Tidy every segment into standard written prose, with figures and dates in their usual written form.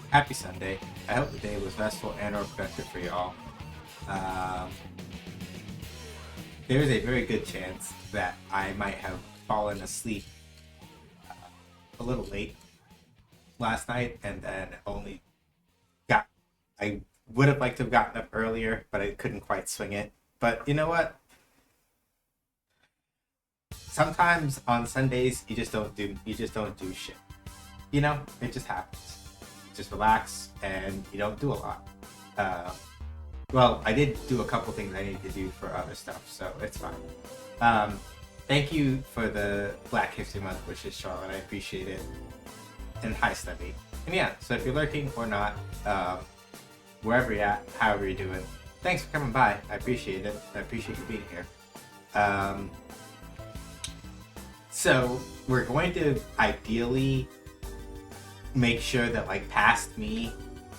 Happy Sunday. I hope the day was restful and or productive for y'all. Um, there is a very good chance that I might have fallen asleep a little late last night and then only got. I would have liked to have gotten up earlier, but I couldn't quite swing it. But you know what? Sometimes on Sundays you just don't do shit. You know, it just happens. Just relax and you don't do a lot. Uh, well, I did do a couple things I needed to do for other stuff, so it's fine. Um, Thank you for the Black History Month wishes, Charlotte. I appreciate it. And hi, Stubby. And yeah, so if you're lurking or not, wherever you're at, however you're doing, thanks for coming by. I appreciate it. I appreciate you being here. Um, so we're going to ideally make sure that like past me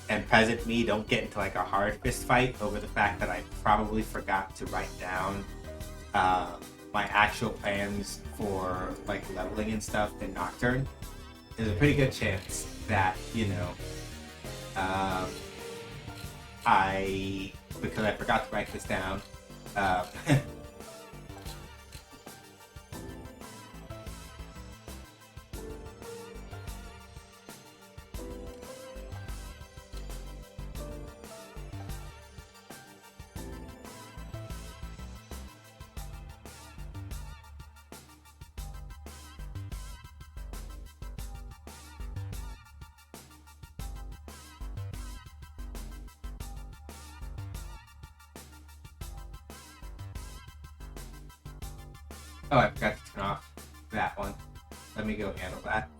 and present me don't get into like a hard fist fight over the fact that I probably forgot to write down my actual plans for like leveling and stuff in Nocturne. There's a pretty good chance that I because I forgot to write this down. Uh, Oh, I forgot to turn off that one. Let me go handle that.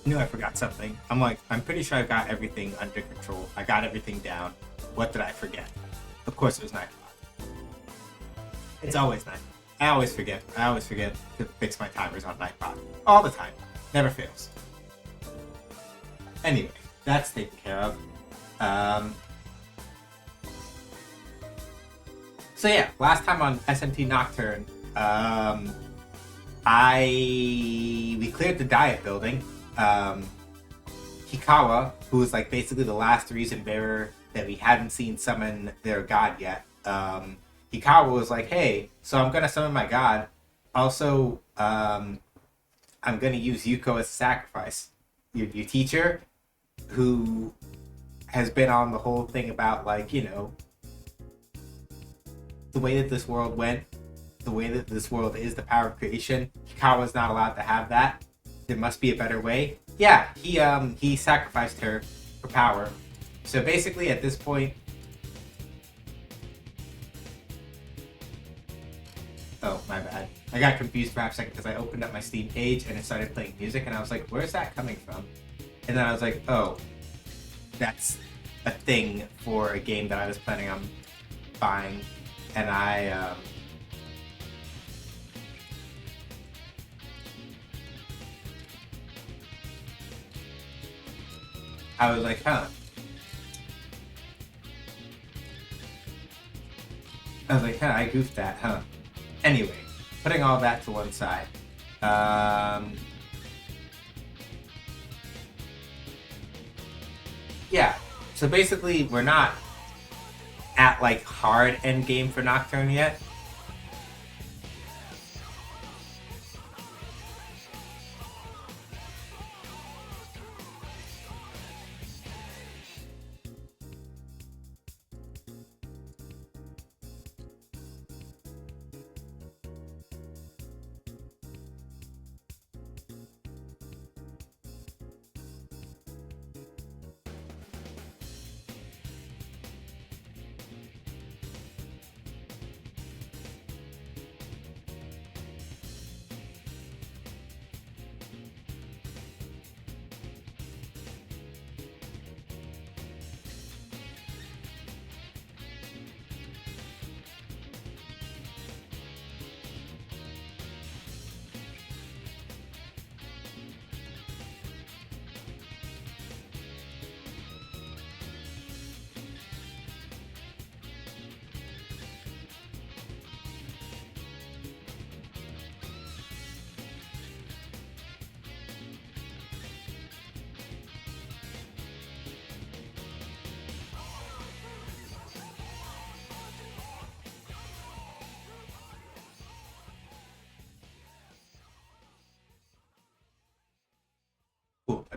Knew I forgot something. I'm pretty sure I've got everything under control. I got everything down. What did I forget? Of course it was 9 o'clock. It's always 9. I always forget. I always forget to fix my timers on Nightbot. All the time. Never fails. Anyway, that's taken care of. So yeah, last time on SMT Nocturne, we cleared the diet building. Hikawa, who was like basically the last reason bearer that we hadn't seen summon their god yet. Hikawa was like, "Hey, so I'm gonna summon my god. Also, I'm gonna use Yuko as a sacrifice. Your teacher, who has been on the whole thing about like the way that this world went, the way that this world is the power of creation. Hikawa's not allowed to have that. There must be a better way." Yeah, he sacrificed her for power. So basically, at this point, oh my bad, I got confused for half a second because I opened up my Steam page and it started playing music, and I was like, "Where's that coming from?" And then I was like, "Oh, that's a thing for a game that I was planning on buying," and I was like, "Huh." I was like, "Huh, I goofed that, huh?" Anyway, putting all that to one side. Yeah, so basically, we're not at like hard end game for Nocturne yet.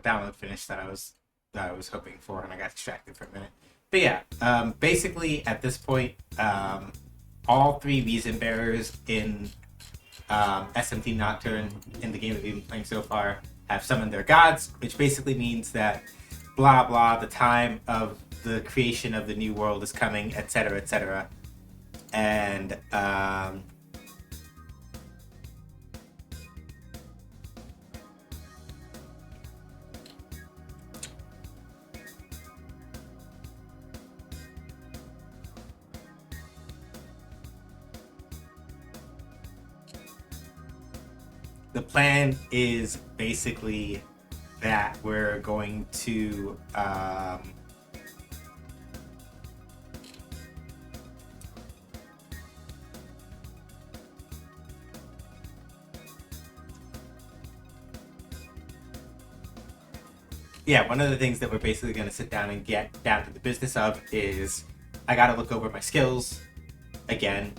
download finished that I was hoping for, and I got distracted for a minute. But yeah, basically at this point, all three reason bearers in SMT Nocturne in the game that we've been playing so far have summoned their gods, which basically means that blah blah, the time of the creation of the new world is coming, etc., etc. And the plan is basically that we're going to yeah, one of the things that we're basically going to sit down and get down to the business of is I got to look over my skills again.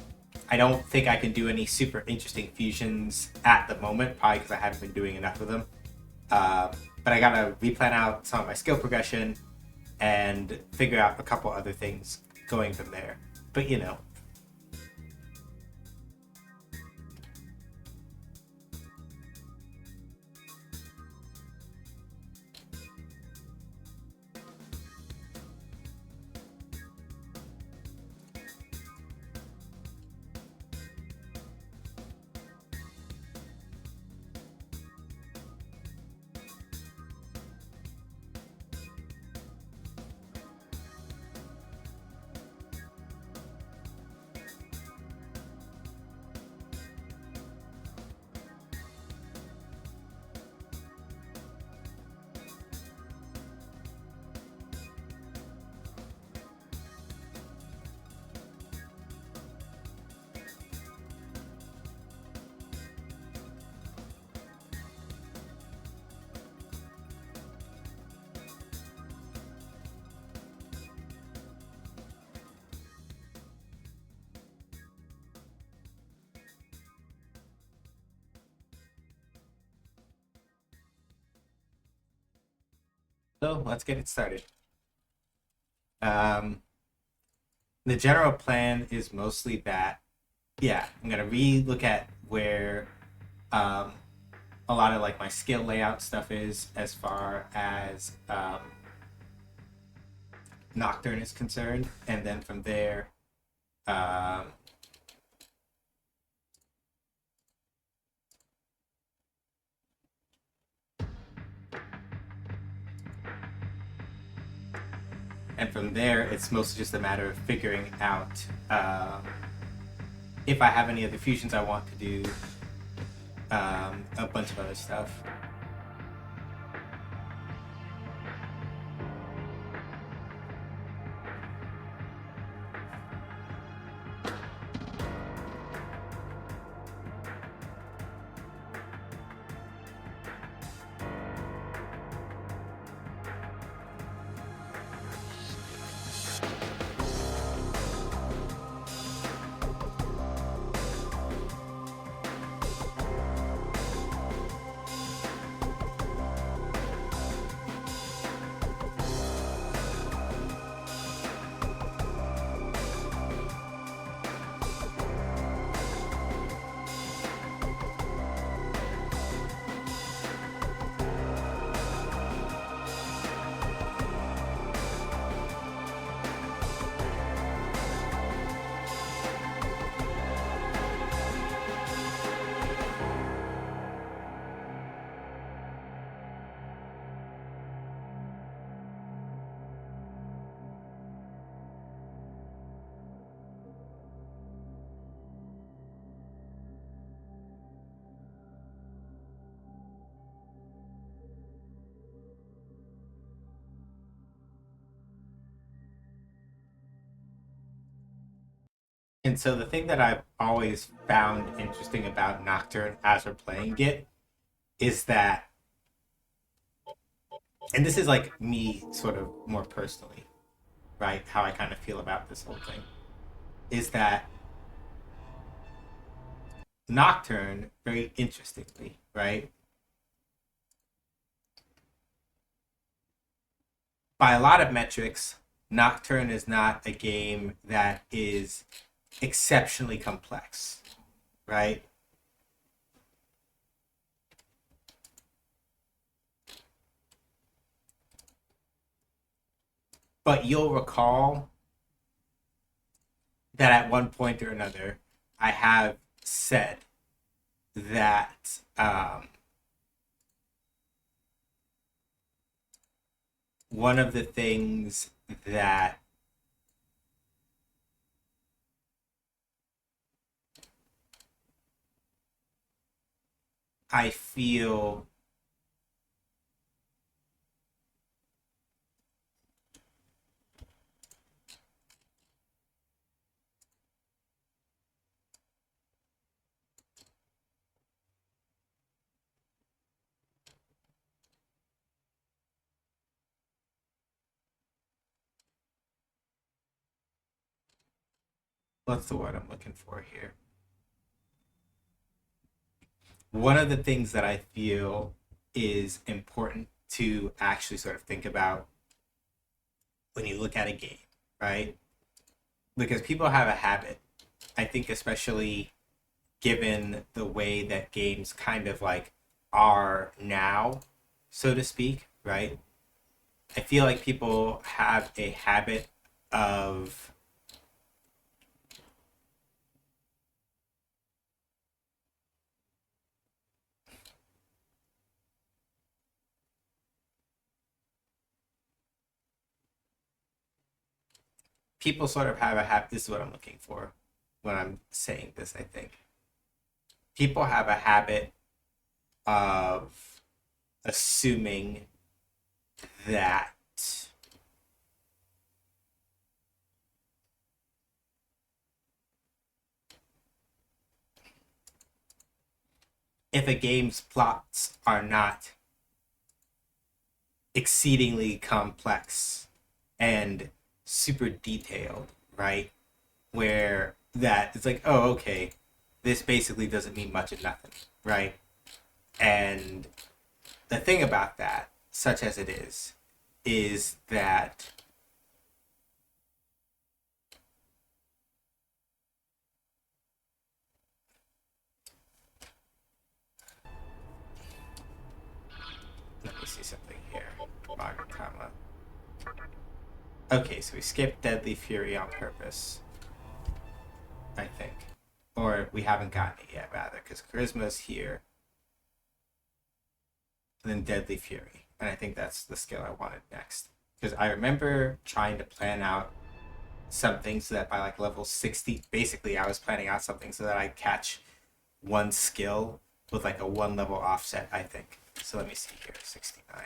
I don't think I can do any super interesting fusions at the moment, probably because I haven't been doing enough of them. But I got to replan out some of my skill progression and figure out a couple other things going from there. But you know. So let's get it started. The general plan is mostly that, yeah, I'm gonna re-look at where a lot of like my skill layout stuff is as far as Nocturne is concerned, and then from there, it's mostly just a matter of figuring out if I have any other fusions I want to do, a bunch of other stuff. And so the thing that I've always found interesting about Nocturne as we're playing it is that, and this is like me sort of more personally, right? How I kind of feel about this whole thing is that Nocturne, very interestingly, right, by a lot of metrics, Nocturne is not a game that is exceptionally complex, right? But you'll recall that at one point or another, I have said that one of the things that I feel what's the word I'm looking for here? One of the things that I feel is important to actually sort of think about when you look at a game, right? Because people have a habit, I think, especially given the way that games kind of like are now, so to speak, right? I feel like people have a habit of people sort of have a habit. This is what I'm looking for when I'm saying this, I think. People have a habit of assuming that if a game's plots are not exceedingly complex and super detailed, right? Where that it's like, oh, okay, this basically doesn't mean much of nothing, right? And the thing about that, such as it is that let me see something here. Magatama. Okay, so we skipped Deadly Fury on purpose, I think. Or we haven't gotten it yet, rather, because Charisma's here. And then Deadly Fury. And I think that's the skill I wanted next. Because I remember trying to plan out something so that by like level 60, basically I was planning out something so that I catch one skill with like a one level offset, I think. So let me see here, 69.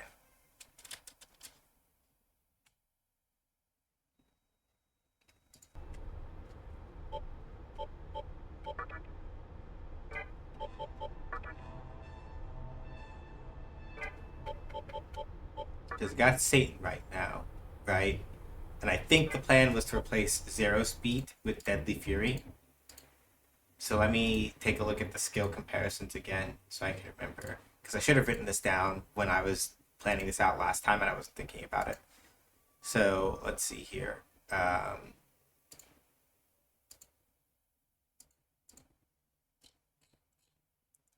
Because got Satan right now, right? And I think the plan was to replace Zero Speed with Deadly Fury. So let me take a look at the skill comparisons again so I can remember. Because I should have written this down when I was planning this out last time and I wasn't thinking about it. So let's see here.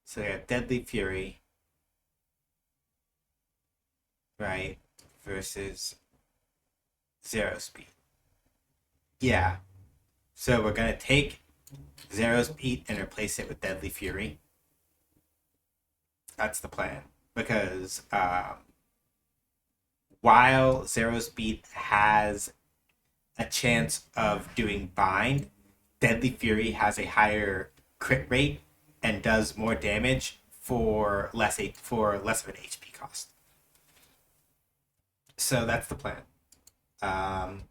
So yeah, Deadly Fury, right, versus Zero Speed. Yeah. So we're gonna take Zero Speed and replace it with Deadly Fury. That's the plan. Because while Zero Speed has a chance of doing bind, Deadly Fury has a higher crit rate and does more damage for less of an HP cost. So that's the plan. Um,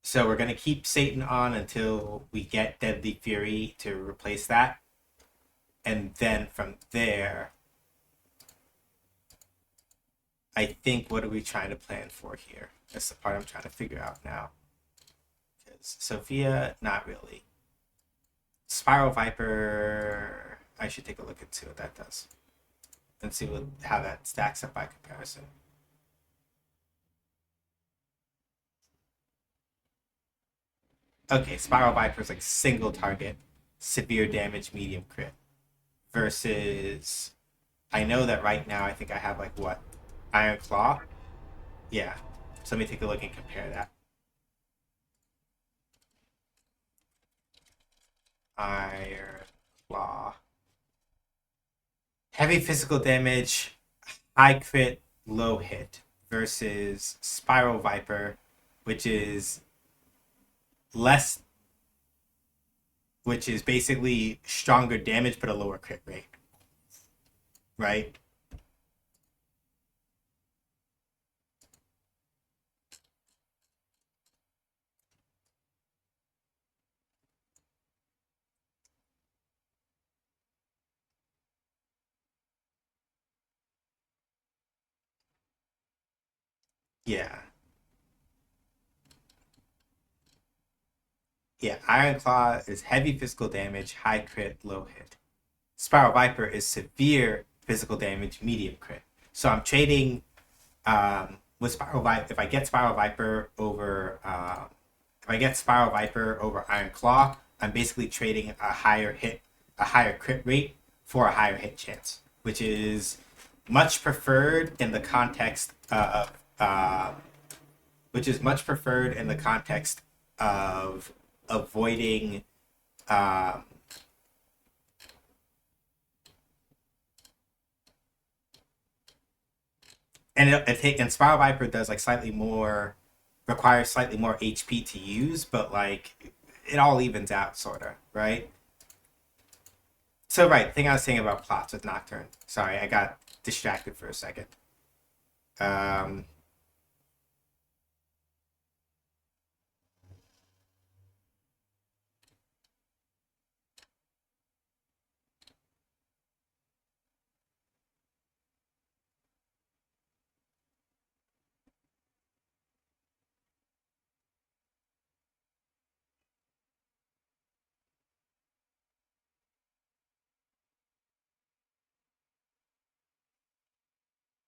so we're gonna keep Satan on until we get Deadly Fury to replace that, and then from there, I think what are we trying to plan for here? That's the part I'm trying to figure out now. Because Sophia, not really. Spiral Viper, I should take a look and see what that does, and see how that stacks up by comparison. Okay, Spiral Viper is like single target, severe damage, medium crit. Versus, I know that right now I think I have like what? Iron Claw? Yeah. So let me take a look and compare that. Iron Claw. Heavy physical damage, high crit, low hit. Versus Spiral Viper, which is less, which is basically stronger damage but a lower crit rate. Right? Yeah. Yeah, Iron Claw is heavy physical damage, high crit, low hit. Spiral Viper is severe physical damage, medium crit. So I'm trading with Spiral Viper. If I get Spiral Viper over Iron Claw, I'm basically trading a higher crit rate for a higher hit chance, which is much preferred in the context of which is much preferred in the context of avoiding um, and Spiral Viper does like slightly more requires slightly more HP to use, but like it all evens out sorta, right? So right, thing I was saying about plots with Nocturne. Sorry, I got distracted for a second. Um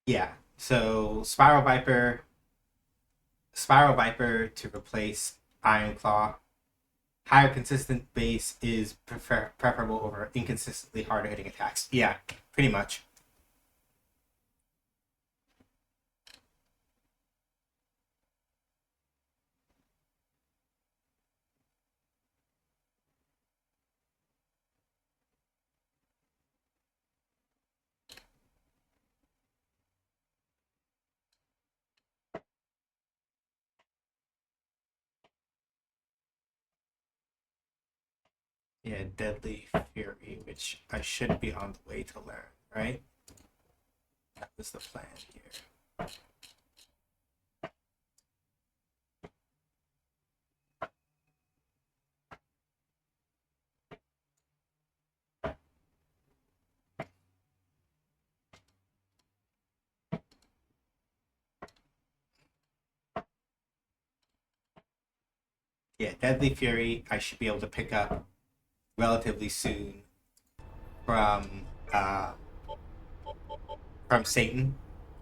yeah. So Spiral Viper to replace Iron Claw. Higher consistent base is preferable over inconsistently harder hitting attacks. Yeah, pretty much. Yeah, Deadly Fury, which I should be on the way to learn, right? That was the plan here. Yeah, Deadly Fury, I should be able to pick up relatively soon from uh, from Satan.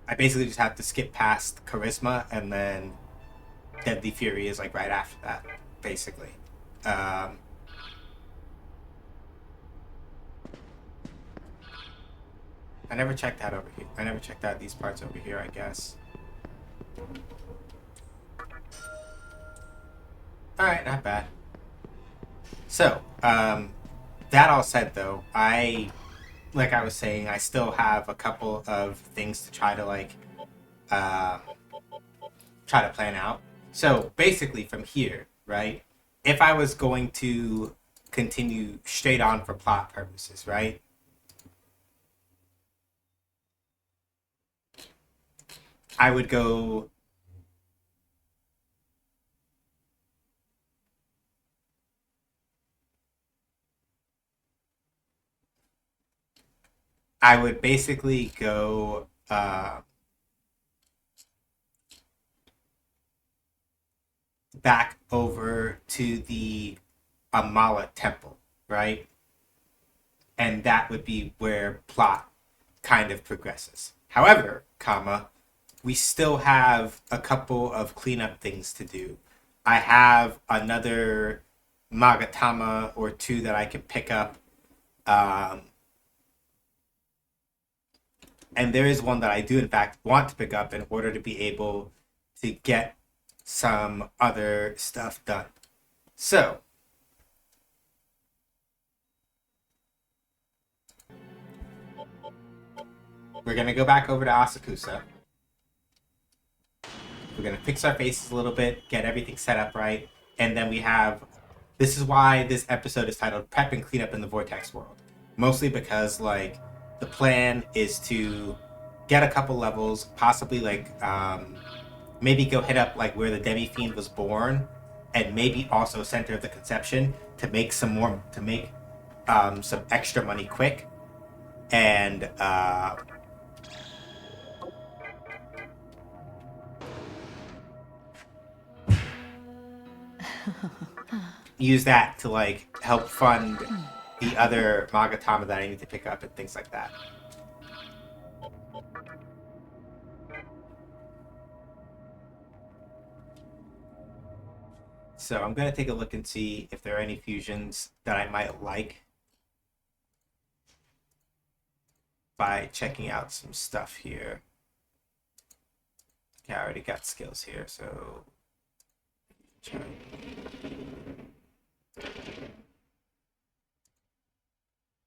I basically just have to skip past Charisma, and then Deadly Fury is like right after that, basically. Um, I never checked that over here. I never checked out these parts over here, I guess. Alright, not bad. So, that all said, though, like I was saying, I still have a couple of things to try to, like, uh, try to plan out. So, basically, from here, right, if I was going to continue straight on for plot purposes, right, I would go. I would basically go back over to the Amala Temple, right? And that would be where plot kind of progresses. However, comma, we still have a couple of cleanup things to do. I have another Magatama or two that I can pick up. Um, and there is one that I do, in fact, want to pick up in order to be able to get some other stuff done. So, we're going to go back over to Asakusa. We're going to fix our faces a little bit, get everything set up right, and then we have. This is why this episode is titled Prep and Cleanup in the Vortex World. Mostly because, like, the plan is to get a couple levels, possibly, like, maybe go hit up, like, where the Demi-Fiend was born, and maybe also Center of the Conception to make some extra money quick. And, use that to, like, help fund the other Magatama that I need to pick up and things like that. So I'm going to take a look and see if there are any fusions that I might like by checking out some stuff here. Okay, I already got skills here, so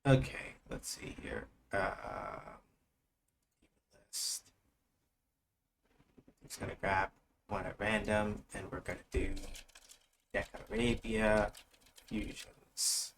okay, let's see here. List. I'm just gonna grab one at random, and we're gonna do Deck Arabia fusions.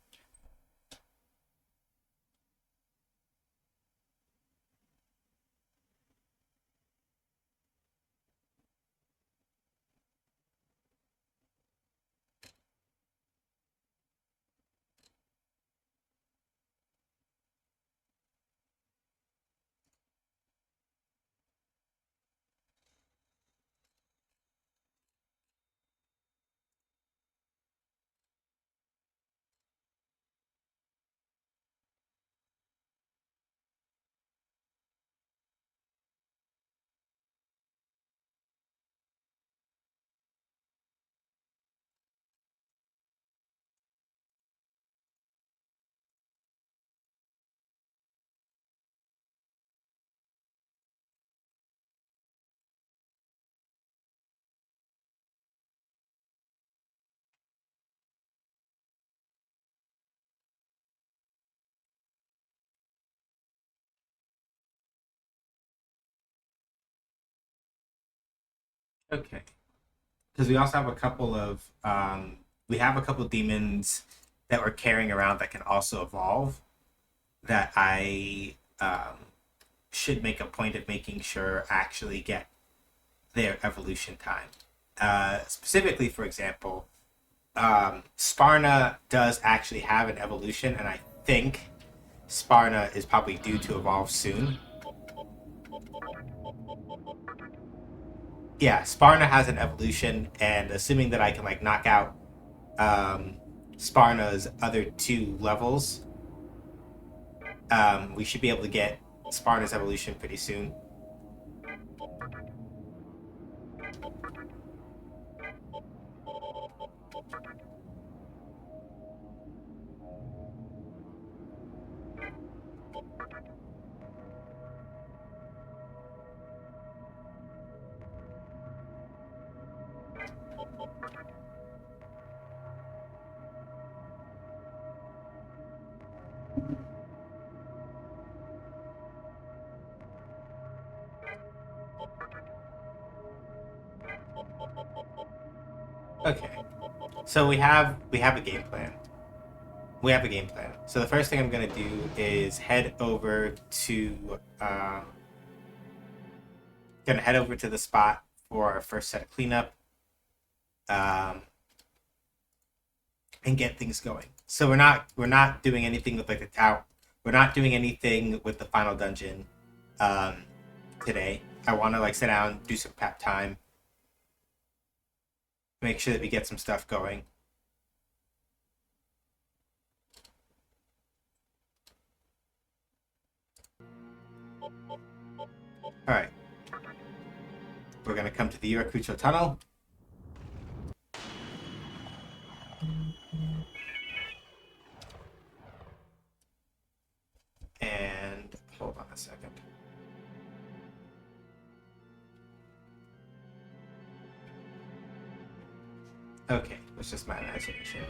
Okay, because we also have a couple of demons that we're carrying around that can also evolve. That I should make a point of making sure actually get their evolution time. Specifically, for example, Sparna does actually have an evolution, and I think Sparna is probably due to evolve soon. Yeah, Sparna has an evolution, and assuming that I can like knock out um, Sparna's other two levels, we should be able to get Sparna's evolution pretty soon. Okay, so we have a game plan. We have a game plan. So the first thing I'm gonna do is gonna head over to the spot for our first set of cleanup, um, and get things going. So we're not doing anything with like the tower. We're not doing anything with the final dungeon today. I want to like sit down, do some prep time, make sure that we get some stuff going. All right. We're going to come to the Yurakucho Tunnel. Okay, it's just my imagination.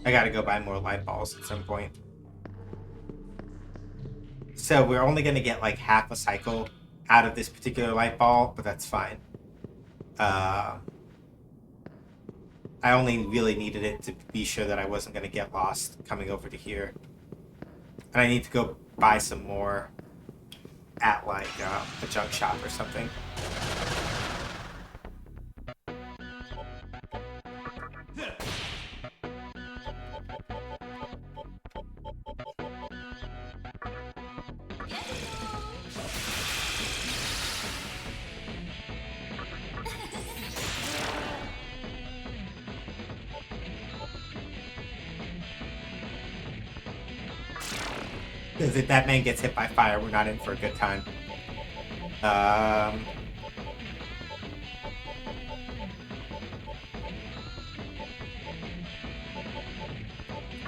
I gotta go buy more light balls at some point. So we're only gonna get like half a cycle out of this particular light ball, but that's fine. I only really needed it to be sure that I wasn't gonna get lost coming over to here. And I need to go buy some more at like a junk shop or something. Because if that man gets hit by fire, we're not in for a good time.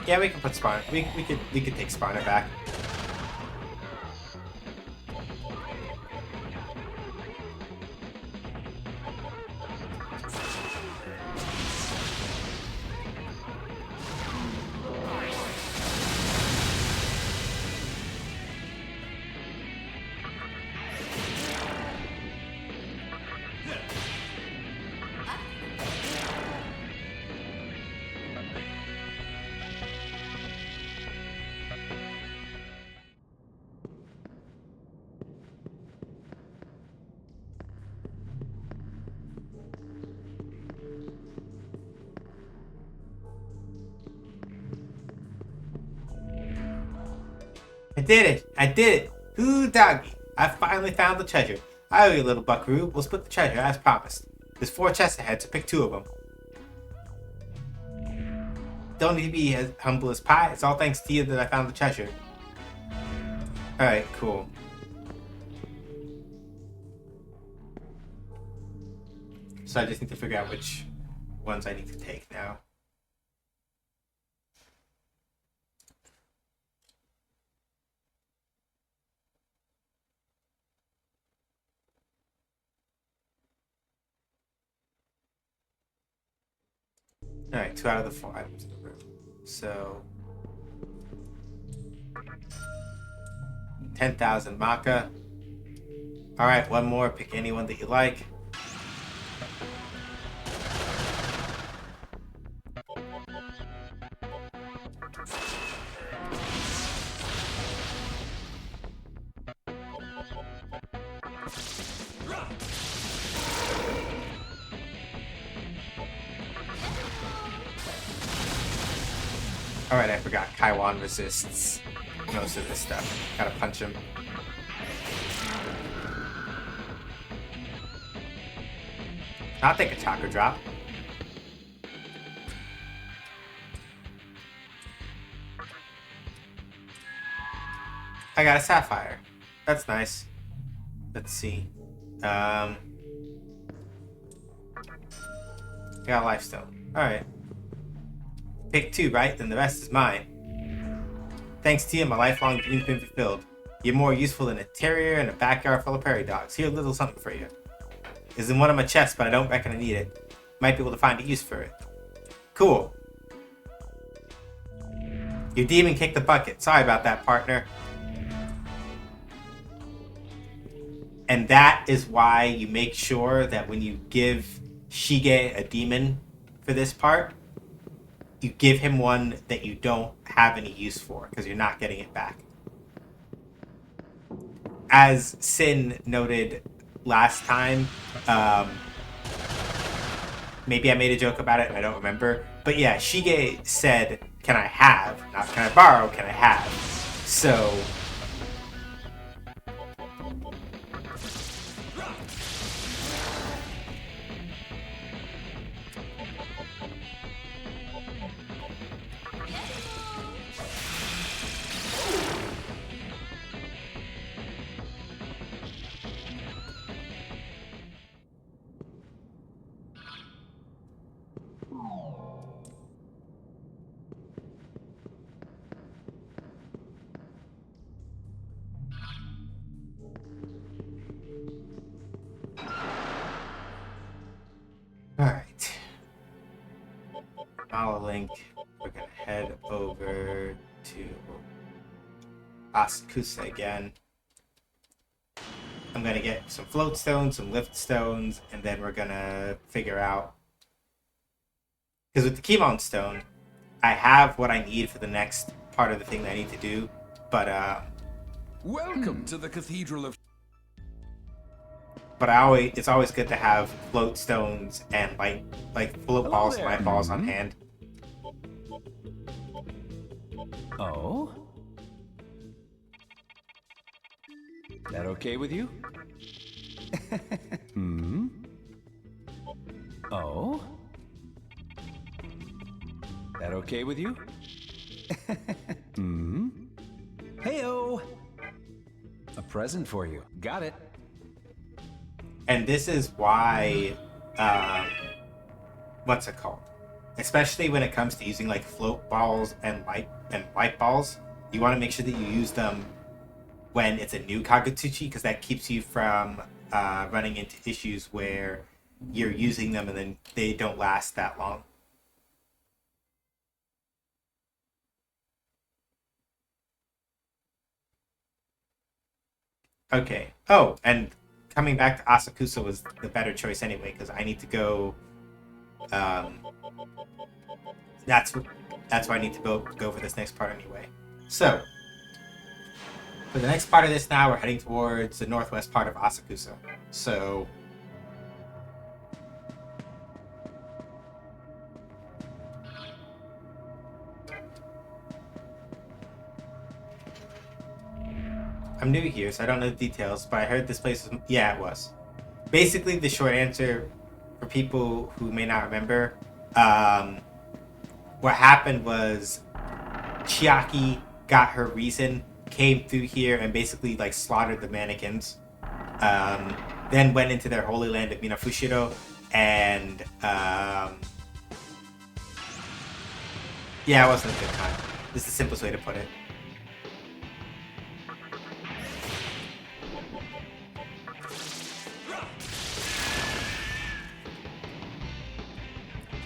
Yeah, we can put Spawner. We could take Spawner back. I did it! I did it! Ooh, doggy! I finally found the treasure. I owe you, little buckaroo. We'll split the treasure as promised. There's 4 chests ahead, so pick 2 of them. Don't need to be as humble as pie. It's all thanks to you that I found the treasure. Alright, cool. So I just need to figure out which ones I need to take now. Alright, 2 out of the 4 items in the room. So 10,000 Maca. Alright, one more. Pick anyone that you like. Alright, I forgot. Kaiwan resists most of this stuff. Gotta punch him. I'll take a chakra drop. I got a sapphire. That's nice. Let's see. I got a lifestone. Alright. Pick 2, right? Then the rest is mine. Thanks to you, my lifelong dream's been fulfilled. You're more useful than a terrier in a backyard full of prairie dogs. Here's a little something for you. It's in one of my chests, but I don't reckon I need it. Might be able to find a use for it. Cool. Your demon kicked the bucket. Sorry about that, partner. And that is why you make sure that when you give Shige a demon for this part, you give him one that you don't have any use for, because you're not getting it back. As Sin noted last time, maybe I made a joke about it and I don't remember, but yeah, Shige said, can I have? Not can I borrow, can I have? So link. We're gonna head over to Asakusa again. I'm gonna get some float stones, some lift stones, and then we're gonna figure out, because with the Keymon stone, I have what I need for the next part of the thing that I need to do, but Welcome to the Cathedral of... But it's always good to have float stones and like float balls and light balls on hand. Oh? That okay with you? Oh? That okay with you? Heyo! A present for you. Got it. And this is why, what's it called? Especially when it comes to using like float balls and light balls, you want to make sure that you use them when it's a new Kagutsuchi, because that keeps you from running into issues where you're using them and then they don't last that long. Okay. Oh, and coming back to Asakusa was the better choice anyway, because I need to go. That's why I need to go for this next part anyway. So, for the next part of this now, we're heading towards the northwest part of Asakusa. So, I'm new here, so I don't know the details, but I heard this place was... Yeah, it was. Basically, the short answer for people who may not remember, what happened was Chiaki got her reason, came through here, and basically like slaughtered the mannequins. Then went into their holy land of Minafushiro, and yeah, it wasn't a good time. This is the simplest way to put it.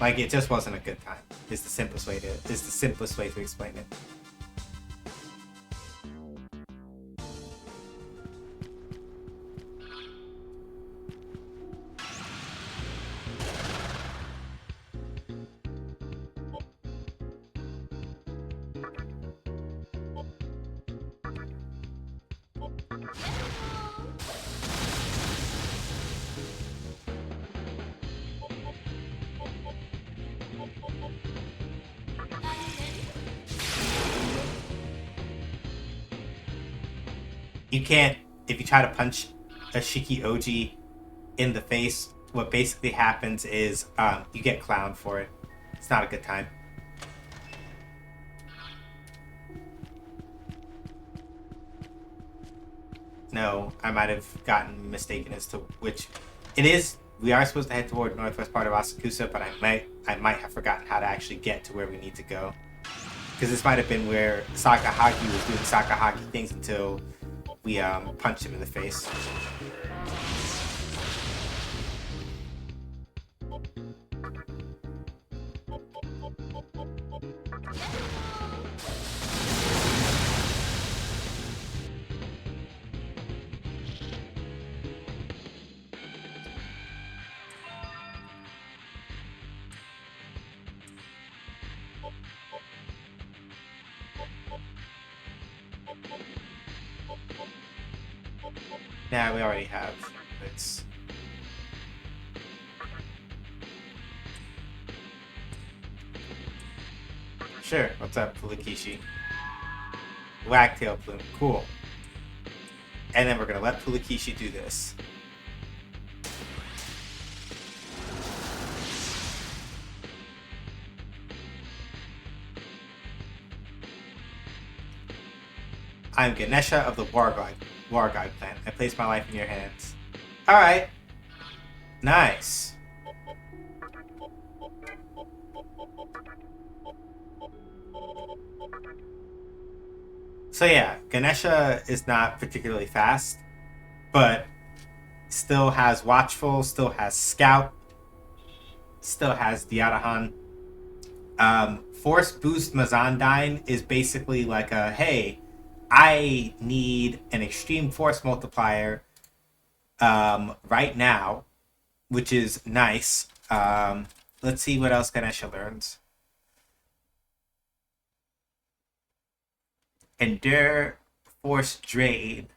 Like, it just wasn't a good time. Is the simplest way to explain it. You can't, if you try to punch a Shiki Oji in the face, what basically happens is you get clowned for it. It's not a good time. No, I might have gotten mistaken as to which it is. We are supposed to head toward northwest part of Asakusa, but I might have forgotten how to actually get to where we need to go. Because this might have been where Sakahagi was doing Sakahagi things until we punched him in the face. Yeah, we already have. It's... Sure, what's up, Pulikishi? Wagtail plume, cool. And then we're gonna let Pulikishi do this. I'm Ganesha of the War Guide clan. I place my life in your hands. Alright. Nice. So yeah, Ganesha is not particularly fast, but still has Watchful, still has Scout, still has the Arahan. Force Boost Mazandine is basically like a, hey, I need an extreme force multiplier right now, which is nice. Let's see what else Ganesha learns. Endure, Force Drain,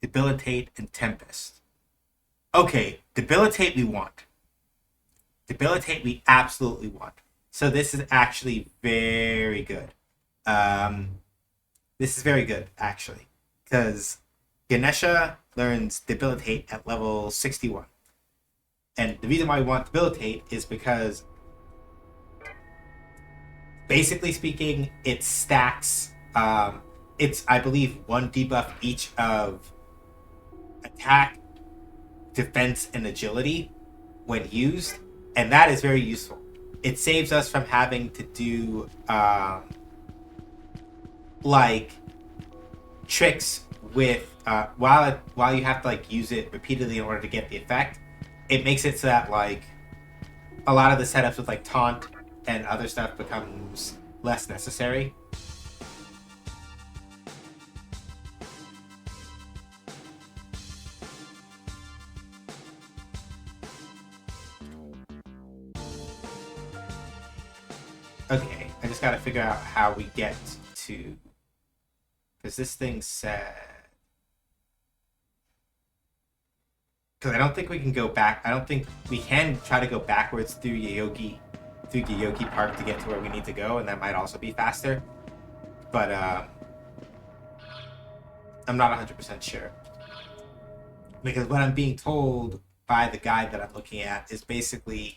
Debilitate, and Tempest. Okay, Debilitate we want. Debilitate we absolutely want. So this is actually very good. This is very good, actually. Because Ganesha learns Debilitate at level 61. And the reason why we want Debilitate is because, basically speaking, it stacks. It's, I believe, one debuff each of attack, defense, and agility when used. And that is very useful. It saves us from having to do like tricks with while you have to like use it repeatedly in order to get the effect. It makes it so that like a lot of the setups with like taunt and other stuff becomes less necessary. Okay, I just gotta figure out how we get to, because this thing said, because I don't think we can go back. I don't think we can try to go backwards through Yogi Park to get to where we need to go, and that might also be faster. But I'm not 100% sure, because what I'm being told by the guide that I'm looking at is basically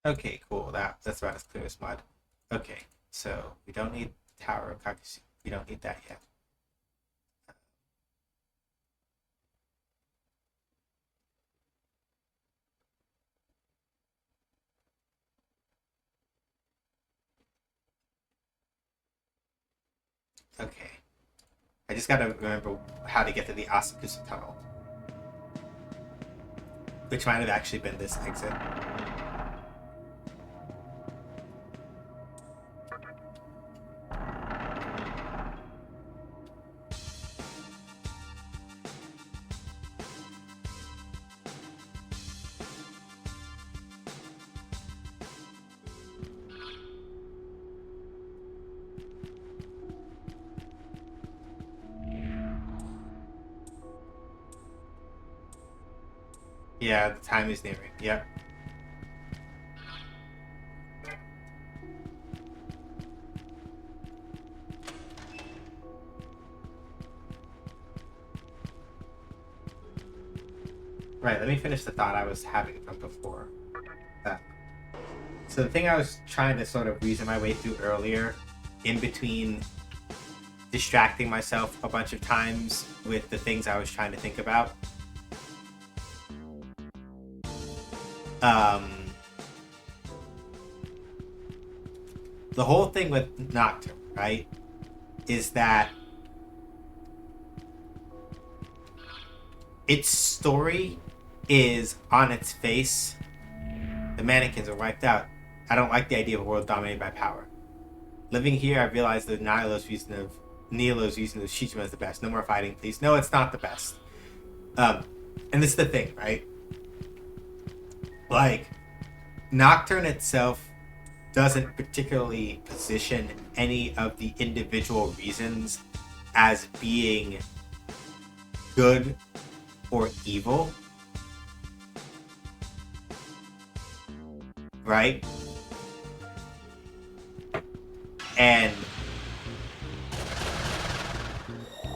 okay, cool. That's about as clear as mud. Okay, so we don't need Tower of Kakushi. We don't need that yet. Okay. I just gotta remember how to get to the Asakusa Tunnel. Which might have actually been this exit. Yeah, the time is nearing. Yep. Right, let me finish the thought I was having from before. So the thing I was trying to sort of reason my way through earlier, in between distracting myself a bunch of times with the things I was trying to think about. The whole thing with Nocturne, right, is that its story is on its face. The mannequins are wiped out. I don't like the idea of a world dominated by power. Living here, I realized that Neelo's reason of Shijima is the best. No more fighting, please. No, it's not the best. And this is the thing, right? Like, Nocturne itself doesn't particularly position any of the individual reasons as being good or evil. Right? And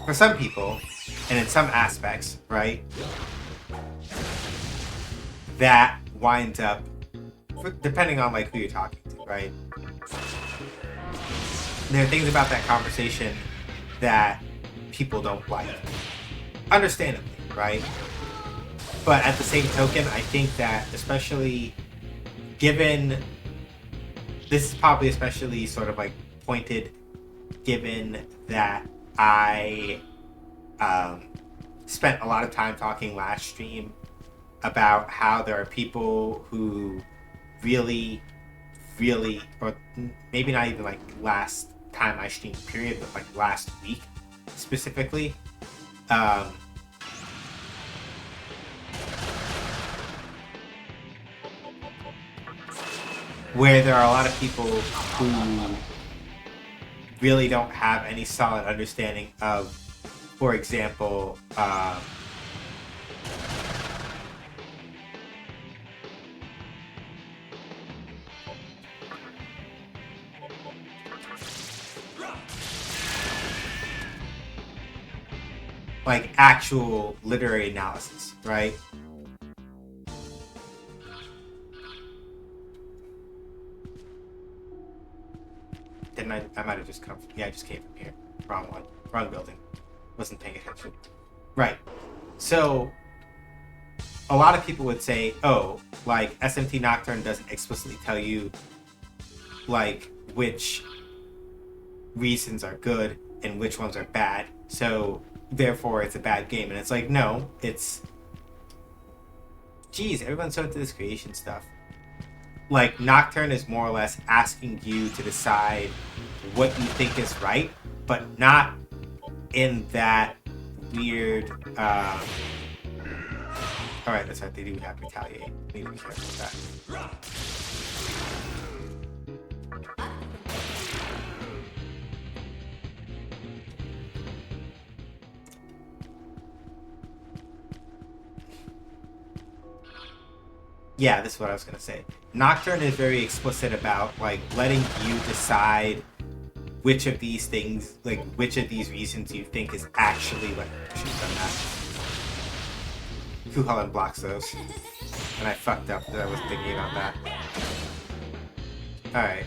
for some people, and in some aspects, right, that winds up, depending on like who you're talking to, right? There are things about that conversation that people don't like, understandably, right? But at the same token, I think that especially given, this is probably especially sort of like pointed, given that I spent a lot of time talking last stream about how there are people who really, or maybe not even like last time I streamed period, but like last week specifically, where there are a lot of people who really don't have any solid understanding of, for example, like actual literary analysis, right? Didn't I might have just come from, yeah, I just came from here. Wrong one. Wrong building. Wasn't paying attention. Right. So a lot of people would say, oh, like SMT Nocturne doesn't explicitly tell you like which reasons are good and which ones are bad. So therefore it's a bad game. And it's like, no, it's, geez, everyone's so into this creation stuff. Like Nocturne is more or less asking you to decide what you think is right, but not in that weird alright, that's right, they do have retaliate. Need to be careful with that. Yeah, this is what I was gonna say. Nocturne is very explicit about like letting you decide which of these things, like which of these reasons you think is actually like, I should have done that. Kuhalan blocks those. And I fucked up that I was thinking about that. Alright.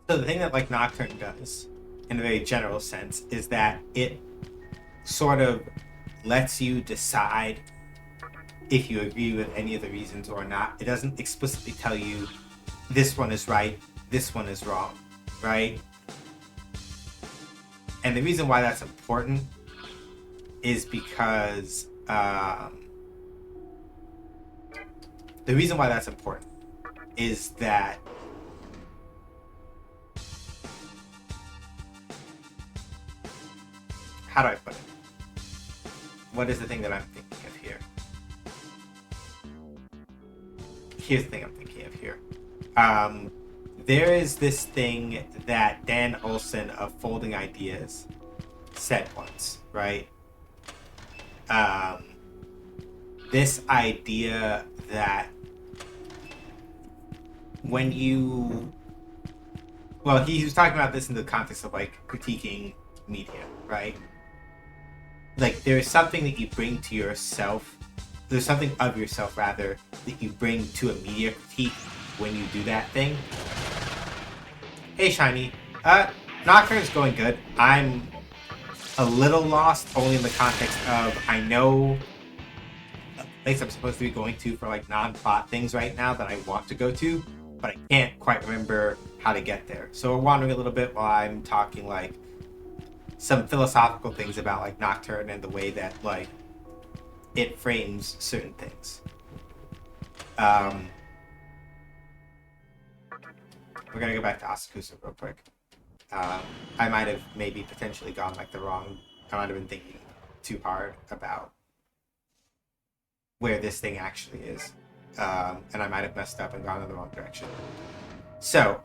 So the thing that like Nocturne does, in a very general sense, is that it sort of lets you decide if you agree with any of the reasons or not. It doesn't explicitly tell you this one is right, this one is wrong, right? And the reason why that's important is because the reason why that's important is that how do I put it? What is the thing that I'm thinking of here? Here's the thing I'm thinking of here. There is this thing that Dan Olson of Folding Ideas said once, right? This idea that when you, well, he was talking about this in the context of like critiquing media, right? Like there is something that you bring to yourself, there's something of yourself rather that you bring to a media critique when you do that thing. Hey Shiny, Nocturne is going good. I'm a little lost only in the context of I know a place I'm supposed to be going to for like non-plot things right now that I want to go to, but I can't quite remember how to get there. So we're wandering a little bit while I'm talking like some philosophical things about like Nocturne and the way that like it frames certain things. We're gonna go back to Asakusa real quick. I might have maybe potentially gone like the wrong, I might have been thinking too hard about where this thing actually is. And I might have messed up and gone in the wrong direction. So,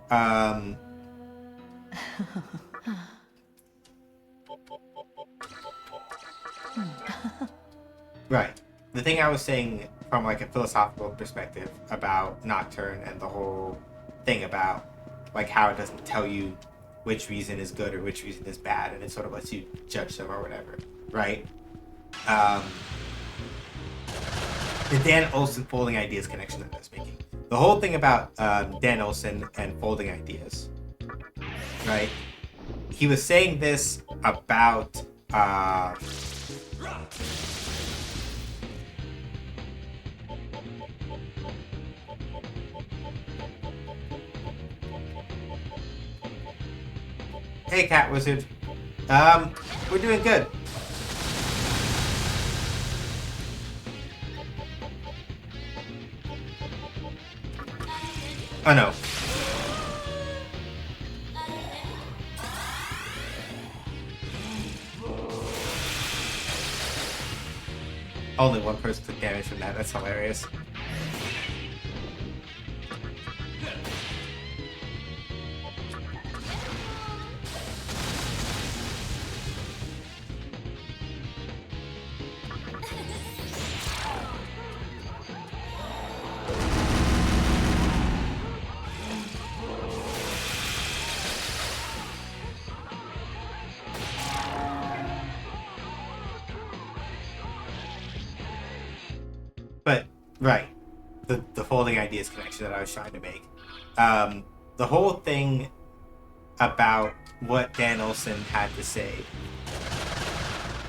right. The thing I was saying from like a philosophical perspective about Nocturne and the whole thing about like how it doesn't tell you which reason is good or which reason is bad, and it sort of lets you judge them or whatever, right? The Dan Olson folding ideas connection that I was making. The whole thing about Dan Olson and folding ideas, right? He was saying this about hey, Cat Wizard. We're doing good. Oh no. Only one person took damage from that. That's hilarious. But, right, the folding ideas connection that I was trying to make. The whole thing about what Dan Olson had to say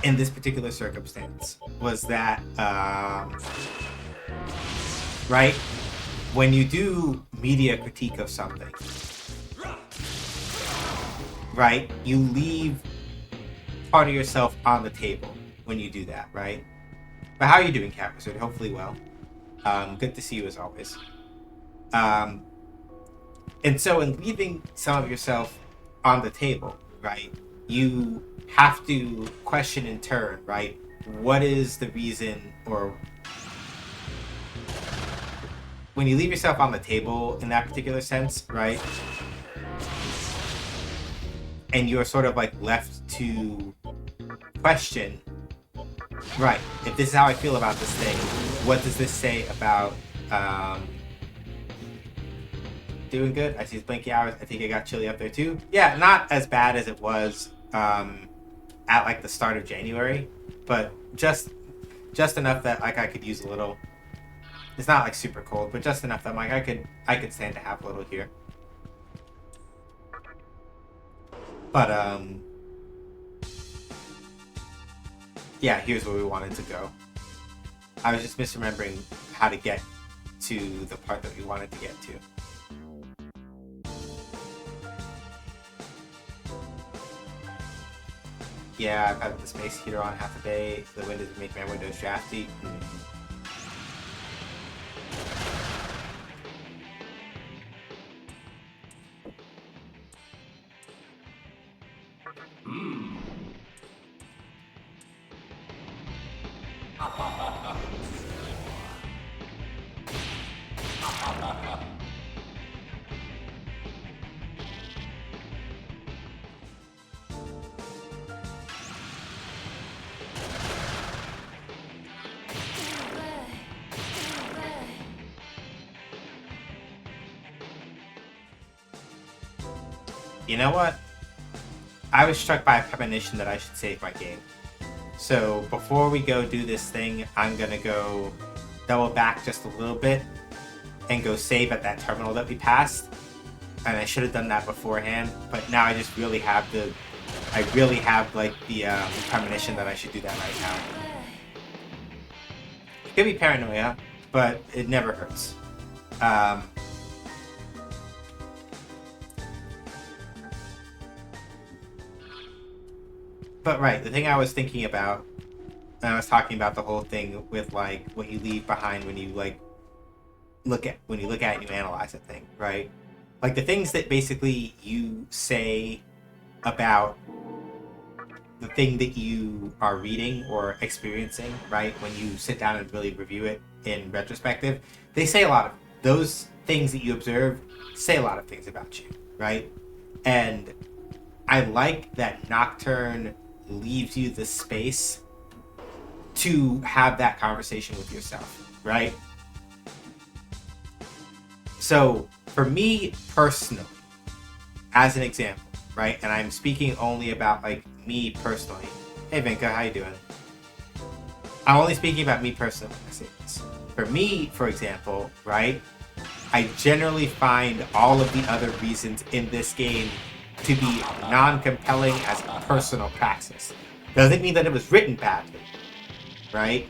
in this particular circumstance was that, right, when you do media critique of something, right, you leave part of yourself on the table when you do that, right? But how are you doing, Cat Wizard? Hopefully well. Good to see you as always. And so in leaving some of yourself on the table, right, you have to question in turn, right, what is the reason, or when you leave yourself on the table in that particular sense, right, and you're sort of like left to question, right, if this is how I feel about this thing, what does this say about doing good? I see his blinky hours. I think it got chilly up there too. Yeah, not as bad as it was at like the start of January, but just enough that like I could use a little. It's not like super cold, but just enough that I'm like I could stand to have a little here. But yeah, here's where we wanted to go. I was just misremembering how to get to the part that we wanted to get to. Yeah, I've had the space heater on half a day. The windows make my windows drafty. You know what? I was struck by a premonition that I should save my game. So before we go do this thing, I'm gonna go double back just a little bit and go save at that terminal that we passed. And I should have done that beforehand, but now I just really have the premonition that I should do that right now. It could be paranoia, but it never hurts. But right, the thing I was thinking about, and I was talking about the whole thing with like what you leave behind when you like look at it and you analyze a thing, right? Like the things that basically you say about the thing that you are reading or experiencing, right, when you sit down and really review it in retrospective, they say a lot of those things that you observe say a lot of things about you, right? And I like that Nocturne leaves you the space to have that conversation with yourself, right? So for me personally, as an example, right, and I'm speaking only about like me personally. Hey Vinka, how you doing? I'm only speaking about me personally when I say this. For me, for example, right, I generally find all of the other reasons in this game to be non-compelling as a personal praxis. Doesn't mean that it was written badly, right?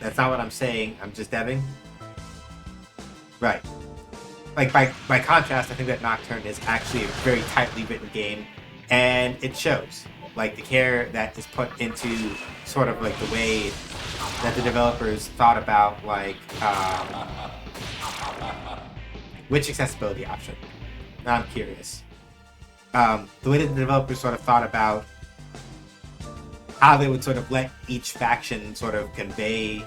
That's not what I'm saying. I'm just deving. Right. Like by contrast, I think that Nocturne is actually a very tightly written game, and it shows. Like the care that is put into sort of like the way that the developers thought about like which accessibility option. Now I'm curious. The way that the developers sort of thought about how they would sort of let each faction sort of convey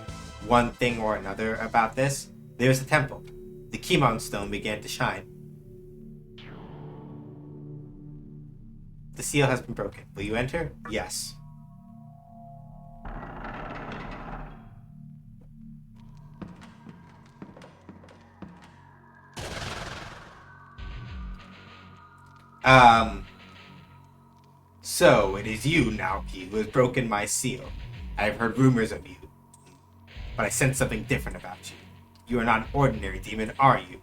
one thing or another about this. There's a temple. The Kimon stone began to shine. The seal has been broken. Will you enter? Yes. So it is you, Naoki, who has broken my seal. I have heard rumors of you, but I sense something different about you. You are not an ordinary demon, are you?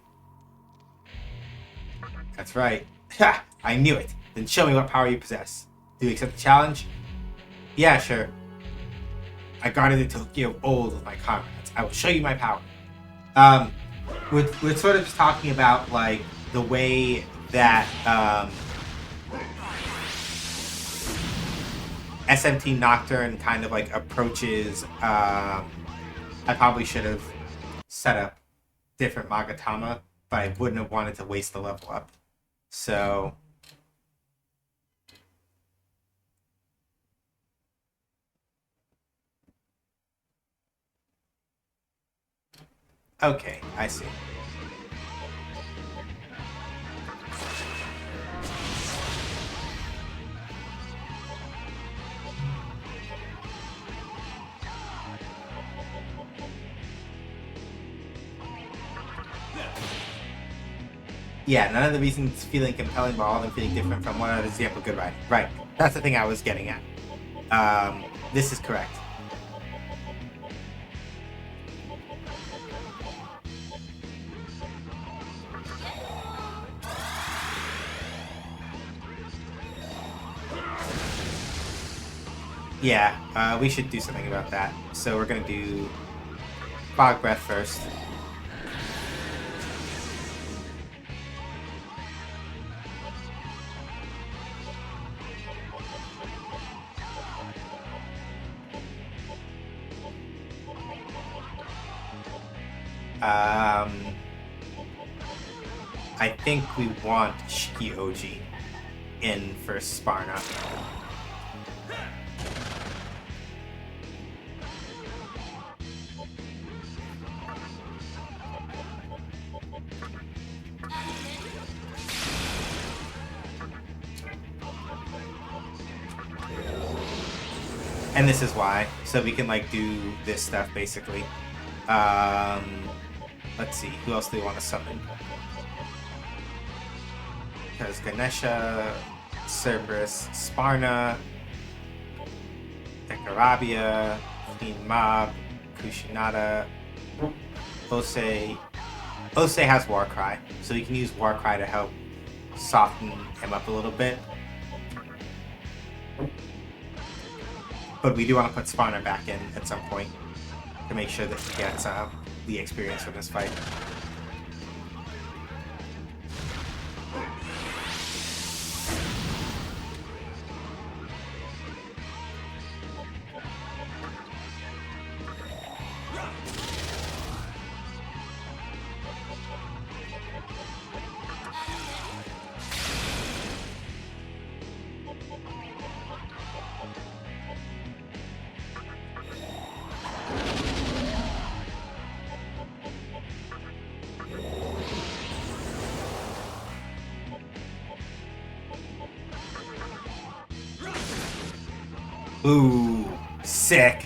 That's right. Ha! I knew it. Then show me what power you possess. Do you accept the challenge? Yeah, sure. I guarded the Tokyo of old with my comrades. I will show you my power. We're sort of just talking about like the way that SMT Nocturne kind of like approaches. I probably should have set up different Magatama, but I wouldn't have wanted to waste the level up. So okay, I see. Yeah, none of the reasons feeling compelling, but all of them feeling different from one another example good writing. Right. That's the thing I was getting at. This is correct. Yeah, we should do something about that. So we're gonna do fog breath first. I think we want Shiki Oji in for Sparna. And this is why. So we can like do this stuff basically. Let's see, who else do we want to summon? Because Ganesha, Cerberus, Sparna, Dekarabia, Queen Mob, Kushinada, Ose. Ose has Warcry, so you can use Warcry to help soften him up a little bit. But we do want to put Sparna back in at some point to make sure that he gets the experience from this fight. Ooh, sick.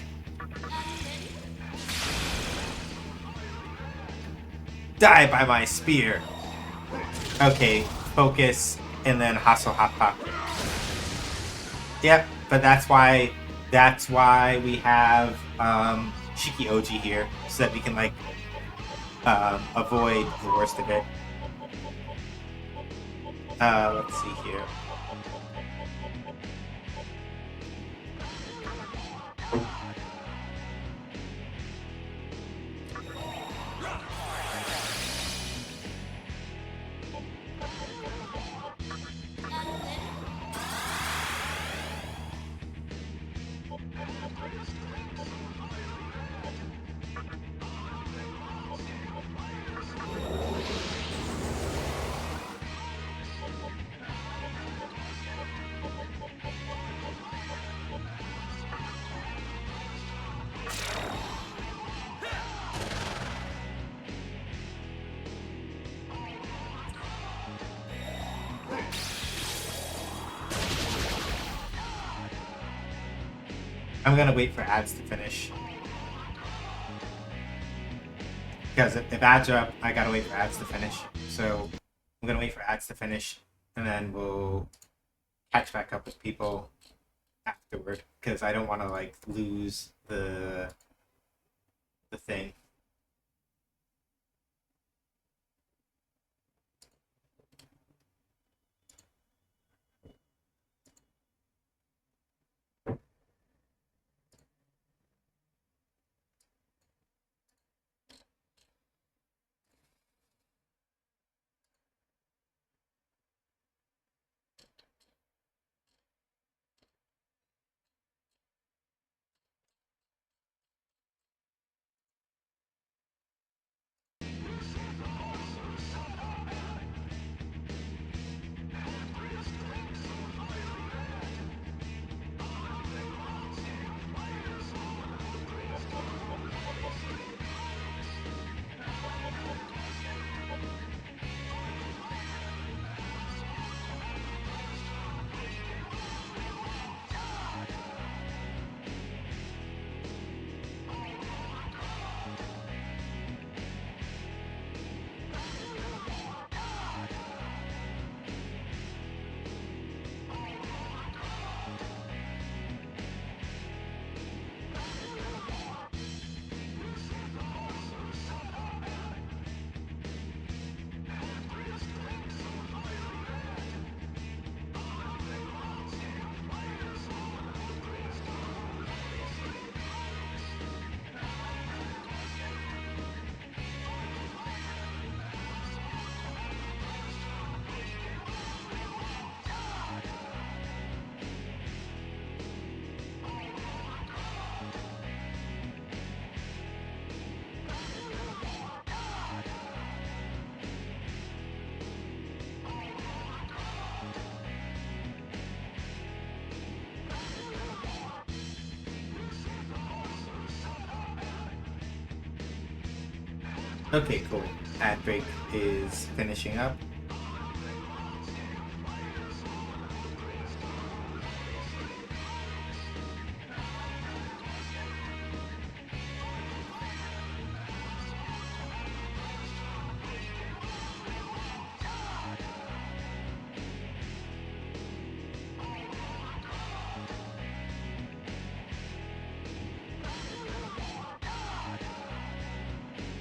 Die by my spear. Okay, focus, and then hustle hapa. Yep, but that's why we have Shiki Oji here, so that we can like avoid the worst of it. Let's see here. I'm gonna wait for ads to finish. Because if ads are up, I gotta wait for ads to finish. So I'm gonna wait for ads to finish, and then we'll catch back up with people afterward. Because I don't want to like lose the thing. Okay, cool. Ad break is finishing up.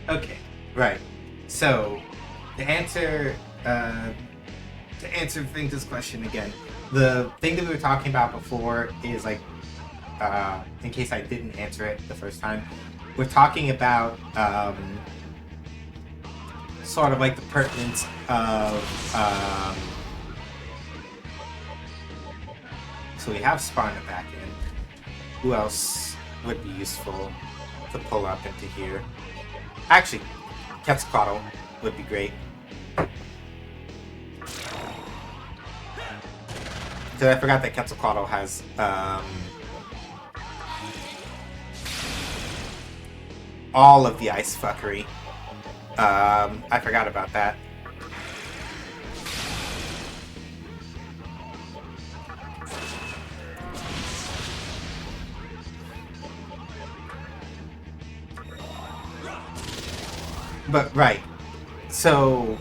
Okay, right. So to answer Fink's question again, the thing that we were talking about before is like, in case I didn't answer it the first time, we're talking about sort of like the pertinence of so we have Sparna back in. Who else would be useful to pull up into here? Actually, Quetzalcoatl would be great. Because I forgot that Quetzalcoatl has all of the ice fuckery. I forgot about that. But, right. So,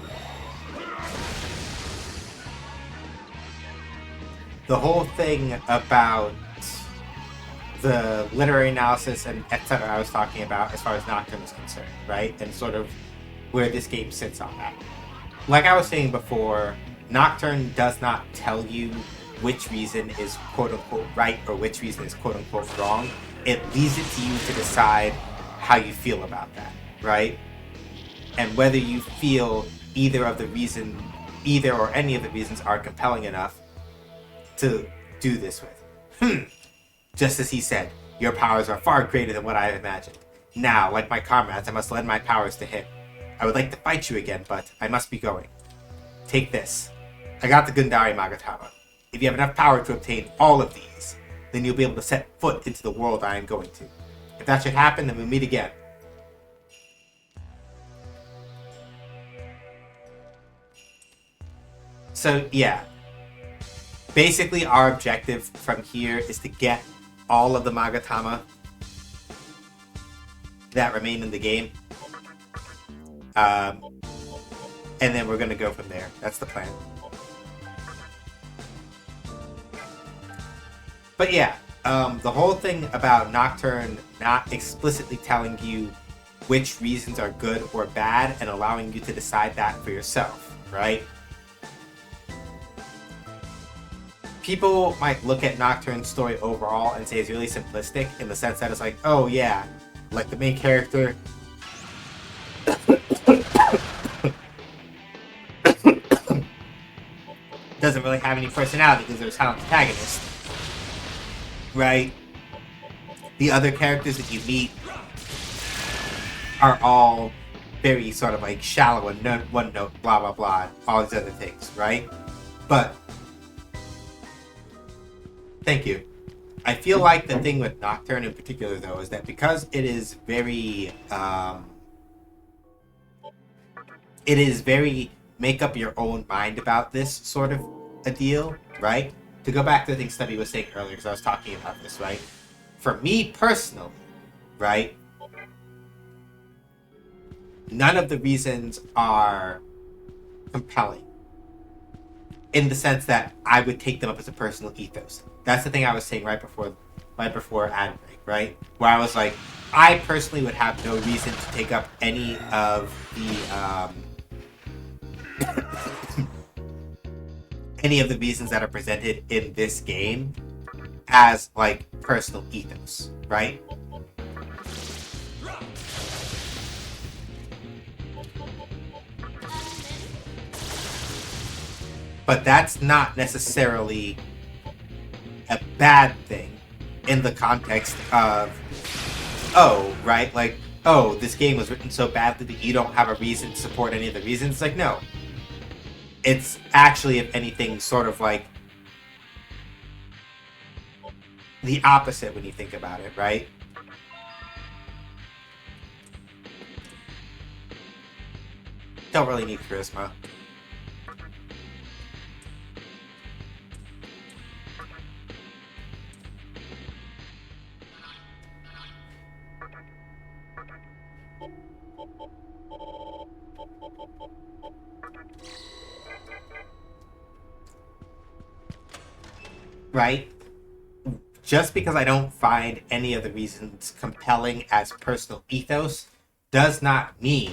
the whole thing about the literary analysis and etc. I was talking about as far as Nocturne is concerned, right? And sort of where this game sits on that. Like I was saying before, Nocturne does not tell you which reason is quote-unquote right or which reason is quote-unquote wrong. It leaves it to you to decide how you feel about that, right? And whether you feel either or any of the reasons are compelling enough to do this with. Just as he said, your powers are far greater than what I imagined. Now, like my comrades, I must lend my powers to him. I would like to fight you again, but I must be going. Take this. I got the Gundari Magatama. If you have enough power to obtain all of these, then you'll be able to set foot into the world I am going to. If that should happen, then we'll meet again. So, yeah. Basically, our objective from here is to get all of the Magatama that remain in the game. And then we're going to go from there. That's the plan. But yeah, the whole thing about Nocturne not explicitly telling you which reasons are good or bad and allowing you to decide that for yourself, right? People might look at Nocturne's story overall and say it's really simplistic in the sense that it's like, oh yeah, like the main character doesn't really have any personality because there's a silent protagonist, right? The other characters that you meet are all very sort of like shallow and one note, blah blah blah, all these other things, right? But thank you. I feel like the thing with Nocturne in particular, though, is that because it is very make up your own mind about this sort of a deal, right? To go back to the thing Stubby was saying earlier, because I was talking about this, right? For me personally, right? None of the reasons are compelling in the sense that I would take them up as a personal ethos. That's the thing I was saying right before ad break, right? Where I was like, I personally would have no reason to take up any of the any of the reasons that are presented in this game as like personal ethos, right? But that's not necessarily a bad thing in the context of, oh, right, like, oh, this game was written so badly that you don't have a reason to support any of the reasons. It's like, no. It's actually, if anything, sort of like the opposite when you think about it, right? Don't really need charisma. Right? Just because I don't find any of the reasons compelling as personal ethos does not mean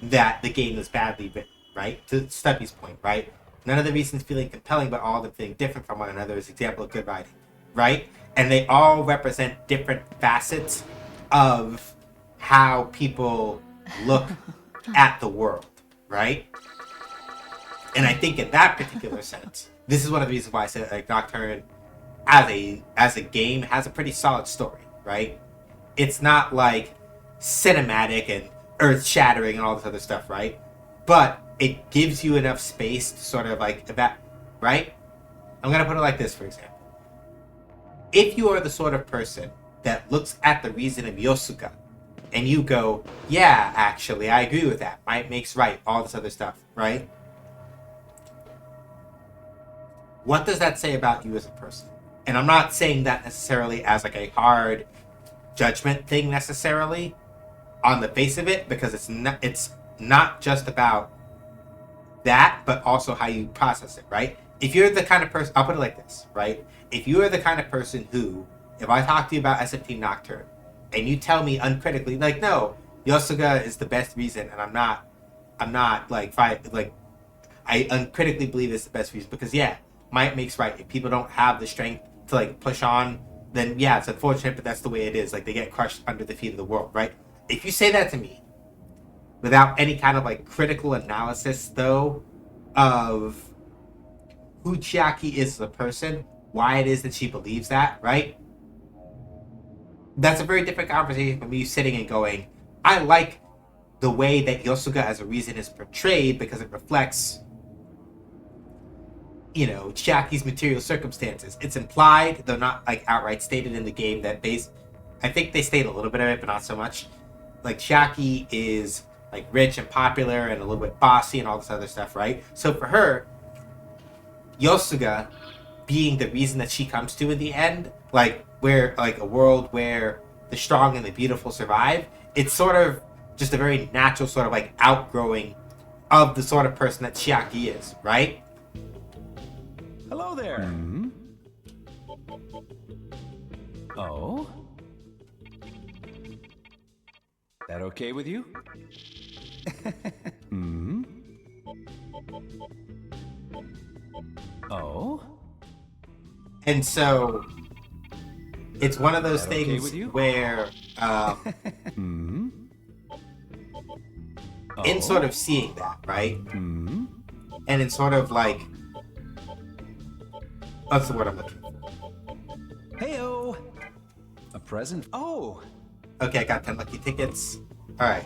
that the game is badly written, right? To Stubby's point, right? None of the reasons feeling compelling, but all of them feeling different from one another is an example of good writing, right? And they all represent different facets of how people look at the world, right? And I think in that particular sense, this is one of the reasons why I said like Nocturne as a game has a pretty solid story, right? It's not like cinematic and earth-shattering and all this other stuff, right? But it gives you enough space to sort of like right? I'm gonna put it like this, for example. If you are the sort of person that looks at the reason of Yosuka and you go, yeah, actually, I agree with that. Might makes right, all this other stuff, right? What does that say about you as a person? And I'm not saying that necessarily as like a hard judgment thing necessarily, on the face of it, because it's not just about that, but also how you process it, right? If you're the kind of person, I'll put it like this, right? If you are the kind of person who, if I talk to you about SFT Nocturne, and you tell me uncritically, like, no, Yosuga is the best reason, and I'm not like, I uncritically believe it's the best reason, because yeah, might makes right. If people don't have the strength to like push on, then yeah, it's unfortunate, but that's the way it is. Like, they get crushed under the feet of the world, right? If you say that to me without any kind of like critical analysis, though, of who Chiaki is as a person, why it is that she believes that, right? That's a very different conversation from me sitting and going, I like the way that Yosuga as a reason is portrayed because it reflects, Chiaki's material circumstances. It's implied, though not like outright stated in the game, that I think they state a little bit of it, but not so much. Like, Chiaki is like rich and popular and a little bit bossy and all this other stuff, right? So for her, Yosuga being the reason that she comes to in the end, like where like a world where the strong and the beautiful survive, it's sort of just a very natural sort of like outgrowing of the sort of person that Chiaki is, right? Hello there. Mm-hmm. Oh? That okay with you? Hmm? Oh? And so it's one of those okay things with you? where Hmm? Oh? in sort of seeing that, right? Hmm? And in sort of like, what's the word I'm looking for? Heyo! A present? Oh! Okay, I got 10 lucky tickets. All right.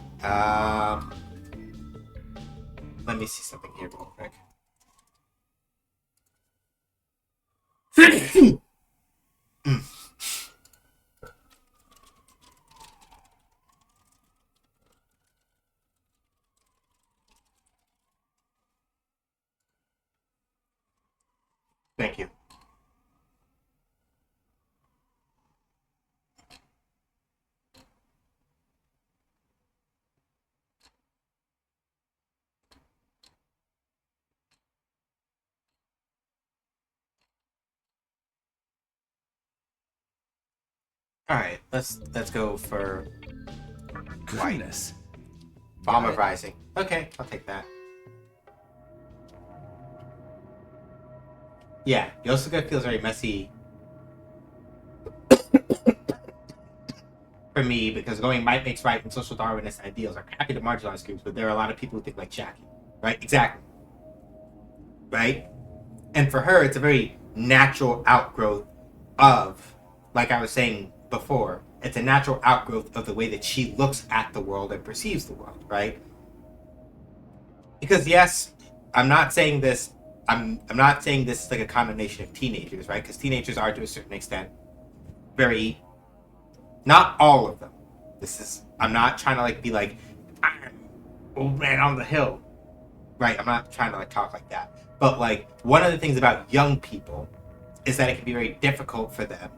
Let me see something here real quick. Thank you. All right, let's go for Goodness. Bomb of Rising. Okay, I'll take that. Yeah, Yosuga feels very messy for me because going might makes right and social Darwinist ideals are happy to marginalize groups, but there are a lot of people who think like Jackie, right? Exactly. Right? And for her, it's a very natural outgrowth of, like I was saying before, it's a natural outgrowth of the way that she looks at the world and perceives the world, right? Because yes, I'm not saying this is like a condemnation of teenagers, right? Because teenagers are, to a certain extent, very, not all of them. I'm not trying to like be like, I'm old man on the hill, right? I'm not trying to like talk like that. But like, one of the things about young people is that it can be very difficult for them,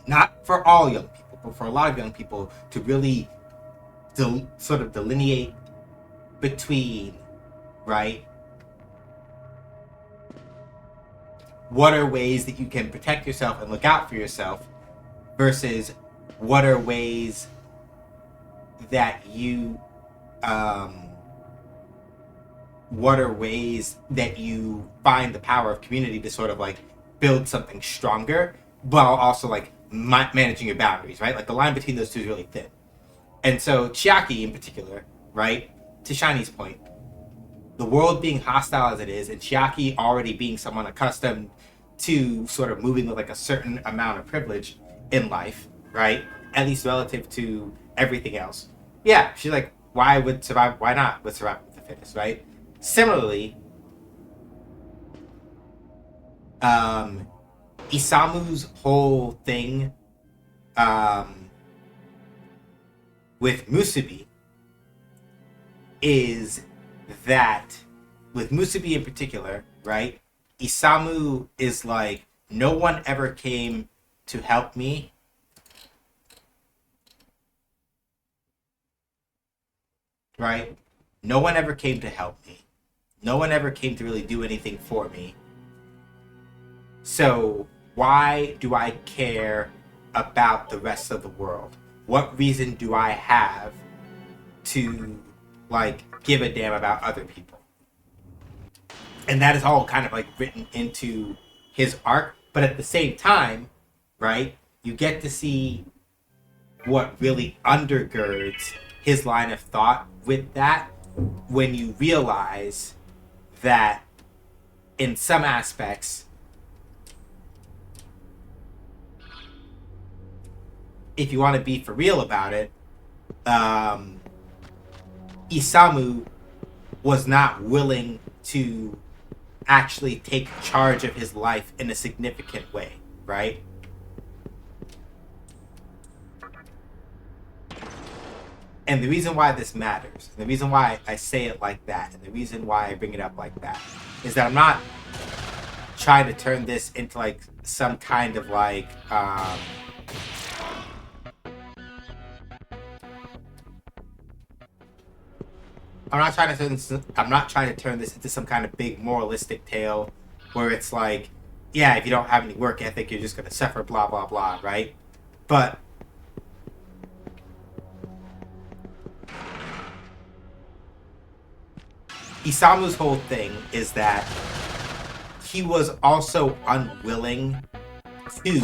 not for all young people, but for a lot of young people, to really sort of delineate between, right, what are ways that you can protect yourself and look out for yourself versus what are ways that you find the power of community to sort of like build something stronger while also like managing your boundaries, right? Like the line between those two is really thin. And so Chiaki in particular, right, to Shiny's point, the world being hostile as it is, and Chiaki already being someone accustomed to sort of moving with like a certain amount of privilege in life, right? At least relative to everything else. Yeah, she's like, why not with survival of the fittest, right? Similarly, Isamu's whole thing with Musubi is that, with Musubi in particular, right? Isamu is like, no one ever came to help me right? No one ever came to help me. No one ever came to really do anything for me. So why do I care about the rest of the world? What reason do I have to, like, give a damn about other people? And that is all kind of, like, written into his arc. But at the same time, right, you get to see what really undergirds his line of thought with that when you realize that in some aspects, if you want to be for real about it, Isamu was not willing to actually take charge of his life in a significant way, right? And the reason why this matters, and the reason why I say it like that, and the reason why I bring it up like that, is that I'm not trying to turn this into, like, some kind of, like, I'm not trying to turn this into some kind of big moralistic tale where it's like, yeah, if you don't have any work ethic, you're just going to suffer, blah, blah, blah, right? But Isamu's whole thing is that he was also unwilling to,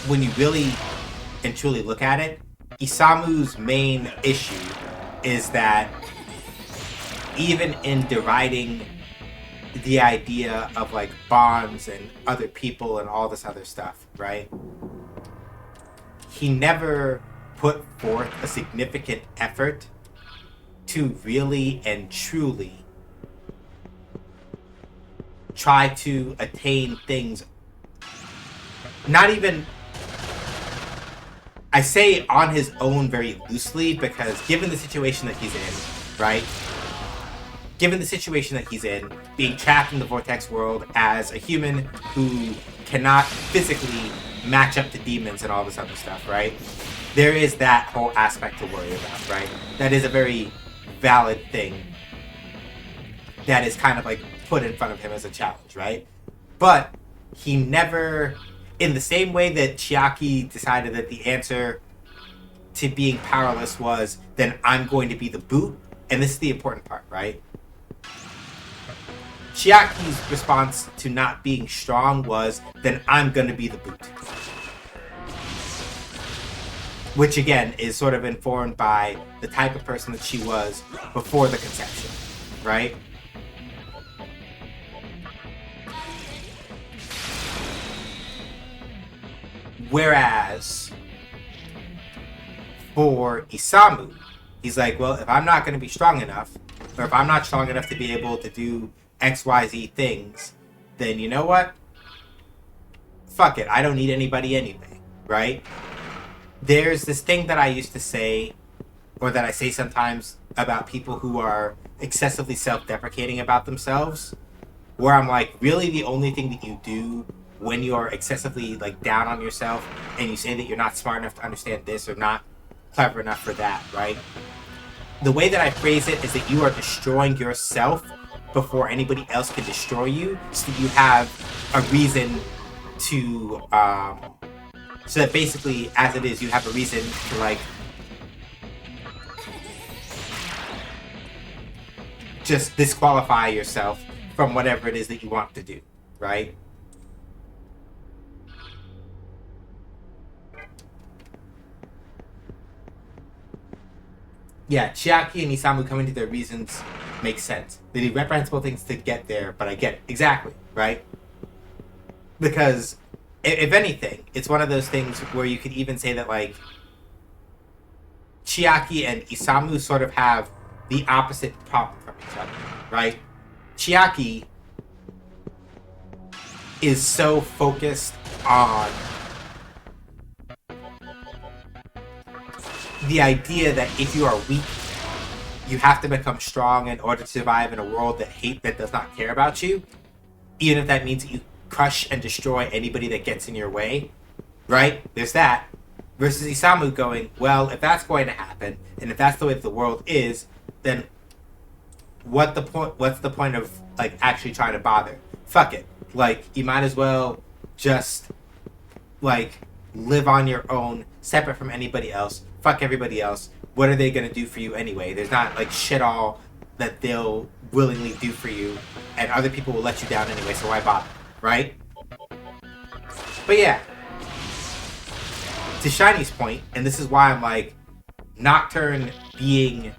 when you really and truly look at it, Isamu's main issue is that even in deriding the idea of, like, bonds and other people and all this other stuff, right? He never put forth a significant effort to really and truly try to attain things. Not even, I say on his own very loosely, because given the situation that he's in, right? Given the situation that he's in, being trapped in the vortex world as a human who cannot physically match up to demons and all this other stuff, right? There is that whole aspect to worry about, right? That is a very valid thing that is kind of, like, put in front of him as a challenge, right? But he never, in the same way that Chiaki decided that the answer to being powerless was, then I'm going to be the boot, and this is the important part, right? Chiaki's response to not being strong was, then I'm going to be the boot. Which, again, is sort of informed by the type of person that she was before the conception, right? Whereas, for Isamu, he's like, well, if I'm not going to be strong enough, or if I'm not strong enough to be able to do XYZ things, then you know what? Fuck it, I don't need anybody anyway, right? There's this thing that I used to say, or that I say sometimes about people who are excessively self-deprecating about themselves, where I'm like, really the only thing that you do when you're excessively, like, down on yourself and you say that you're not smart enough to understand this or not clever enough for that, right? The way that I phrase it is that you are destroying yourself before anybody else can destroy you, so that you have a reason to, so that basically, as it is, you have a reason to, like, just disqualify yourself from whatever it is that you want to do, right? Yeah, Chiaki and Isamu coming to their reasons makes sense. They do reprehensible things to get there, but I get it. Exactly, right? Because, if anything, it's one of those things where you could even say that, like, Chiaki and Isamu sort of have the opposite problem from each other, right? Chiaki is so focused on the idea that if you are weak, you have to become strong in order to survive in a world that does not care about you, even if that means that you crush and destroy anybody that gets in your way, right? There's that. versus Isamu going, well, if that's going to happen, and if that's the way that the world is, then what's the point of like actually trying to bother? Fuck it. Like, you might as well just like live on your own, separate from anybody else. Fuck everybody else. What are they gonna do for you anyway? There's not like shit all that they'll willingly do for you, and other people will let you down anyway, so why bother, right? But yeah, to Shiny's point, and this is why I'm like, Nocturne being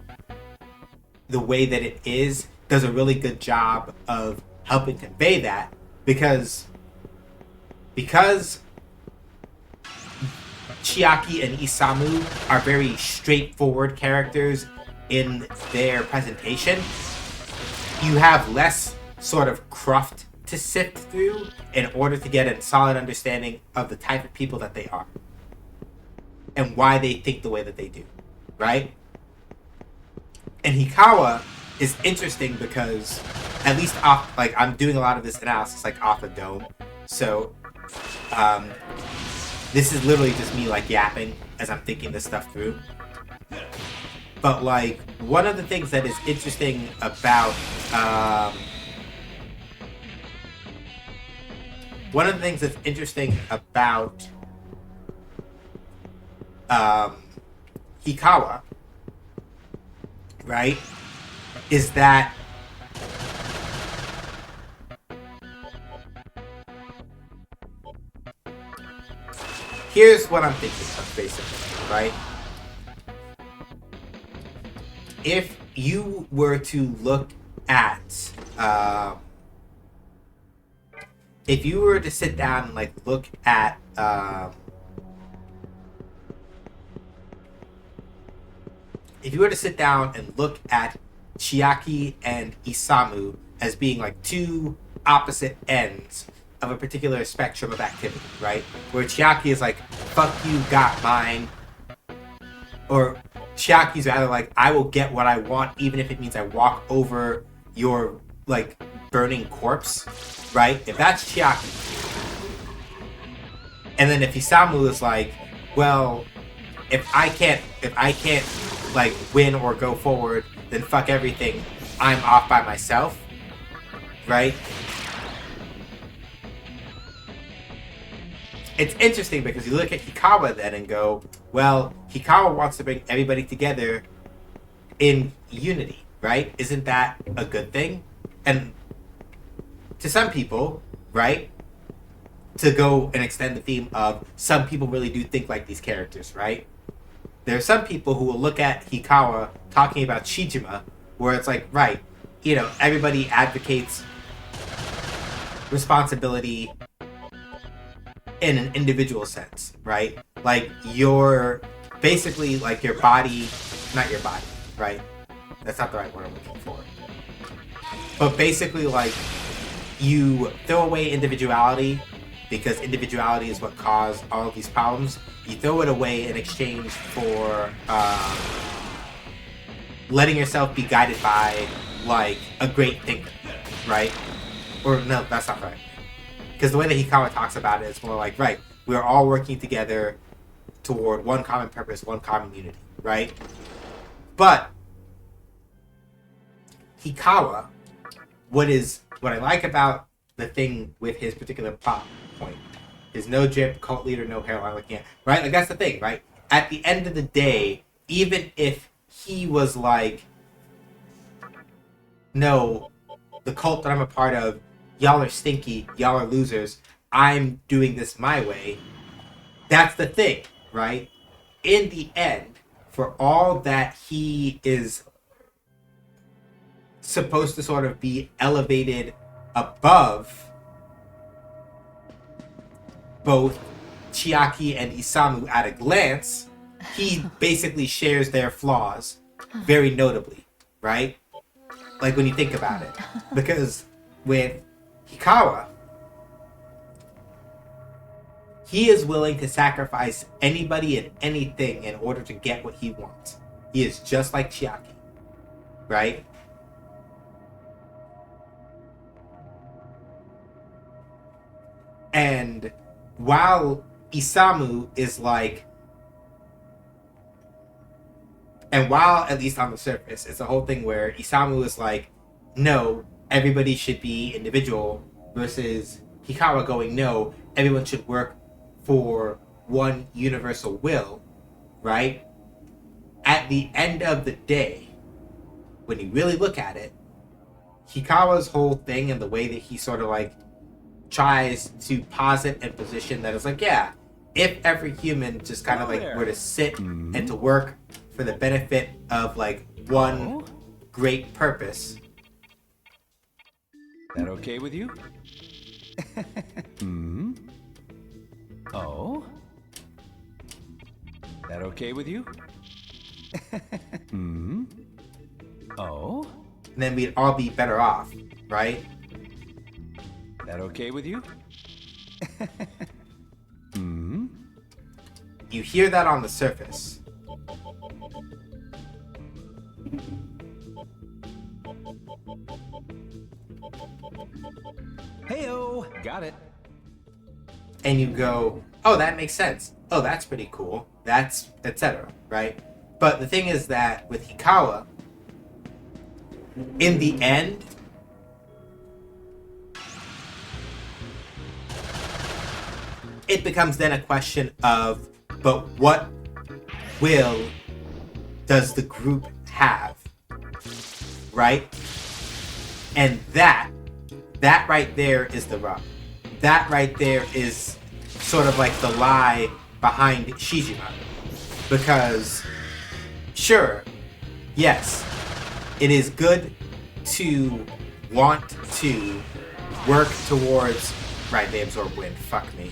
the way that it is does a really good job of helping convey that, because Chiaki and Isamu are very straightforward characters in their presentation, you have less sort of cruft to sift through in order to get a solid understanding of the type of people that they are and why they think the way that they do, right? And Hikawa is interesting because, at least off, like, I'm doing a lot of this analysis like off the dome, so this is literally just me like yapping as I'm thinking this stuff through. But like, one of the things that is interesting about Hikawa, right, is that here's what I'm thinking of, basically, right? If you were to look at, if you were to sit down and like look at, if you were to sit down and look at Chiaki and Isamu as being like two opposite ends of a particular spectrum of activity, right? Where Chiaki is like, fuck you, got mine. Or Chiaki's rather like, I will get what I want even if it means I walk over your like burning corpse, right? If that's Chiaki. And then if Isamu is like, well, if I can't like win or go forward, then fuck everything, I'm off by myself, right? It's interesting because you look at Hikawa then and go, well, Hikawa wants to bring everybody together in unity, right? Isn't that a good thing? And to some people, right, to go and extend the theme of some people really do think like these characters, right? There are some people who will look at Hikawa talking about Shijima, where it's like, right, you know, everybody advocates responsibility in an individual sense, right? Like, you're basically like your body, not your body, right? That's not the right word I'm looking for. But basically, like, you throw away individuality because individuality is what caused all of these problems. You throw it away in exchange for letting yourself be guided by, like, a great thinker, right? Or, no, that's not right. Because the way that Hikawa talks about it is more like, right, we're all working together toward one common purpose, one common unity, right? But Hikawa, what I like about the thing with his particular plot point is no drip, cult leader, no hairline looking at, right? Like, that's the thing, right? At the end of the day, even if he was like, no, the cult that I'm a part of, y'all are stinky, y'all are losers, I'm doing this my way. That's the thing, right? In the end, for all that he is supposed to sort of be elevated above both Chiaki and Isamu at a glance, he basically shares their flaws very notably, right? Like, when you think about it. Because with Hikawa, he is willing to sacrifice anybody and anything in order to get what he wants. He is just like Chiaki, right? And while Isamu is like, And while, at least on the surface, it's a whole thing where Isamu is like, no, everybody should be individual, versus Hikawa going, no, everyone should work for one universal will, right? At the end of the day, when you really look at it, Hikawa's whole thing and the way that he sort of like tries to posit and position that it's like, yeah, if every human just kind of like were to sit and to work for the benefit of like one great purpose. That okay with you? Oh? That okay with you? Oh? Then we'd all be better off, right? That okay with you? You hear that on the surface. Heyo! Got it. And you go, oh, that makes sense. Oh, that's pretty cool. That's etc. Right? But the thing is that with Hikawa, in the end, it becomes then a question of, but what will does the group have? Right? And that right there is the rub. That right there is sort of like the lie behind Shijima. Because, sure, yes, it is good to want to work towards... Right, they absorb wind. Fuck me.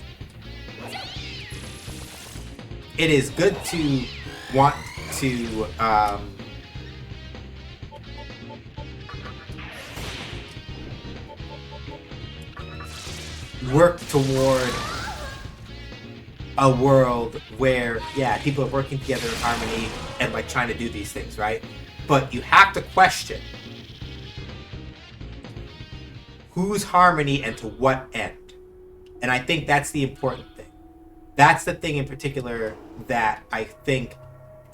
It is good to want to... work toward a world where, yeah, people are working together in harmony and like trying to do these things, right? But you have to question whose harmony and to what end. And I think that's the important thing. That's the thing in particular that I think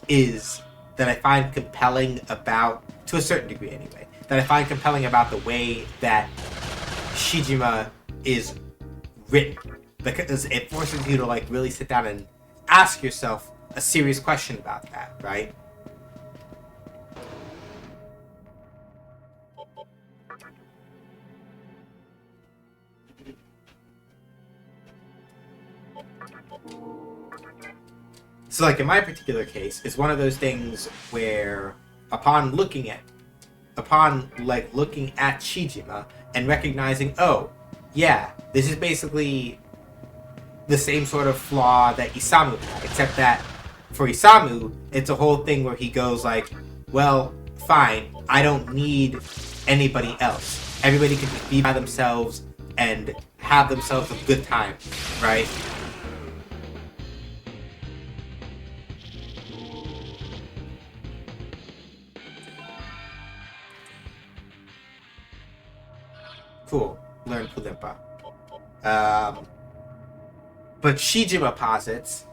is, that I find compelling about, to a certain degree anyway, that I find compelling about the way that Shijima is written, because it forces you to like really sit down and ask yourself a serious question about that, right? So like in my particular case, it's one of those things where upon looking at Shijima and recognizing, oh, yeah, this is basically the same sort of flaw that Isamu had, except that for Isamu, it's a whole thing where he goes like, well, fine, I don't need anybody else. Everybody can just be by themselves and have themselves a good time, right? Cool. Learn Pulimpa. But Shijima posits,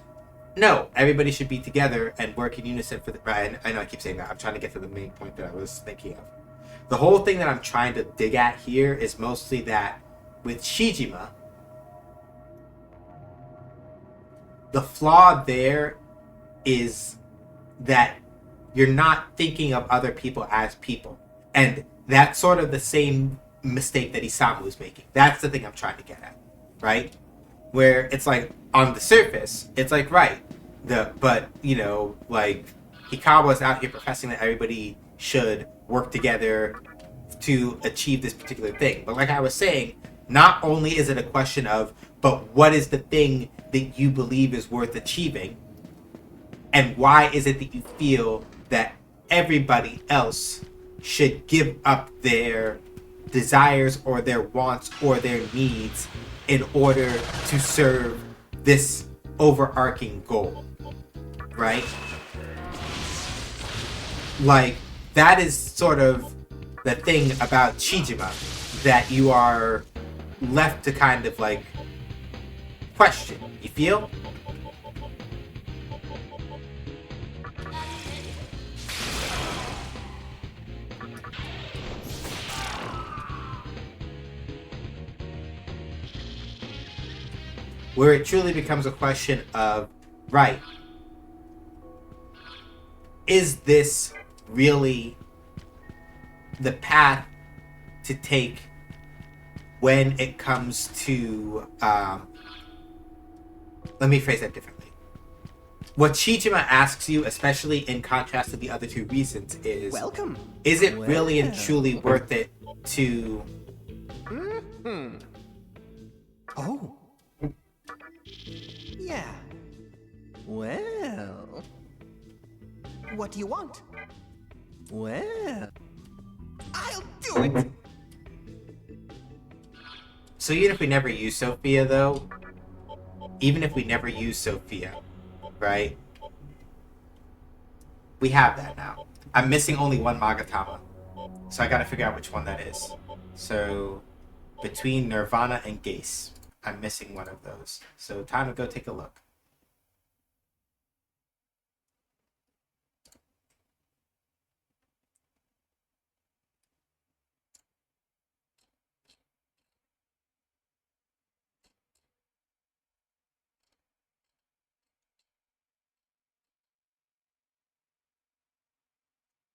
no, everybody should be together and work in unison for the... Right, I know I keep saying that. I'm trying to get to the main point that I was thinking of. The whole thing that I'm trying to dig at here is mostly that with Shijima, the flaw there is that you're not thinking of other people as people. And that's sort of the same mistake that Isamu is making. That's the thing I'm trying to get at, right? Where it's like, on the surface, it's like, right, but, you know, like, Hikawa's out here professing that everybody should work together to achieve this particular thing. But like I was saying, not only is it a question of, but what is the thing that you believe is worth achieving? And why is it that you feel that everybody else should give up their desires or their wants or their needs in order to serve this overarching goal, right? Like, that is sort of the thing about Shijima that you are left to kind of like question. You feel? where it truly becomes a question of, right, is this really the path to take when it comes to, let me phrase that differently. What Shijima asks you, especially in contrast to the other two reasons, is, welcome. Is it really and truly worth it to... Mm-hmm. Oh. Yeah. Well. What do you want? Well. I'll do it! So even if we never use Sophia, though, even if we never use Sophia, right? We have that now. I'm missing only one Magatama. So I gotta figure out which one that is. So, between Nirvana and Gase, I'm missing one of those. So time to go take a look.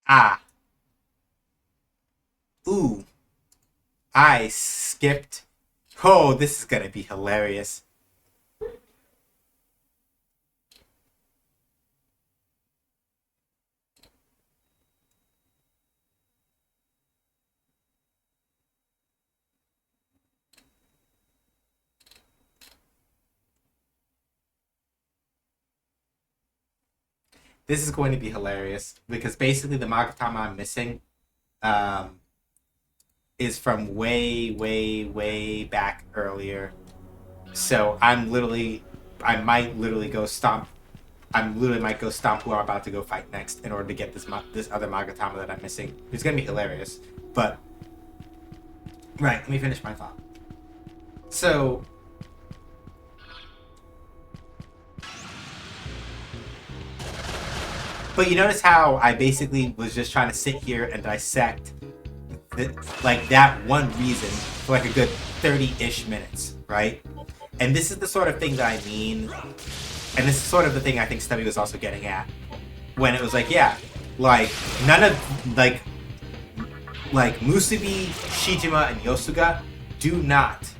Ah. Ooh. I skipped. Oh, this is gonna be hilarious. This is going to be hilarious because basically the Magatama I'm missing is from way, way, way back earlier. So I might literally go stomp. Might go stomp who I'm about to go fight next in order to get this other Magatama that I'm missing. It's gonna be hilarious. But right, let me finish my thought. So. But you notice how I basically was just trying to sit here and dissect that one reason for like a good 30-ish minutes, right? And this is the sort of thing that I mean, and this is sort of the thing I think Stubby was also getting at, when it was like, yeah, like, none of, like Musubi, Shijima, and Yosuga do not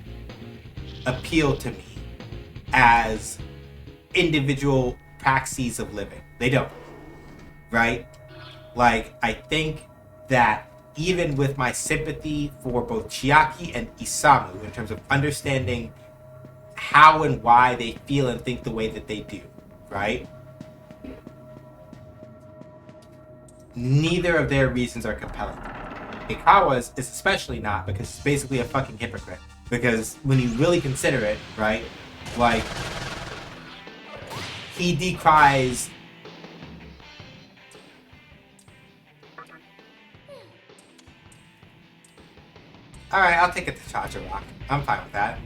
appeal to me as individual praxis of living. They don't. Right? Like, I think that even with my sympathy for both Chiaki and Isamu in terms of understanding how and why they feel and think the way that they do, right? Neither of their reasons are compelling. Hikawa's is especially not, because it's basically a fucking hypocrite. Because when you really consider it, right? Like, he decries... Alright, I'll take it to Cha-Cha Rock. I'm fine with that.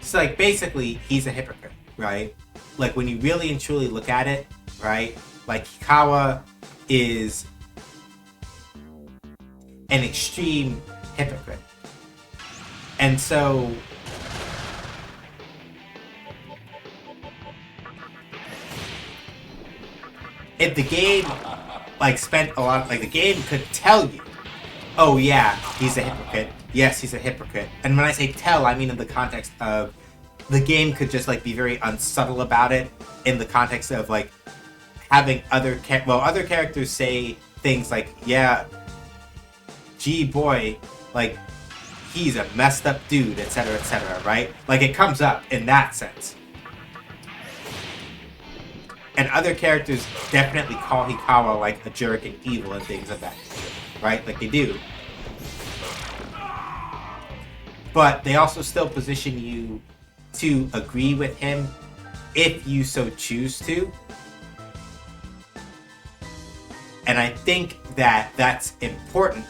So, like, basically, he's a hypocrite, right? Like, when you really and truly look at it, right? Like, Hikawa is an extreme hypocrite. And so... if the game... like, spent a lot... like, the game could tell you, oh, yeah, he's a hypocrite. Yes, he's a hypocrite. And when I say tell, I mean in the context of the game could just, like, be very unsubtle about it in the context of, like, having other characters say things like, yeah, gee, boy, like, he's a messed up dude, etc., right? Like, it comes up in that sense. And other characters definitely call Hikawa, like, a jerk and evil and things of that nature, right? Like, they do. But they also still position you to agree with him if you so choose to. And I think that that's important.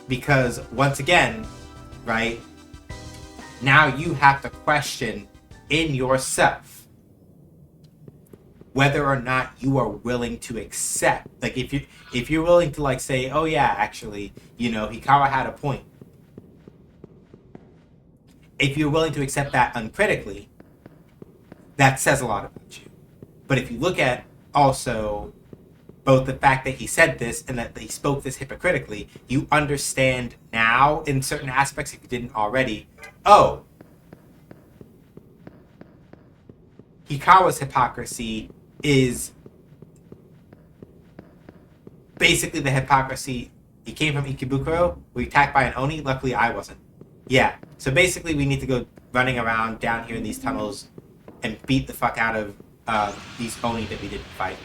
Because, once again, right, now you have to question in yourself, whether or not you are willing to accept, like if you're willing to like say, oh yeah, actually, you know, Hikawa had a point. If you're willing to accept that uncritically, that says a lot about you. But if you look at also both the fact that he said this and that he spoke this hypocritically, you understand now in certain aspects, if you didn't already, oh, Hikawa's hypocrisy is basically the hypocrisy. He came from Ikebukuro, we attacked by an Oni, luckily I wasn't. Yeah, so basically we need to go running around down here in these tunnels and beat the fuck out of these Oni that we didn't fight.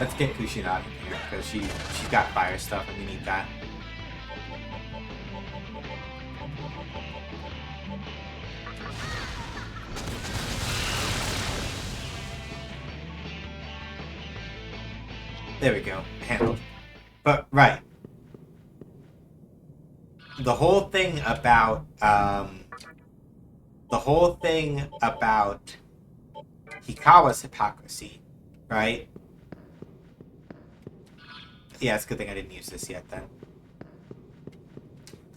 Let's get Kushina in here, because she's got fire stuff and we need that. There we go. Handled. But, right. The whole thing about, Hikawa's hypocrisy, right? Yeah, it's a good thing I didn't use this yet then.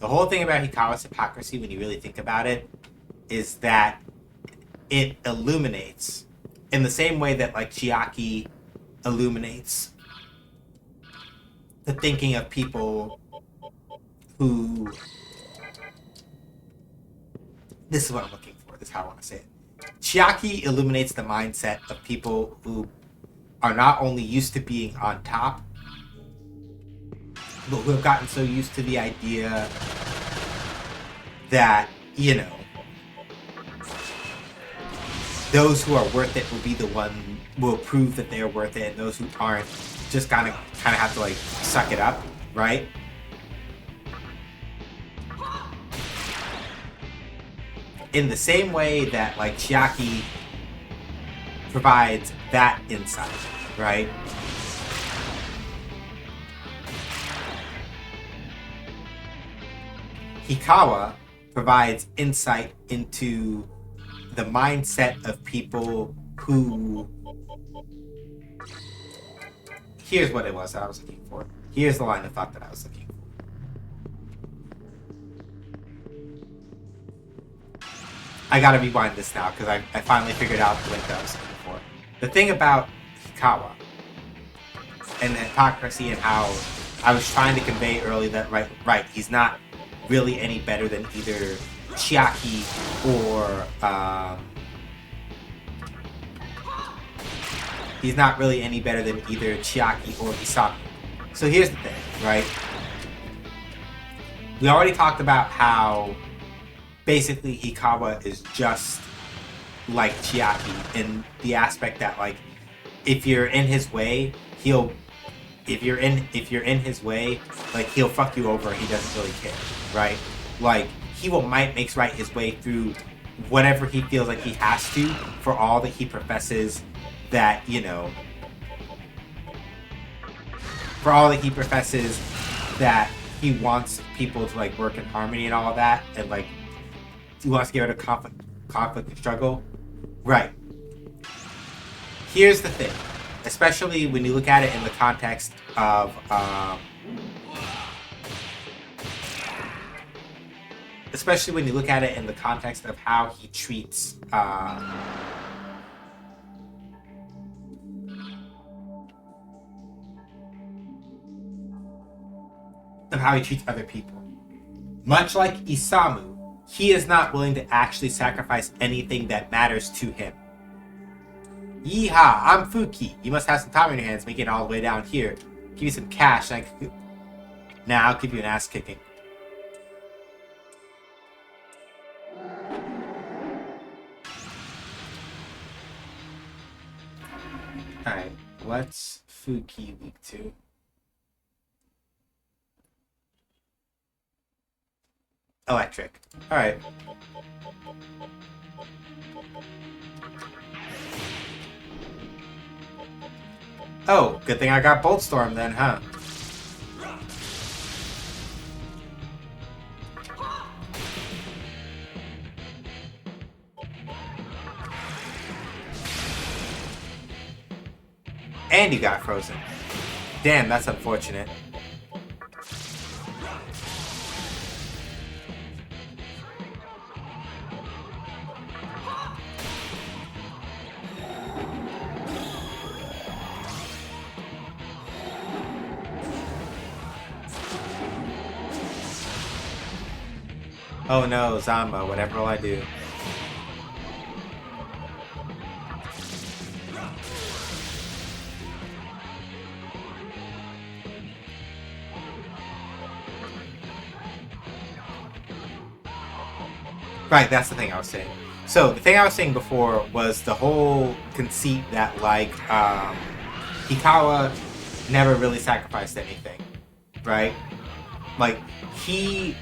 The whole thing about Hikawa's hypocrisy, when you really think about it, is that it illuminates in the same way that like Chiaki illuminates the thinking of people who... This is what I'm looking for. This is how I want to say it. Chiaki illuminates the mindset of people who are not only used to being on top, but who have gotten so used to the idea that, you know, those who are worth it will be the one, will prove that they're worth it, and those who aren't just kind of have to like suck it up, right? In the same way that like Chiaki provides that insight, right? Hikawa provides insight into the mindset of people who... Here's what it was that I was looking for. Here's the line of thought that I was looking for. I gotta rewind this now, because I finally figured out the link that I was looking for. The thing about Hikawa and the hypocrisy and how I was trying to convey earlier that, right, he's not really any better than either Chiaki or he's not really any better than either Chiaki or Isamu. So here's the thing, right? We already talked about how basically Hikawa is just like Chiaki in the aspect that like if you're in his way, if you're in his way, like he'll fuck you over. He doesn't really care, right? Like he will makes right his way through whatever he feels like he has to, for all that he professes that, you know, for all that he professes that he wants people to like work in harmony and all of that, and like he wants to get rid of conflict and struggle, right? Here's the thing, especially when you look at it in the context of how he treats other people. Much like Isamu, he is not willing to actually sacrifice anything that matters to him. Yeehaw, I'm Fuki. You must have some time on your hands making it all the way down here. Give me some cash and I'll give you an ass kicking. what's Fuki weak to? Electric. Alright. Oh, good thing I got Bolt Storm then, huh? And you got frozen. Damn, that's unfortunate. Oh no, Zamba, whatever will I do? Right, that's the thing I was saying. So, the thing I was saying before was the whole conceit that, like, Hikawa never really sacrificed anything, right? Like, he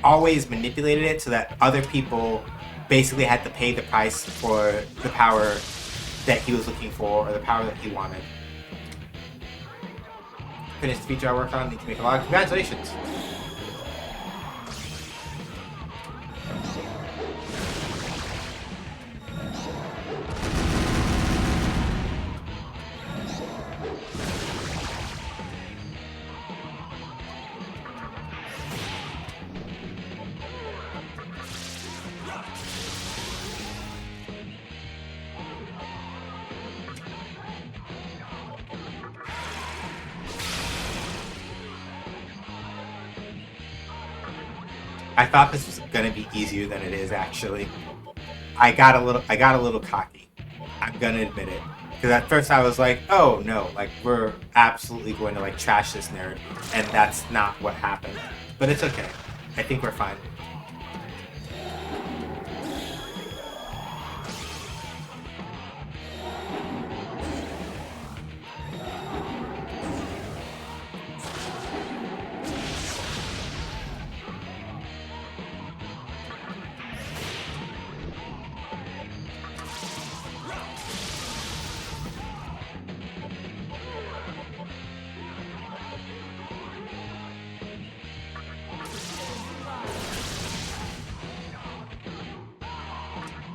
always manipulated it so that other people basically had to pay the price for the power that he was looking for or the power that he wanted. Finished the feature I worked on, need to make a lot. Congratulations! I thought this was gonna be easier than it is actually. I got a little cocky. I'm gonna admit it. Because at first I was like, oh no, like we're absolutely going to like trash this nerd, and that's not what happened. But it's okay. I think we're fine.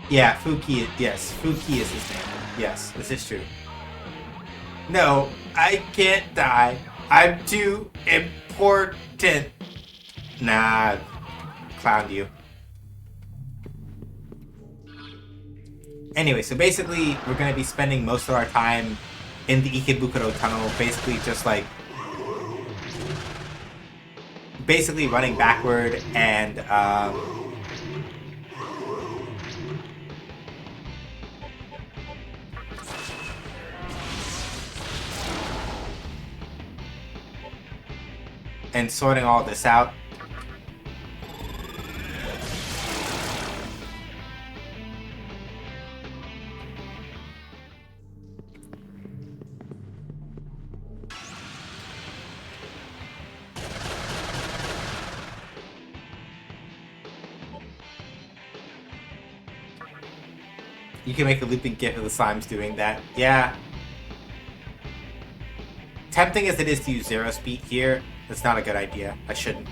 Yeah, Fuki, yes, Fuki is his name. Yes, this is true. No, I can't die. I'm too important. Nah, clowned you. Anyway, so basically, we're going to be spending most of our time in the Ikebukuro tunnel, basically just like... basically running backward and, and sorting all this out. You can make a looping gif of the slimes doing that. Yeah. Tempting as it is to use Zero Speed here, that's not a good idea. I shouldn't.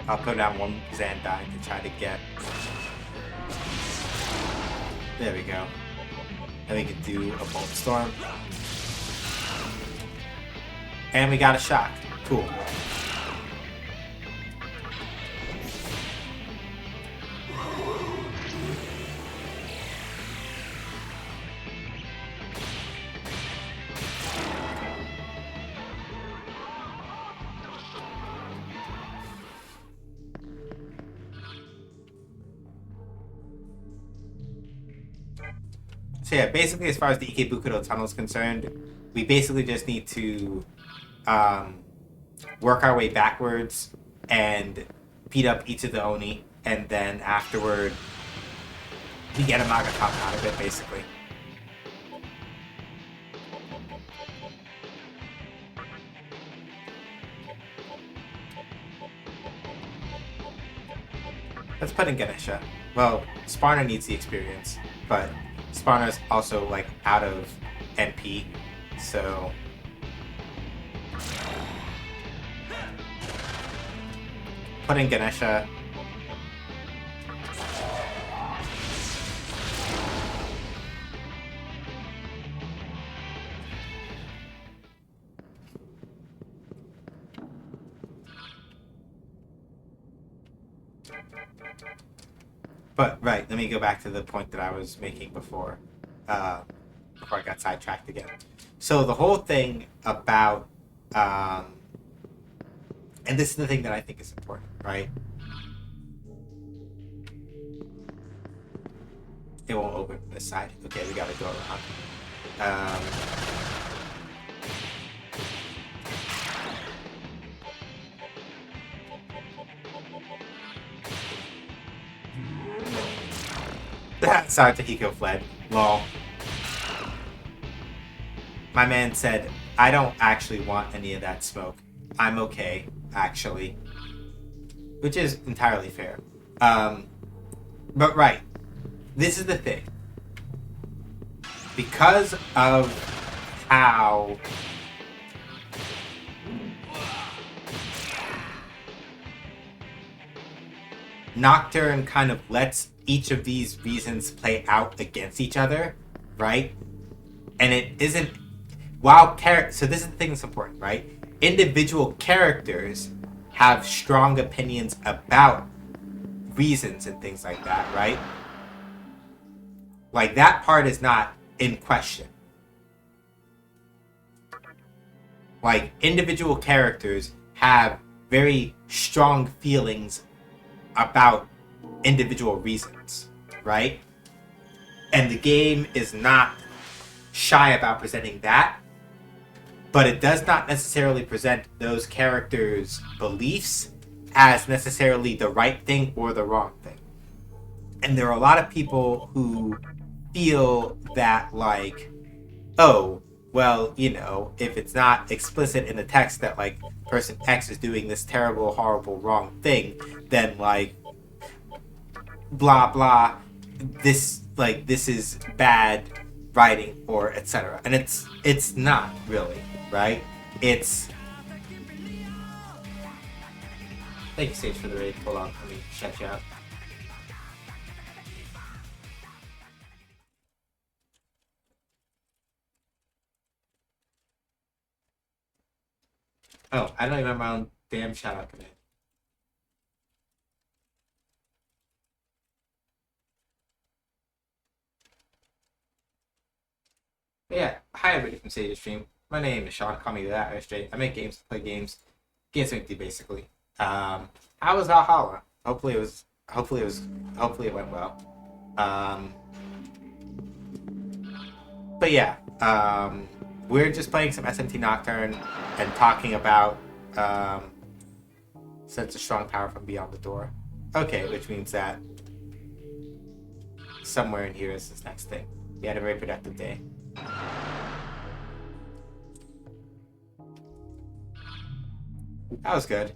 I'll put down one Xandine to try to get... There we go. And we can do a Bolt Storm. And we got a shock. Cool. So yeah, basically as far as the Ikebukuro tunnel is concerned, we basically just need to work our way backwards and beat up each of the Oni, and then afterward we get a Magatop out of it, basically. Let's put in Ganesha. Well, Sparna needs the experience, but Sparna's also, like, out of MP, so... Put in Ganesha. But, right, let me go back to the point that I was making before I got sidetracked again. So the whole thing about, and this is the thing that I think is important, right? It won't open from this side. Okay, we gotta go around. Sorry, Tahiko fled. Lol. My man said, I don't actually want any of that smoke. I'm okay, actually. Which is entirely fair. But right. This is the thing. Because of how... Nocturne kind of lets each of these reasons play out against each other, right? And it isn't... So this is the thing that's important, right? Individual characters have strong opinions about reasons and things like that, right? Like, that part is not in question. Like, individual characters have very strong feelings about individual reasons, right? And the game is not shy about presenting that, but it does not necessarily present those characters' beliefs as necessarily the right thing or the wrong thing. And there are a lot of people who feel that, like, oh, well, you know, if it's not explicit in the text that, like, person X is doing this terrible, horrible, wrong thing, then, like, blah, blah, this is bad writing, or etc. And it's not, really, right? It's... Thank you, Sage, for the raid. Hold on, let me check you out. Oh, I don't even remember my own damn shout-out command. But yeah, hi everybody from Sage Stream. My name is Sean. Call me that, or straight. I make games, play games, games make you basically. How was Valhalla? Hopefully it went well. But yeah, we're just playing some SMT Nocturne and talking about sense of strong power from beyond the door. Okay, which means that somewhere in here is this next thing. We had a very productive day. That was good.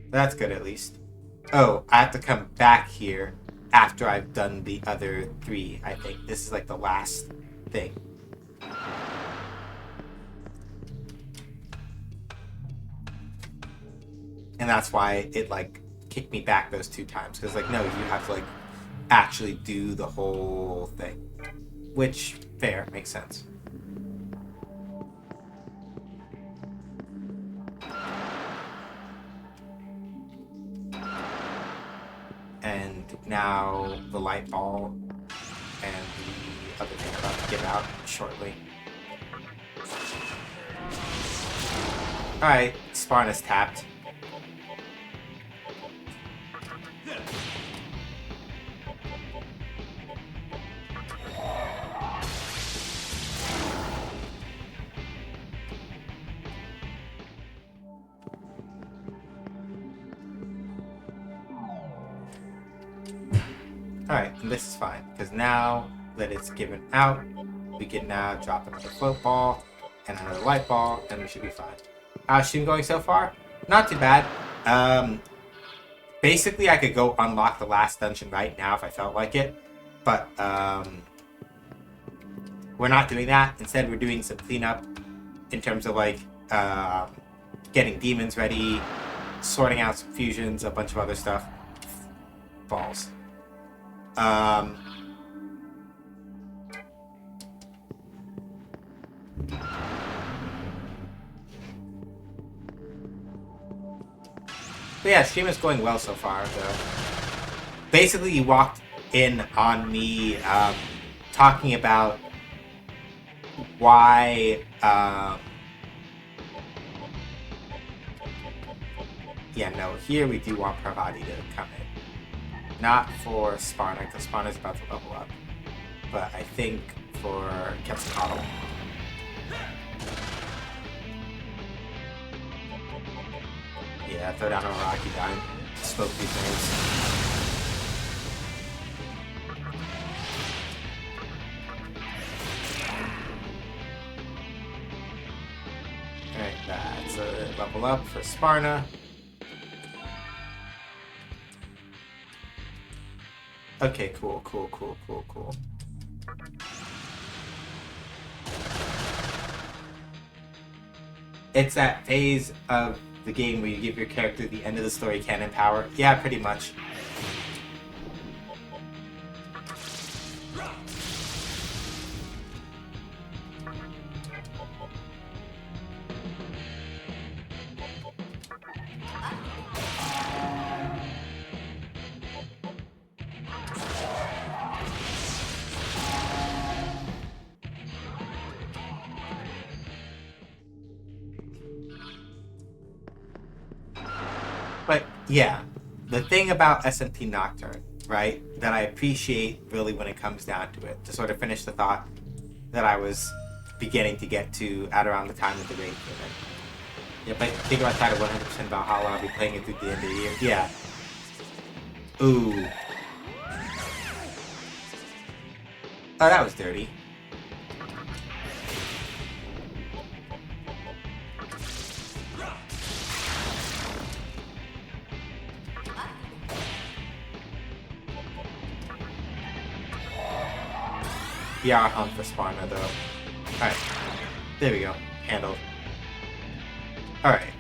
That's good, at least. Oh, I have to come back here after I've done the other 3, I think. This is like the last thing. And that's why it, like, kicked me back those 2 times. Because, like, no, you have to, like, actually do the whole thing. Which, fair, makes sense. And now the light ball and the other thing about to get out shortly. Alright, Sparna's tapped. Alright, and this is fine, because now that it's given out, we can now drop another float ball and another light ball, and we should be fine. How's stream going so far? Not too bad. Basically, I could go unlock the last dungeon right now if I felt like it, but we're not doing that. Instead, we're doing some cleanup in terms of like getting demons ready, sorting out some fusions, a bunch of other stuff. Balls. But yeah, stream is going well so far, though. Basically, you walked in on me talking about why... yeah, no, here we do want Parvati to come in. Not for Sparna, because Sparna's about to level up. But I think for Quetzalcoatl. Yeah, throw down a rocky dime. Smoke these things. Alright, that's a level up for Sparna. Okay, cool. It's that phase of the game where you give your character the end of the story canon power. Yeah, pretty much. But yeah, the thing about SMP Nocturne, right, that I appreciate really when it comes down to it, to sort of finish the thought that I was beginning to get to at around the time that the raid came in. Yeah, but think about that at 100% Valhalla, I'll be playing it through the end of the year. Yeah. Ooh. Oh, that was dirty. Yeah, I'll hunt for Sparna though. Alright. There we go. Handled. Alright.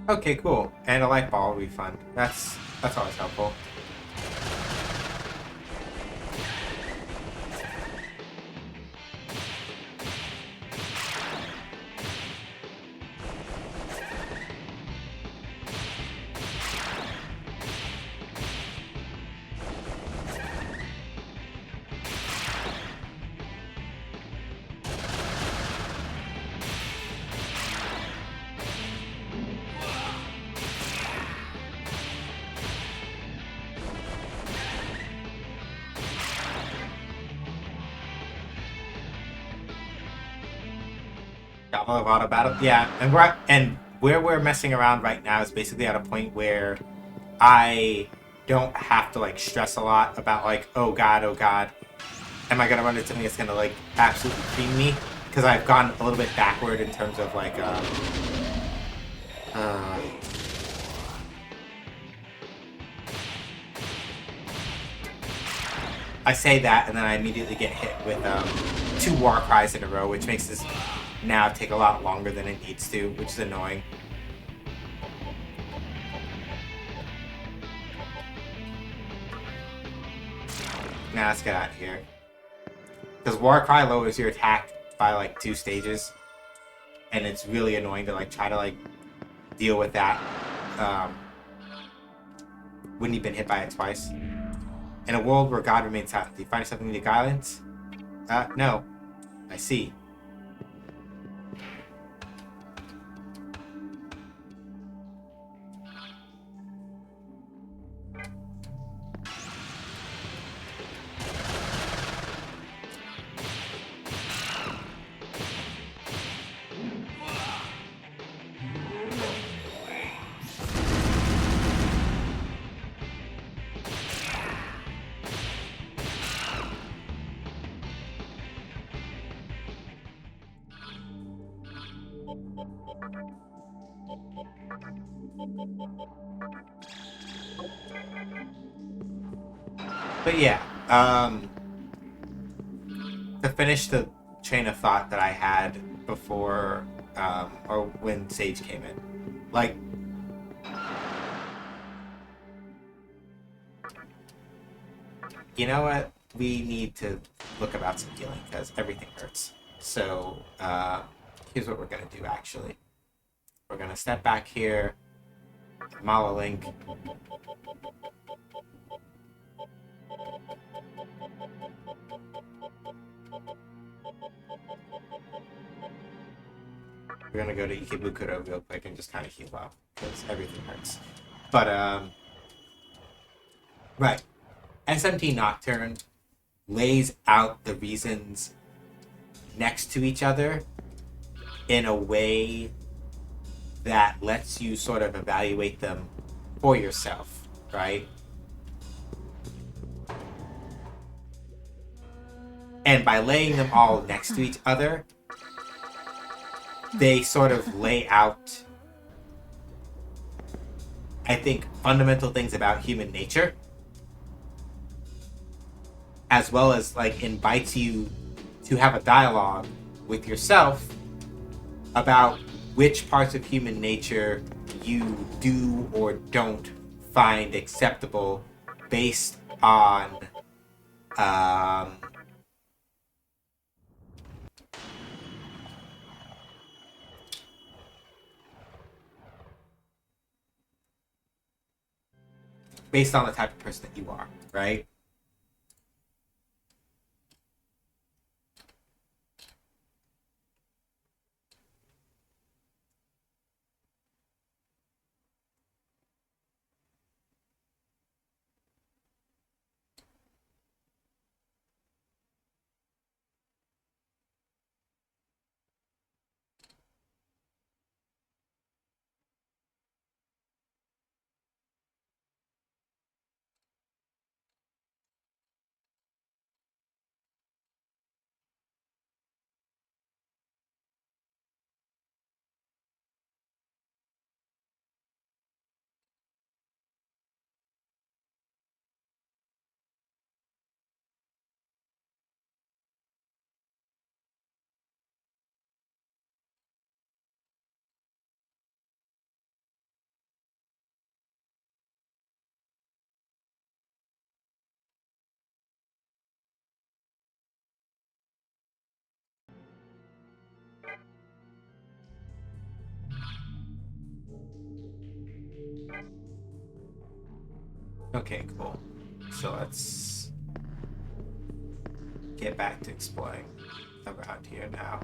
Okay, cool. And a light ball refund. That's always helpful. Auto battle, yeah, and where we're messing around right now is basically at a point where I don't have to like stress a lot about like, oh god, am I gonna run into something that's gonna like absolutely cream me? Because I've gone a little bit backward in terms of like I say that and then I immediately get hit with 2 war cries in a row, which makes this now take a lot longer than it needs to, which is annoying. Now let's get out of here. Because Warcry lowers your attack by like 2 stages. And it's really annoying to like try to like deal with that when you've been hit by it twice. In a world where God remains silent, do you find yourself in the guidance? No. I see. But yeah, to finish the train of thought that I had before, or when Sage came in, like, you know what? We need to look about some healing because everything hurts. So, here's what we're gonna do. Actually, we're gonna step back here, Mala Link. We're gonna go to Ikebukuro real quick and just kind of heal up because everything hurts. But right, SMT Nocturne lays out the reasons next to each other in a way that lets you sort of evaluate them for yourself, right? And by laying them all next to each other, they sort of lay out, I think, fundamental things about human nature, as well as like invites you to have a dialogue with yourself about which parts of human nature you do or don't find acceptable based on based on the type of person that you are, right? Okay, cool. So let's get back to exploring around here now.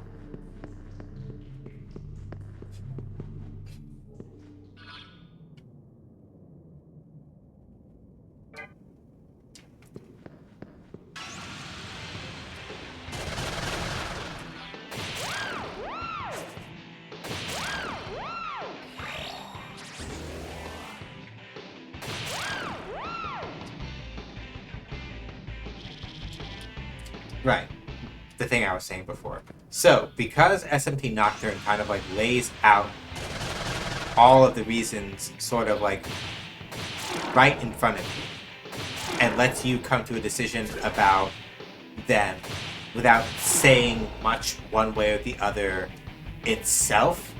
Right. The thing I was saying before. So, because SMT Nocturne kind of like lays out all of the reasons sort of like right in front of you and lets you come to a decision about them without saying much one way or the other itself,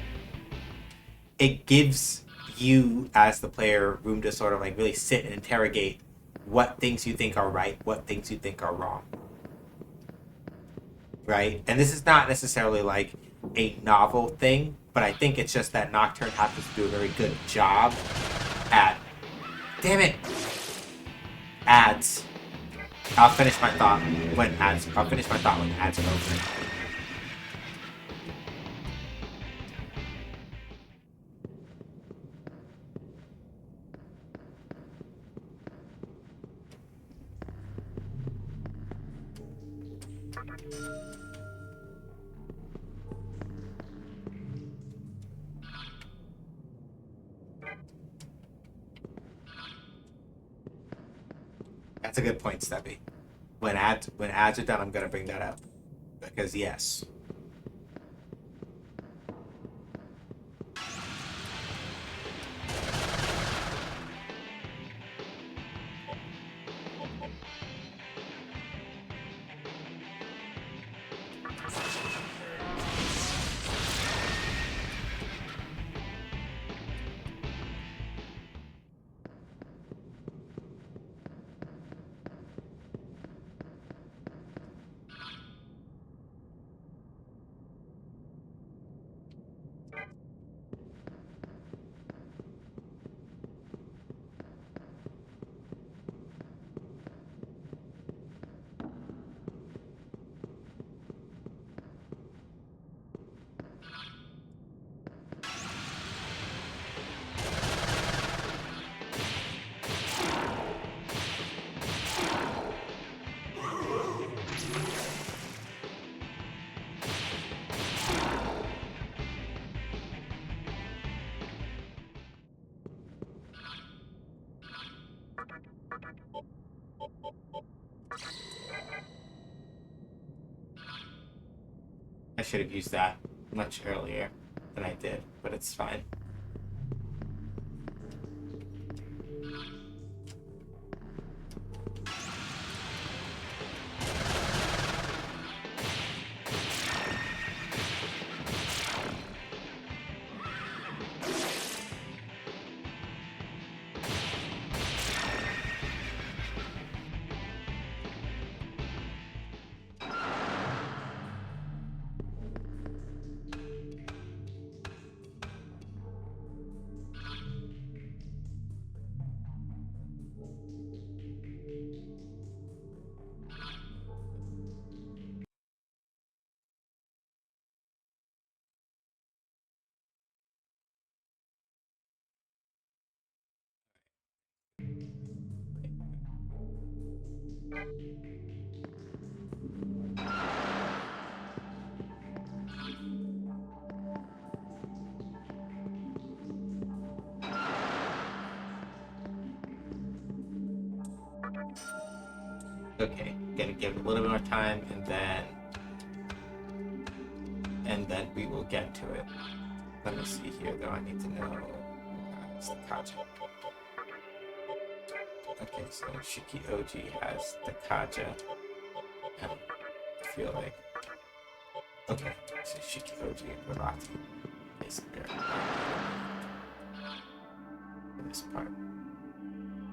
it gives you as the player room to sort of like really sit and interrogate what things you think are right, what things you think are wrong. Right? And this is not necessarily like a novel thing, but I think it's just that Nocturne happens to do a very good job at... Damn it! Ads. I'll finish my thought when ads are over. That's a good point, Steffi. When ads are done, I'm gonna bring that up. Because yes. I should have used that much earlier than I did, but it's fine. Okay, gonna give it a little bit more time, and then we will get to it. Let me see here, though. I need to know it's the Kaja. Okay, so Shiki Oji has the Kaja, and I feel like okay, so Shiki Oji and Barati is there for this part.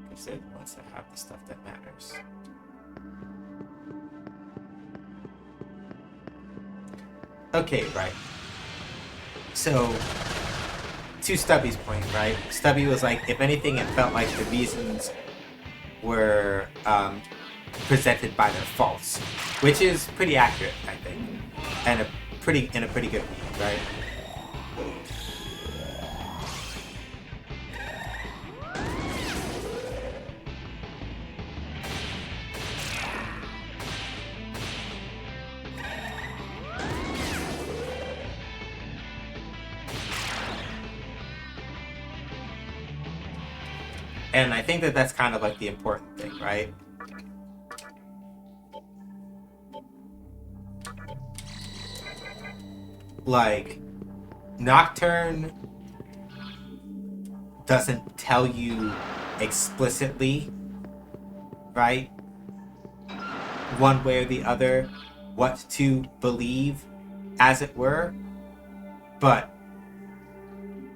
Because they're the ones that have the stuff that matters. Okay, right. So, to Stubby's point, right? Stubby was like, if anything, it felt like the reasons were presented by their faults, which is pretty accurate, I think, and a pretty good read, right? And I think that that's kind of like the important thing, right? Like, Nocturne doesn't tell you explicitly, right? One way or the other, what to believe, as it were. But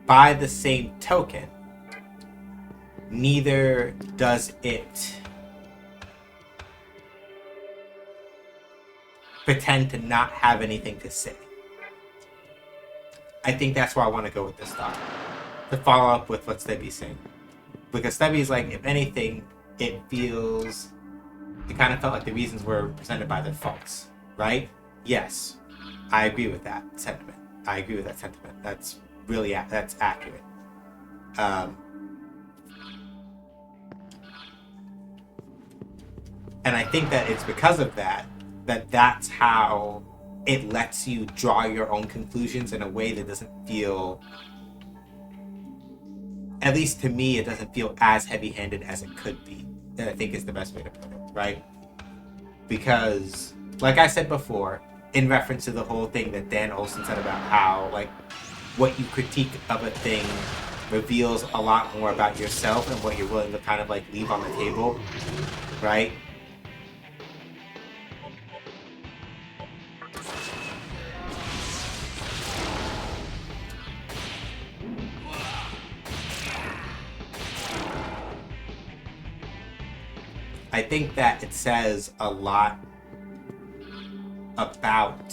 by the same token, neither does it pretend to not have anything to say. I think that's where I want to go with this thought, to follow up with what Stubby's saying. Because Stubby's like, if anything, it kind of felt like the reasons were presented by their faults, right? Yes, I agree with that sentiment. That's really, that's accurate. And I think that it's because of that's how it lets you draw your own conclusions in a way that doesn't feel, at least to me, it doesn't feel as heavy-handed as it could be. And I think is the best way to put it, right? Because, like I said before, in reference to the whole thing that Dan Olson said about how, like, what you critique of a thing reveals a lot more about yourself and what you're willing to kind of, like, leave on the table, right? I think that it says a lot about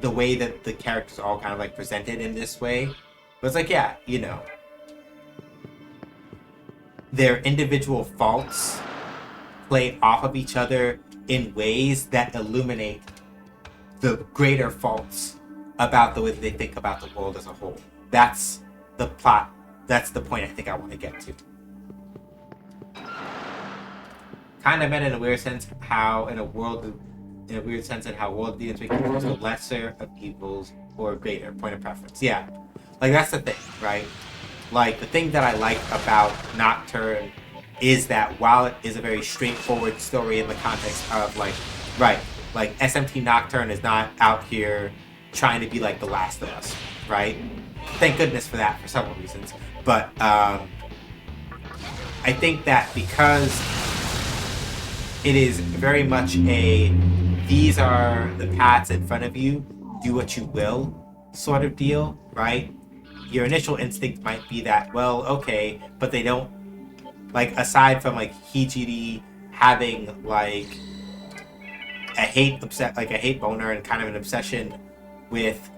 the way that the characters are all kind of like presented in this way. But it's like, yeah, you know, their individual faults play off of each other in ways that illuminate the greater faults about the way that they think about the world as a whole. That's the plot. That's the point I think I want to get to. Kind of meant in a weird sense how world dealings make evils the lesser of evils or greater, point of preference. Yeah, like that's the thing, right? Like the thing that I like about Nocturne is that while it is a very straightforward story in the context of like, right, like SMT Nocturne is not out here trying to be like The Last of Us, right? Thank goodness for that for several reasons. But I think that because it is very much these are the paths in front of you, do what you will sort of deal, right? Your initial instinct might be that, well, okay, but they don't, like, aside from like Hijiri having like a hate boner and kind of an obsession with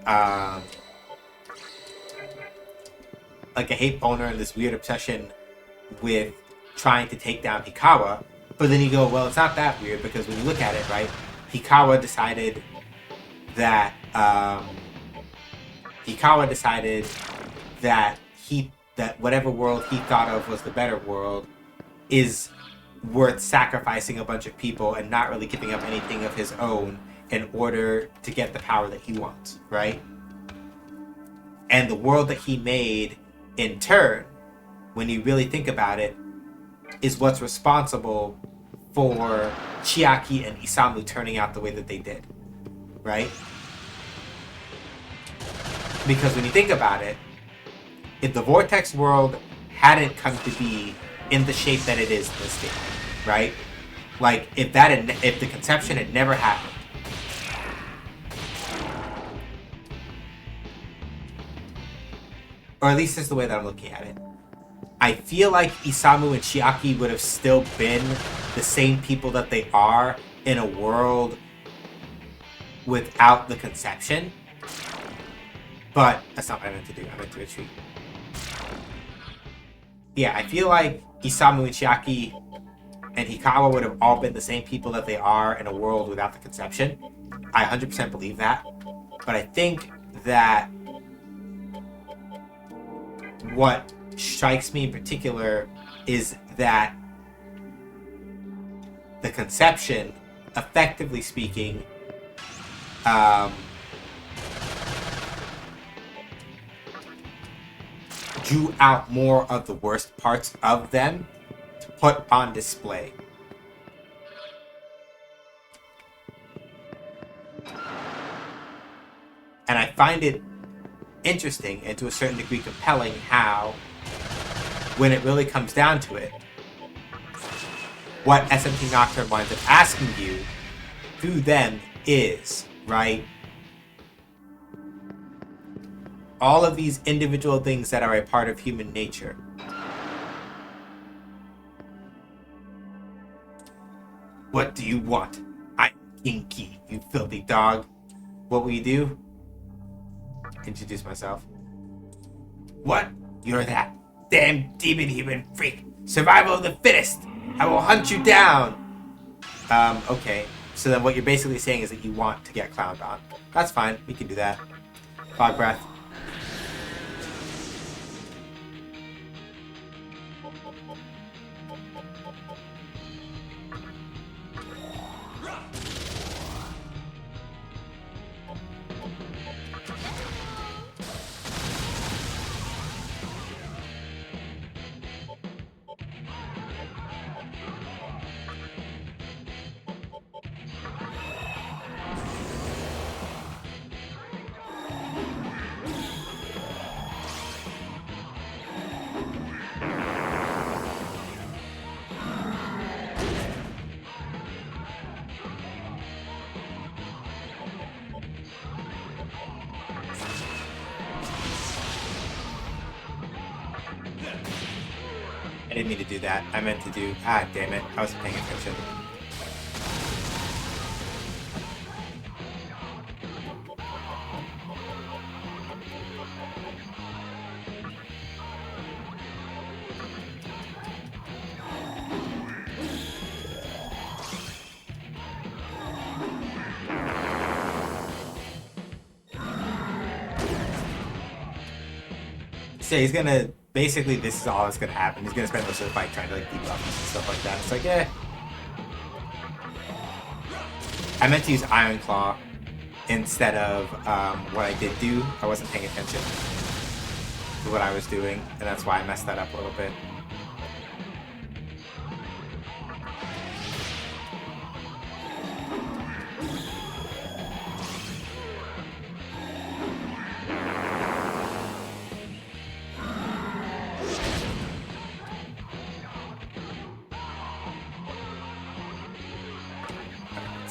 like a hate boner and this weird obsession with trying to take down Hikawa. But then you go, well, it's not that weird, because when you look at it, right, Hikawa decided that that whatever world he thought of was the better world is worth sacrificing a bunch of people and not really giving up anything of his own in order to get the power that he wants, right? And the world that he made, in turn, when you really think about it, is what's responsible for Chiaki and Isamu turning out the way that they did, right? Because when you think about it, if the Vortex world hadn't come to be in the shape that it is in this game, right? Like, if the conception had never happened, or at least this is the way that I'm looking at it, I feel like Isamu and Chiaki would have still been the same people that they are in a world without the conception. But that's not what I meant to do. I meant to retreat. Yeah, I feel like Isamu and Chiaki and Hikawa would have all been the same people that they are in a world without the conception. I 100% believe that. But I think that what strikes me in particular is that the conception, effectively speaking, drew out more of the worst parts of them to put on display. And I find it interesting and to a certain degree compelling how, when it really comes down to it, what SMT Nocturne winds up asking you through them is, right, all of these individual things that are a part of human nature. What do you want? I'm Kinky, you filthy dog. What will you do? Introduce myself. What? You're that damn demon human freak. Survival of the fittest. I will hunt you down. Okay. So then what you're basically saying is that you want to get clowned on. That's fine. We can do that. Fog breath. I didn't mean to do that. I meant to do... Ah, damn it. I wasn't paying attention. So he's gonna... Basically, this is all that's gonna happen. He's gonna spend most of the fight trying to, like, debuff us and stuff like that. It's like, eh. I meant to use Iron Claw instead of what I did do. I wasn't paying attention to what I was doing, and that's why I messed that up a little bit.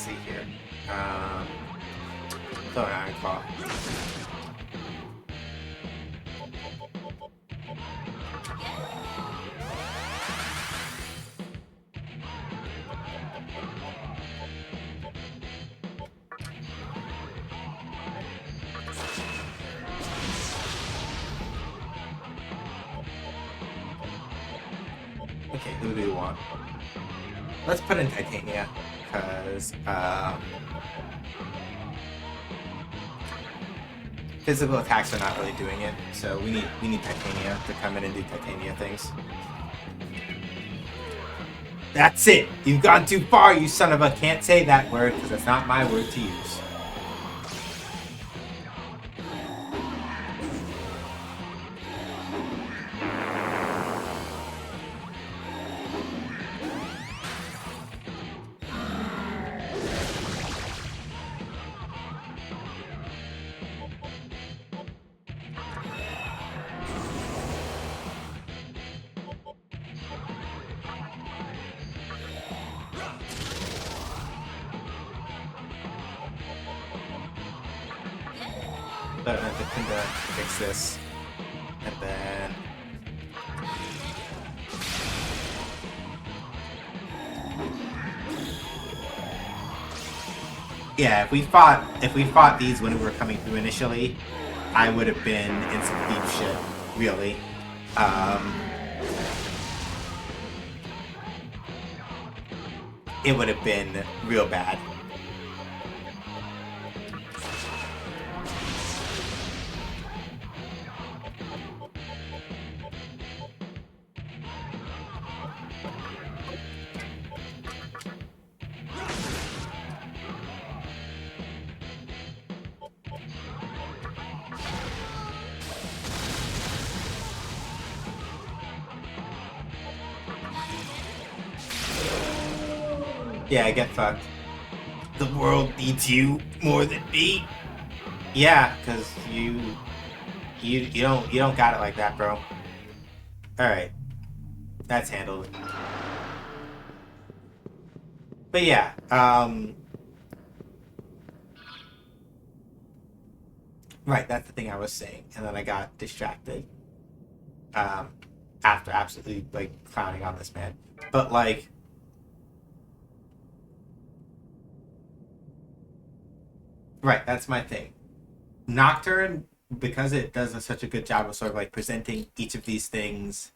see here. Throw an Iron Claw. Okay, who do we want? Let's put in Titania, because physical attacks are not really doing it, so we need Titania to come in and do Titania things. That's it! You've gone too far, you son of a... Can't say that word, because that's not my word to use. But I'm looking to fix this. And then... yeah, if we fought these when we were coming through initially, I would have been in some deep shit, really. It would have been real bad. Yeah, get fucked. The world needs you more than me. Yeah, cause you don't got it like that, bro. All right, that's handled. But yeah, right, that's the thing I was saying, and then I got distracted. After absolutely like clowning on this man, but like. Right, that's my thing. Nocturne, because it does such a good job of sort of like presenting each of these things.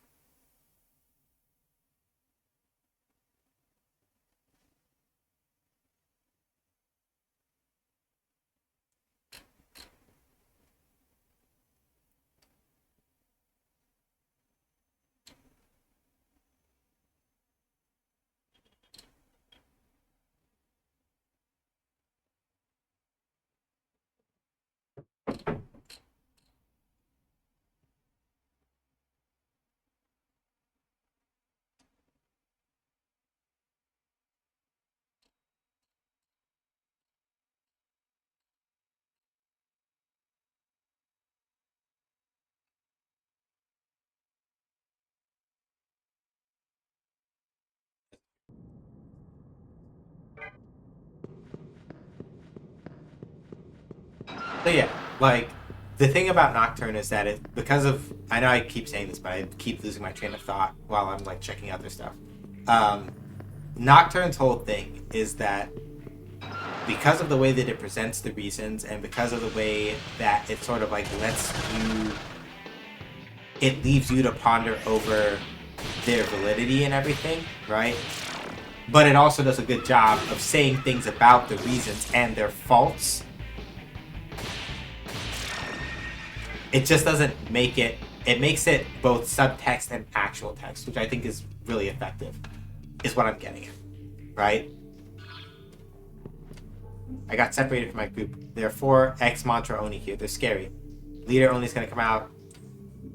So yeah, like the thing about Nocturne is that it because of I know I keep saying this, but I keep losing my train of thought while I'm like checking other stuff. Nocturne's whole thing is that because of the way that it presents the reasons and because of the way that it sort of like it leaves you to ponder over their validity and everything, right? But it also does a good job of saying things about the reasons and their faults. It just doesn't make it makes it both subtext and actual text, which I think is really effective, is what I'm getting at, right? I got separated from my group. There are 4 ex-Mantra Oni here. They're scary. Leader Oni is going to come out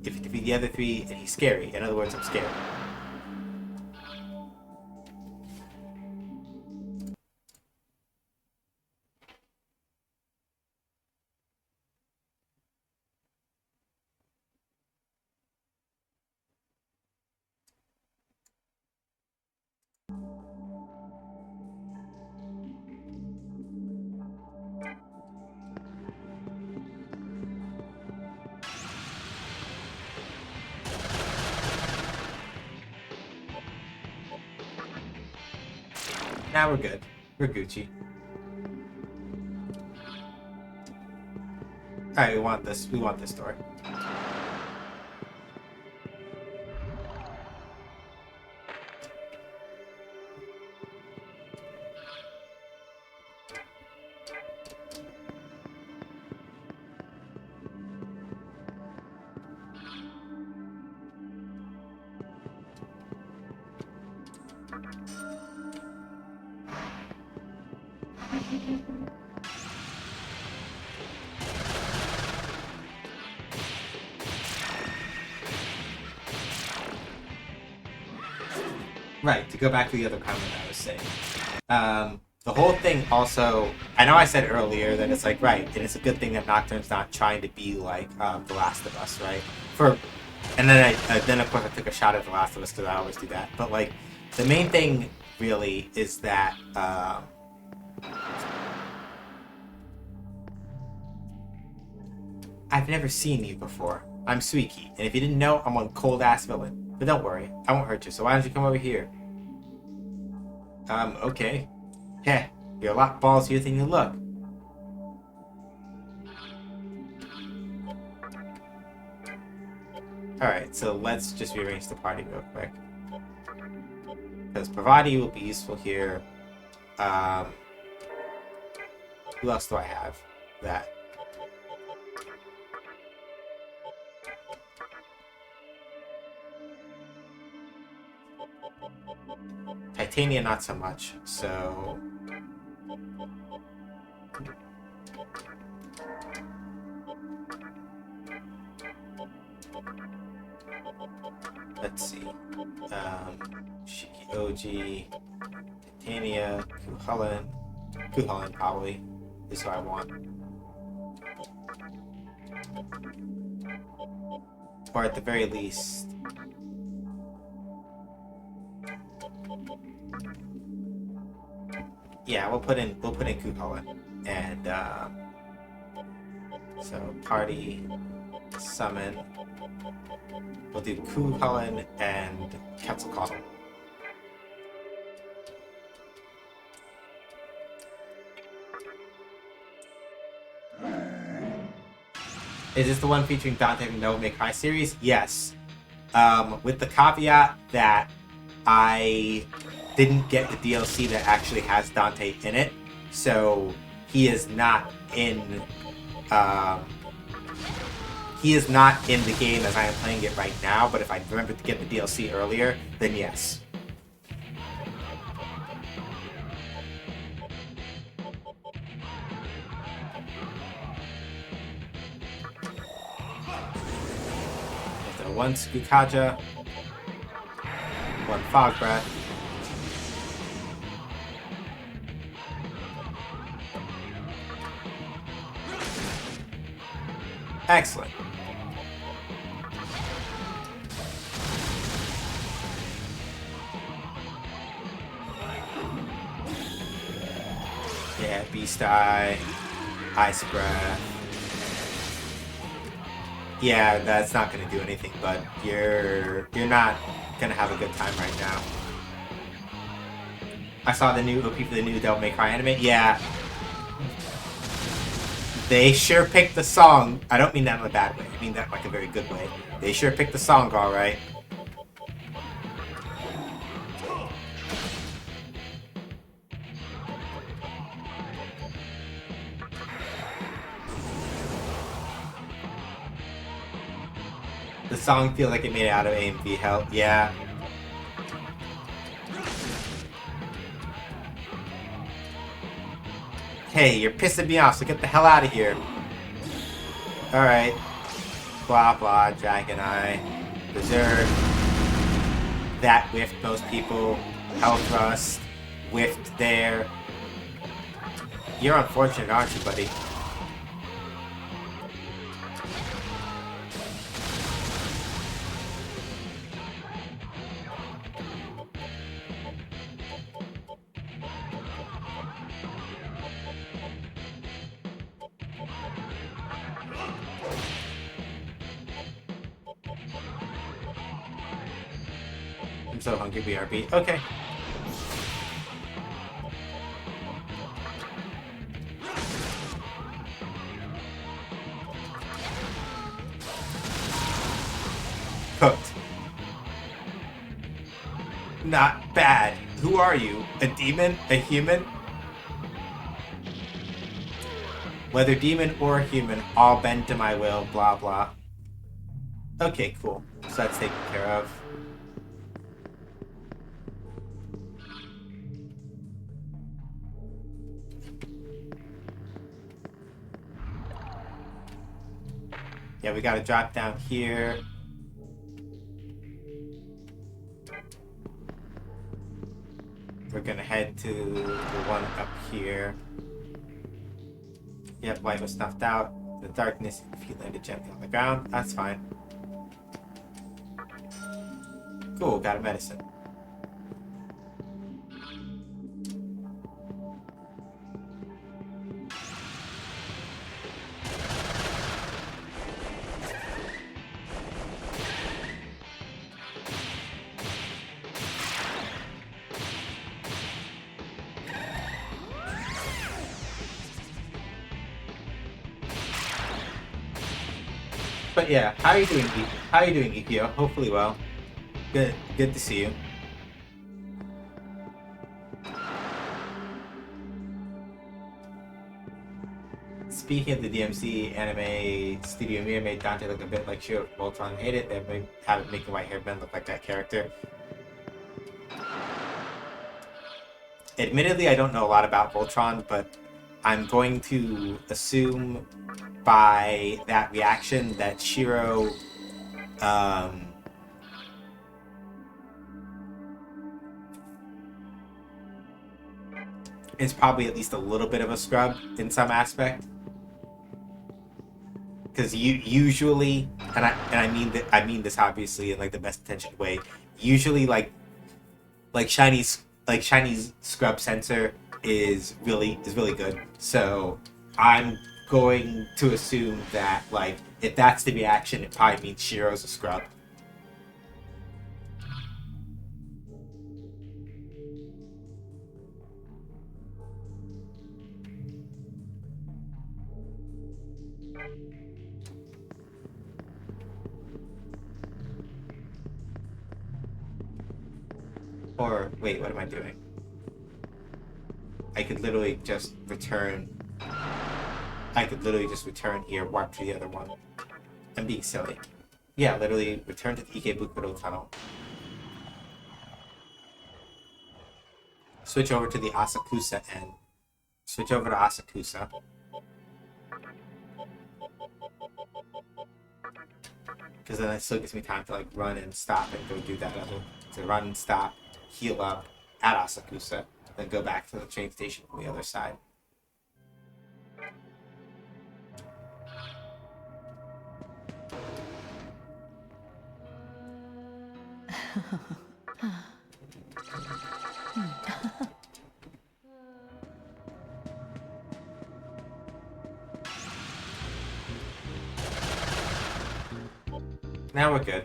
if you defeat the other 3, and he's scary. In other words, I'm scared. Now we're good. We're Gucci. Alright, we want this. We want this door. Right, to go back to the other comment I was saying. The whole thing also, I know I said earlier that it's like, right, and it's a good thing that Nocturne's not trying to be like The Last of Us, right? And then then of course I took a shot at The Last of Us because I always do that. But like, the main thing really is that I've never seen you before. I'm Suiki, and if you didn't know, I'm one cold-ass villain. But don't worry, I won't hurt you, so why don't you come over here? Okay. Heh, you're a lot ballsier than you look. Alright, so let's just rearrange the party real quick. Because Pravati will be useful here. Who else do I have? That. Titania, not so much, so... Let's see. Shiki Oji, Titania, Kuhulan. Kuhulan, probably, is who I want. Or at the very least... Yeah, we'll put in Kuhulan. And, so, party, summon. We'll do Kuhulan and Quetzalcoatl. Is this the one featuring Dante from the Devil May Cry series? Yes. With the caveat that I didn't get the DLC that actually has Dante in it, so he is not in the game as I am playing it right now, but if I remembered to get the DLC earlier, then yes. So one Skukaja, one Fog Breath, excellent. Yeah, Beast Eye, Ice Breath. Yeah, that's not gonna do anything, but you're not gonna have a good time right now. I saw the new OP for the new Devil May Cry anime. Yeah. They sure picked the song. I don't mean that in a bad way. I mean that in like a very good way. They sure picked the song alright. The song feels like it made it out of A and B hell. Yeah. Hey, you're pissing me off, so get the hell out of here. Alright. Blah blah, Dragon Eye. Berserk. That whiffed most people. Hell Thrust. Whiffed there. You're unfortunate, aren't you, buddy? I'm so hungry, BRB. Okay. not bad. Who are you? A demon? A human? Whether demon or human, all bend to my will, blah blah. Okay, cool. So that's taken care of. Yeah, we gotta drop down here. We're gonna head to the one up here. Yep, light was snuffed out. The darkness, if you landed gently on the ground, that's fine. Cool, got a medicine. But yeah, how are you doing, How are you doing, Ikio? Hopefully well. Good to see you. Speaking of the DMC anime, Studio Mir made Dante look a bit like Shiro from Voltron. Hate it. They have it making white-haired men look like that character. Admittedly, I don't know a lot about Voltron, but I'm going to assume by that reaction that Shiro is probably at least a little bit of a scrub in some aspect. Because you usually, and I mean this obviously in like the best intentioned way. Usually, like Shiny's scrub sensor is really good. So I'm going to assume that like if that's the reaction, it probably means Shiro's a scrub. Or wait, what am I doing? I could literally just return. I could literally just return here, warp to the other one. I'm being silly. Yeah, literally return to the Ikebukuro tunnel. Switch over to the Asakusa end. Switch over to Asakusa. Because then it still gives me time to like run and stop and go do that other. To run and stop, heal up at Asakusa, then go back to the train station on the other side. Now we're good.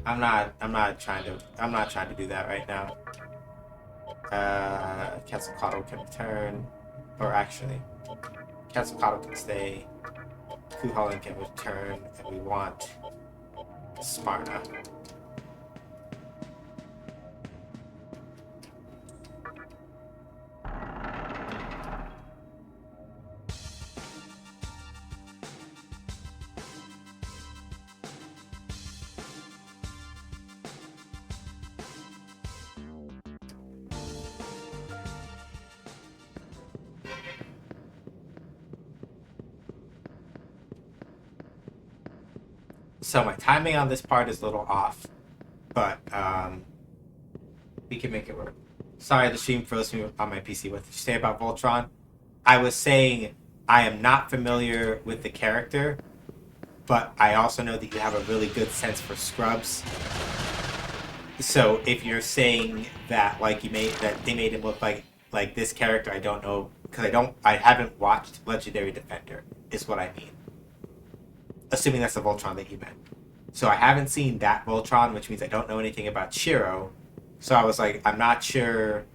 I'm not trying to do that right now. Quetzalcoatl can return, or actually, Quetzalcoatl can stay. Kuhalin can return, and we want Sparta. So my timing on this part is a little off, but we can make it work. Sorry, the stream froze me on my PC. What did you say about Voltron? I was saying I am not familiar with the character, but I also know that you have a really good sense for scrubs. So if you're saying that like they made him look like this character, I don't know because I haven't watched Legendary Defender. Is what I mean. Assuming that's the Voltron that you meant. So I haven't seen that Voltron, which means I don't know anything about Shiro. So I was like, I'm not sure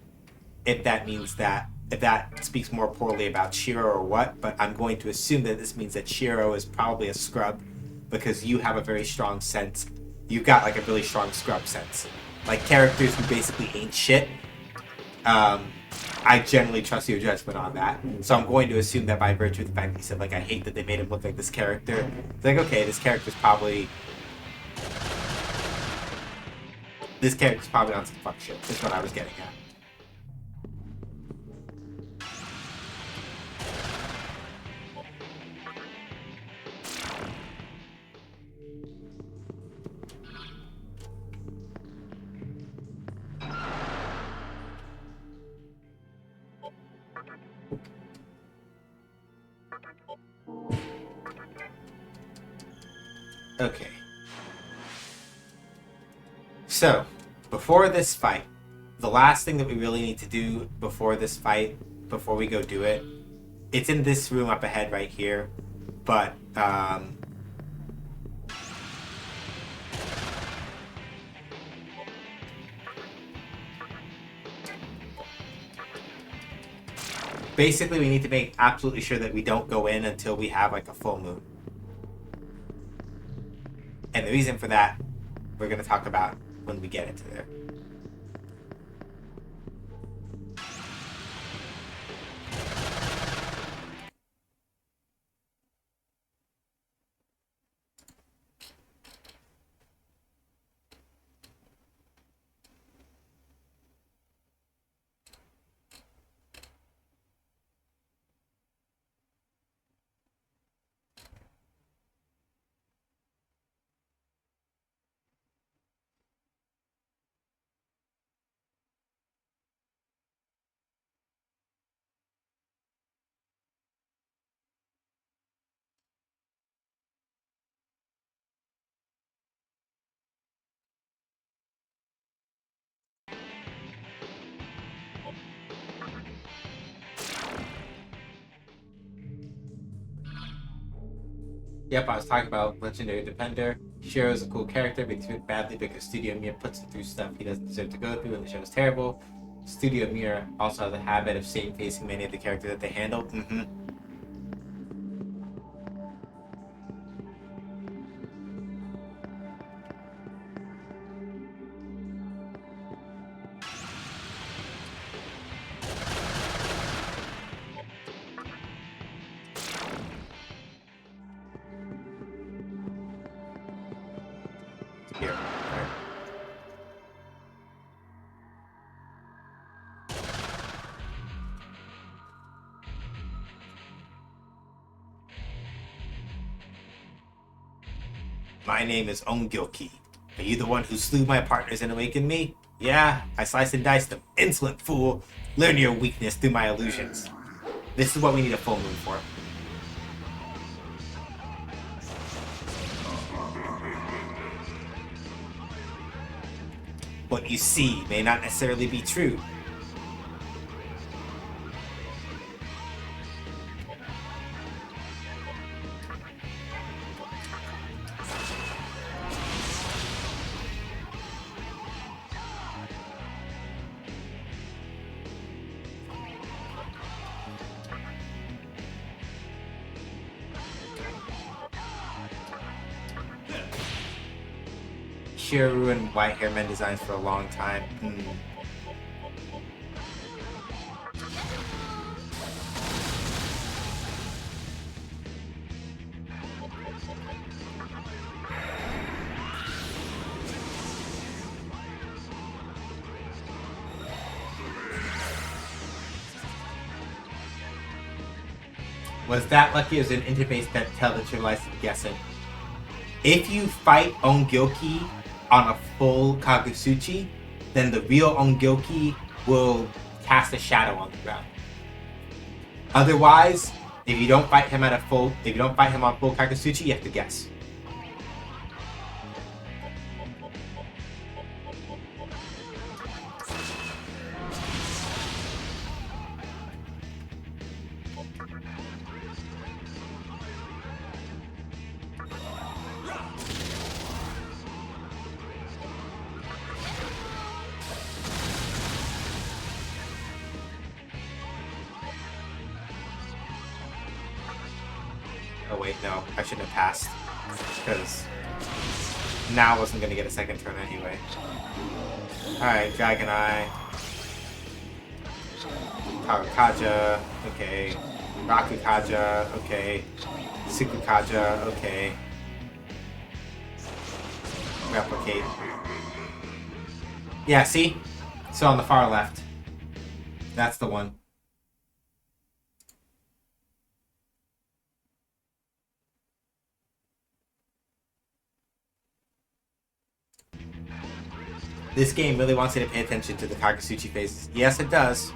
if that means that, if that speaks more poorly about Shiro or what, but I'm going to assume that this means that Shiro is probably a scrub because you have a very strong sense. You've got like a really strong scrub sense. like characters who basically ain't shit, I generally trust your judgment on that. So I'm going to assume that by virtue of the fact that you said, like, I hate that they made him look like this character, it's like, okay, this character's probably on some fuck shit. That's what I was getting at. Okay. So, before this fight, the last thing that we really need to do before this fight, before we go do it, it's in this room up ahead right here, but, basically we need to make absolutely sure that we don't go in until we have, like, a full moon. And the reason for that, we're going to talk about when we get into there. Yep, I was talking about Legendary Defender. Shiro is a cool character, but he's treated badly because Studio Mir puts him through stuff he doesn't deserve to go through, and the show is terrible. Studio Mir also has a habit of shame-facing many of the characters that they handle. Here. Right. My name is Ongyoki. Are you the one who slew my partners and awakened me? Yeah, I sliced and diced them. Insolent fool! Learn your weakness through my illusions. This is what we need a full moon for. What you see may not necessarily be true. Shiro ruined white hair men designs for a long time. Was that lucky as an interface that tell that you're licensed guessing? If you fight Ongyoki on a full Kagutsuchi, then the real Ongyoki will cast a shadow on the ground. Otherwise, if you don't fight him on full Kagutsuchi, you have to guess. Oh wait, no, I shouldn't have passed. Because now wasn't gonna get a second turn anyway. Alright, Dragon Eye. Power Kaja, okay. Raku Kaja, okay. Suku Kaja, okay. Replicate. Yeah, see? So on the far left. That's the one. This game really wants you to pay attention to the Kagasuchi faces. Yes, it does.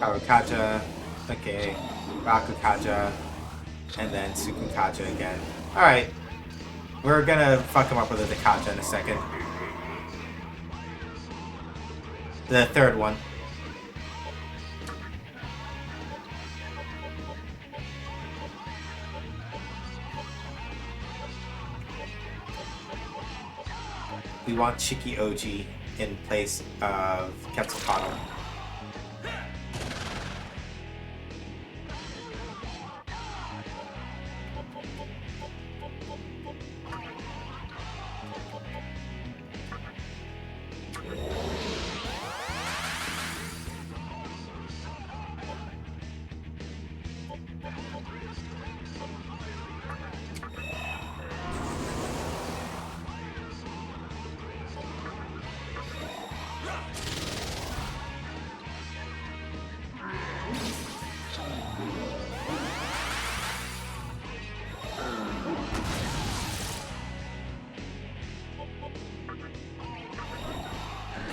Power Kaja, okay, Raku Kaja, and then Suku Kaja again. Alright, we're gonna fuck him up with the Kaja in a second. The third one. We want Chiki Oji in place of Quetzalcoatl.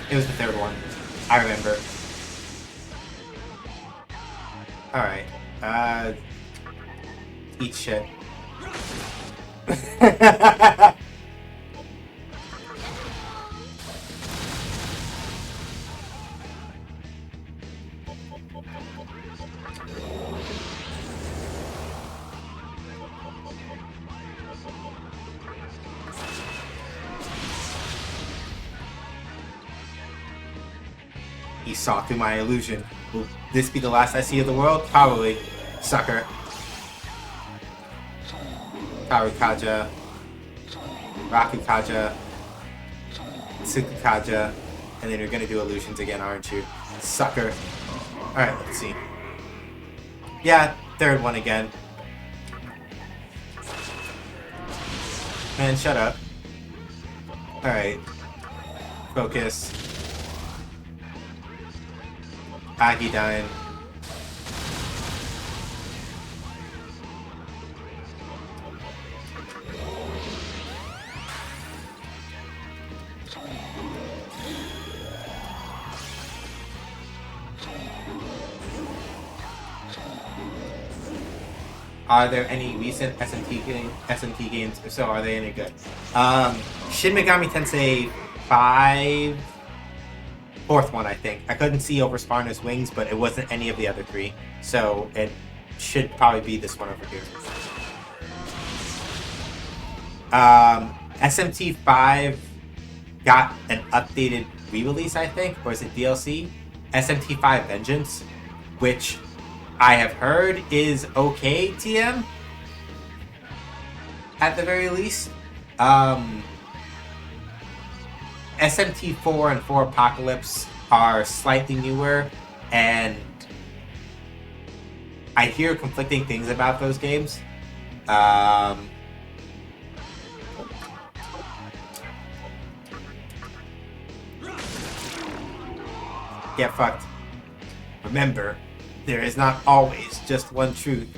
It was the third one. I remember. Alright. Eat shit. He saw through my illusion. Will this be the last I see of the world? Probably. Sucker. Power Kaja. Raku Kaja. Suku Kaja. And then you're gonna do illusions again, aren't you? Sucker. Alright, let's see. Yeah, third one again. Man, shut up. Alright. Focus. Agidine. Are there any recent SMT games? If so, are they any good? Shin Megami Tensei 5... Fourth one, I think. I couldn't see over Sparner's wings, but it wasn't any of the other three. So it should probably be this one over here. SMT 5 got an updated re-release, I think, or is it DLC? SMT 5 Vengeance, which I have heard is okay, TM, at the very least. SMT 4 and 4 Apocalypse are slightly newer, and I hear conflicting things about those games. Get fucked. Remember, there is not always just one truth.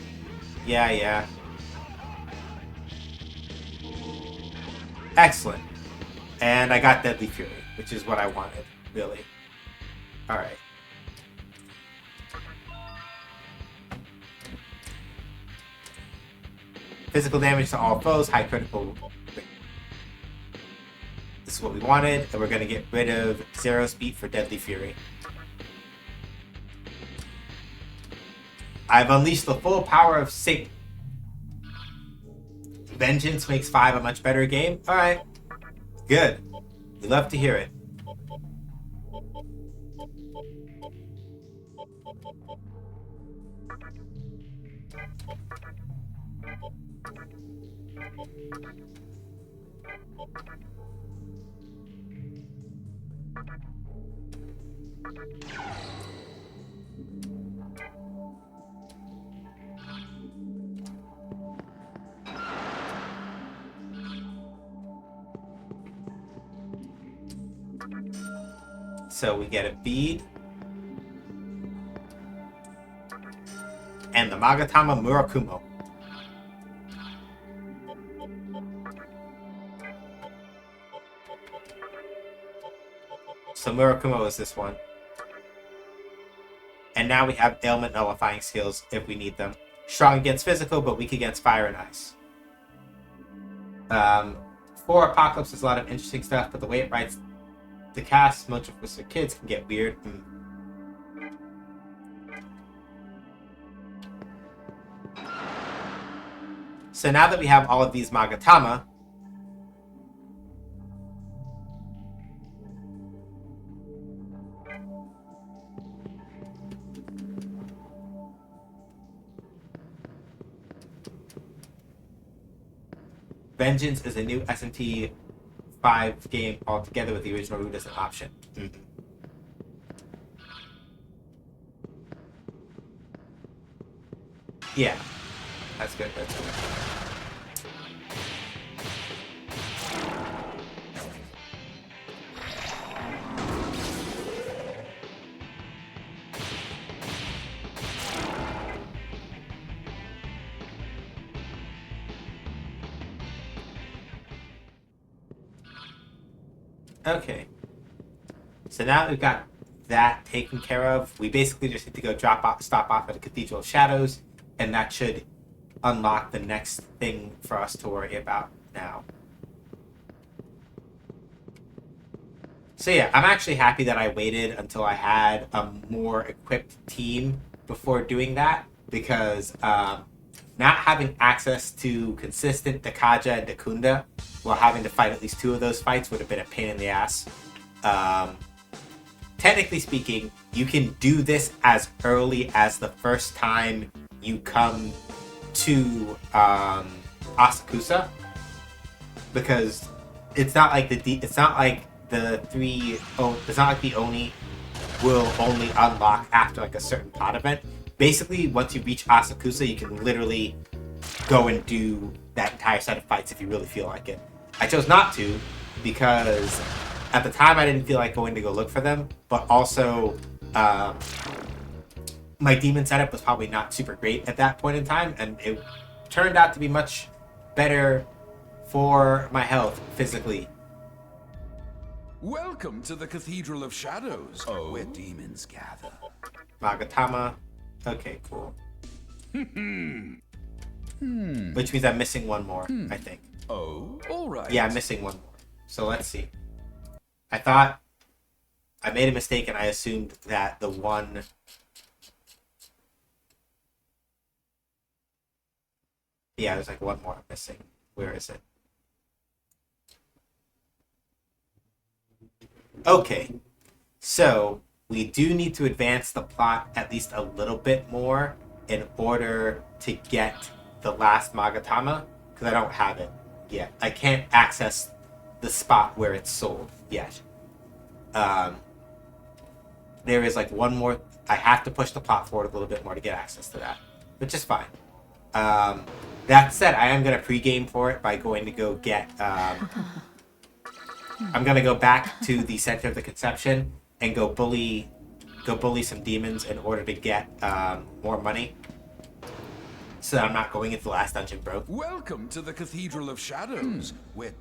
Yeah. Excellent. And I got Deadly Fury, which is what I wanted, really. Alright. Physical damage to all foes, high critical. This is what we wanted, and we're going to get rid of 0 speed for Deadly Fury. I've unleashed the full power of Satan. Vengeance makes 5 a much better game. Alright. Good. We love to hear it. So we get a bead. And the Magatama Murakumo. So Murakumo is this one. And now we have ailment nullifying skills if we need them. Strong against physical, but weak against fire and ice. For Apocalypse, there's a lot of interesting stuff, but the way it writes the cast, much of the kids, can get weird. So now that we have all of these Magatama, Vengeance is a new SMT 5 game altogether with the original route as an option. Yeah, that's good. That's good. Okay, so now we've got that taken care of. We basically just need to go stop off at the Cathedral of Shadows, and that should unlock the next thing for us to worry about now. So yeah, I'm actually happy that I waited until I had a more equipped team before doing that, because not having access to consistent Dakaja and Dakunda while having to fight at least 2 of those fights would have been a pain in the ass. Technically speaking, you can do this as early as the first time you come to Asakusa, because it's not like the Oni will only unlock after like a certain plot event. Basically, once you reach Asakusa, you can literally go and do that entire set of fights if you really feel like it. I chose not to because at the time I didn't feel like going to go look for them, but also my demon setup was probably not super great at that point in time, and it turned out to be much better for my health physically. Welcome to the Cathedral of Shadows, where demons gather. Magatama. Okay, cool. Which means I'm missing one more, I think. Oh, all right. Yeah, I'm missing one more. So let's see. I thought I made a mistake and I assumed that the one... Yeah, there's like one more missing. Where is it? Okay. So, we do need to advance the plot at least a little bit more in order to get the last Magatama, because I don't have it yet. I can't access the spot where it's sold yet. There is like one more... I have to push the plot forward a little bit more to get access to that, which is fine. That said, I am going to pregame for it by going to go get... I'm going to go back to the center of the conception and go bully some demons in order to get more money. So that I'm not going into the last dungeon broke. Welcome to the Cathedral of Shadows, where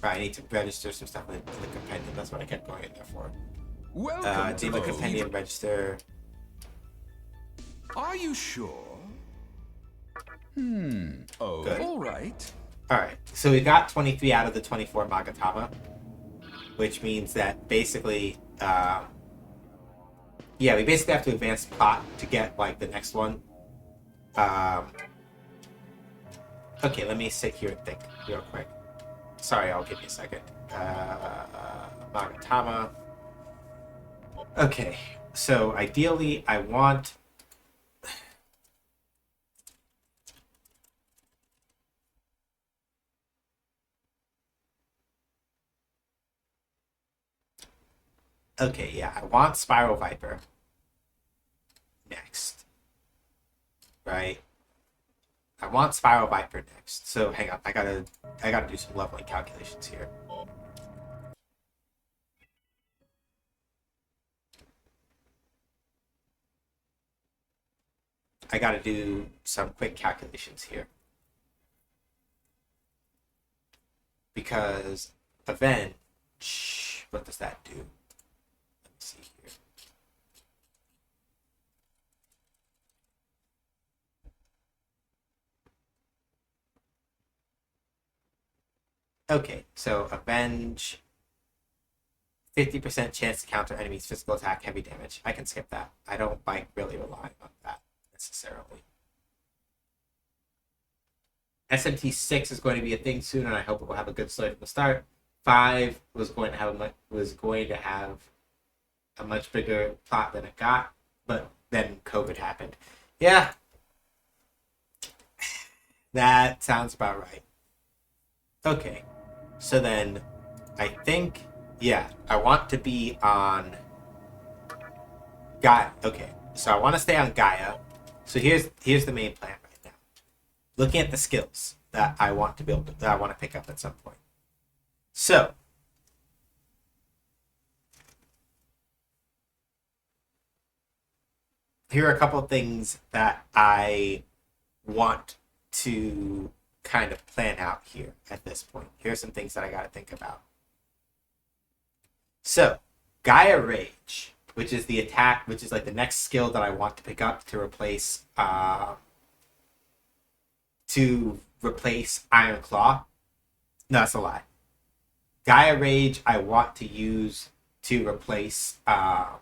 Right, I need to register some stuff in the compendium. That's what I kept going in there for. Welcome to Demon compendium register. Are you sure? Oh, Good. all right. Alright, so we got 23 out of the 24 Magatama, which means that basically, yeah, we basically have to advance plot to get, like, the next one. Okay, let me sit here and think real quick. Sorry, I'll give you a second. Magatama. Okay, so ideally I want... Okay, yeah, I want Spiral Viper next. Right? I want Spiral Viper next. So hang on, I gotta do some leveling calculations here. I gotta do some quick calculations here. Because Avenge, what does that do? Let me see here. Okay, so Avenge, 50% chance to counter enemies' physical attack, heavy damage. I can skip that. I don't like really relying on that necessarily. SMT 6 is going to be a thing soon, and I hope it will have a good story from the start. 5 was going to have a much bigger plot than it got, but then COVID happened. Yeah, that sounds about right. Okay, so then I think, yeah, I want to be on Gaia. Okay, so I want to stay on Gaia. So here's the main plan right now. Looking at the skills that I want to build, that I want to pick up at some point. So here are a couple of things that I want to kind of plan out here at this point. Here are some things that I got to think about. So, Gaia Rage, which is the attack, which is like the next skill that I want to pick up to replace Iron Claw. No, that's a lie. Gaia Rage I want to use to replace I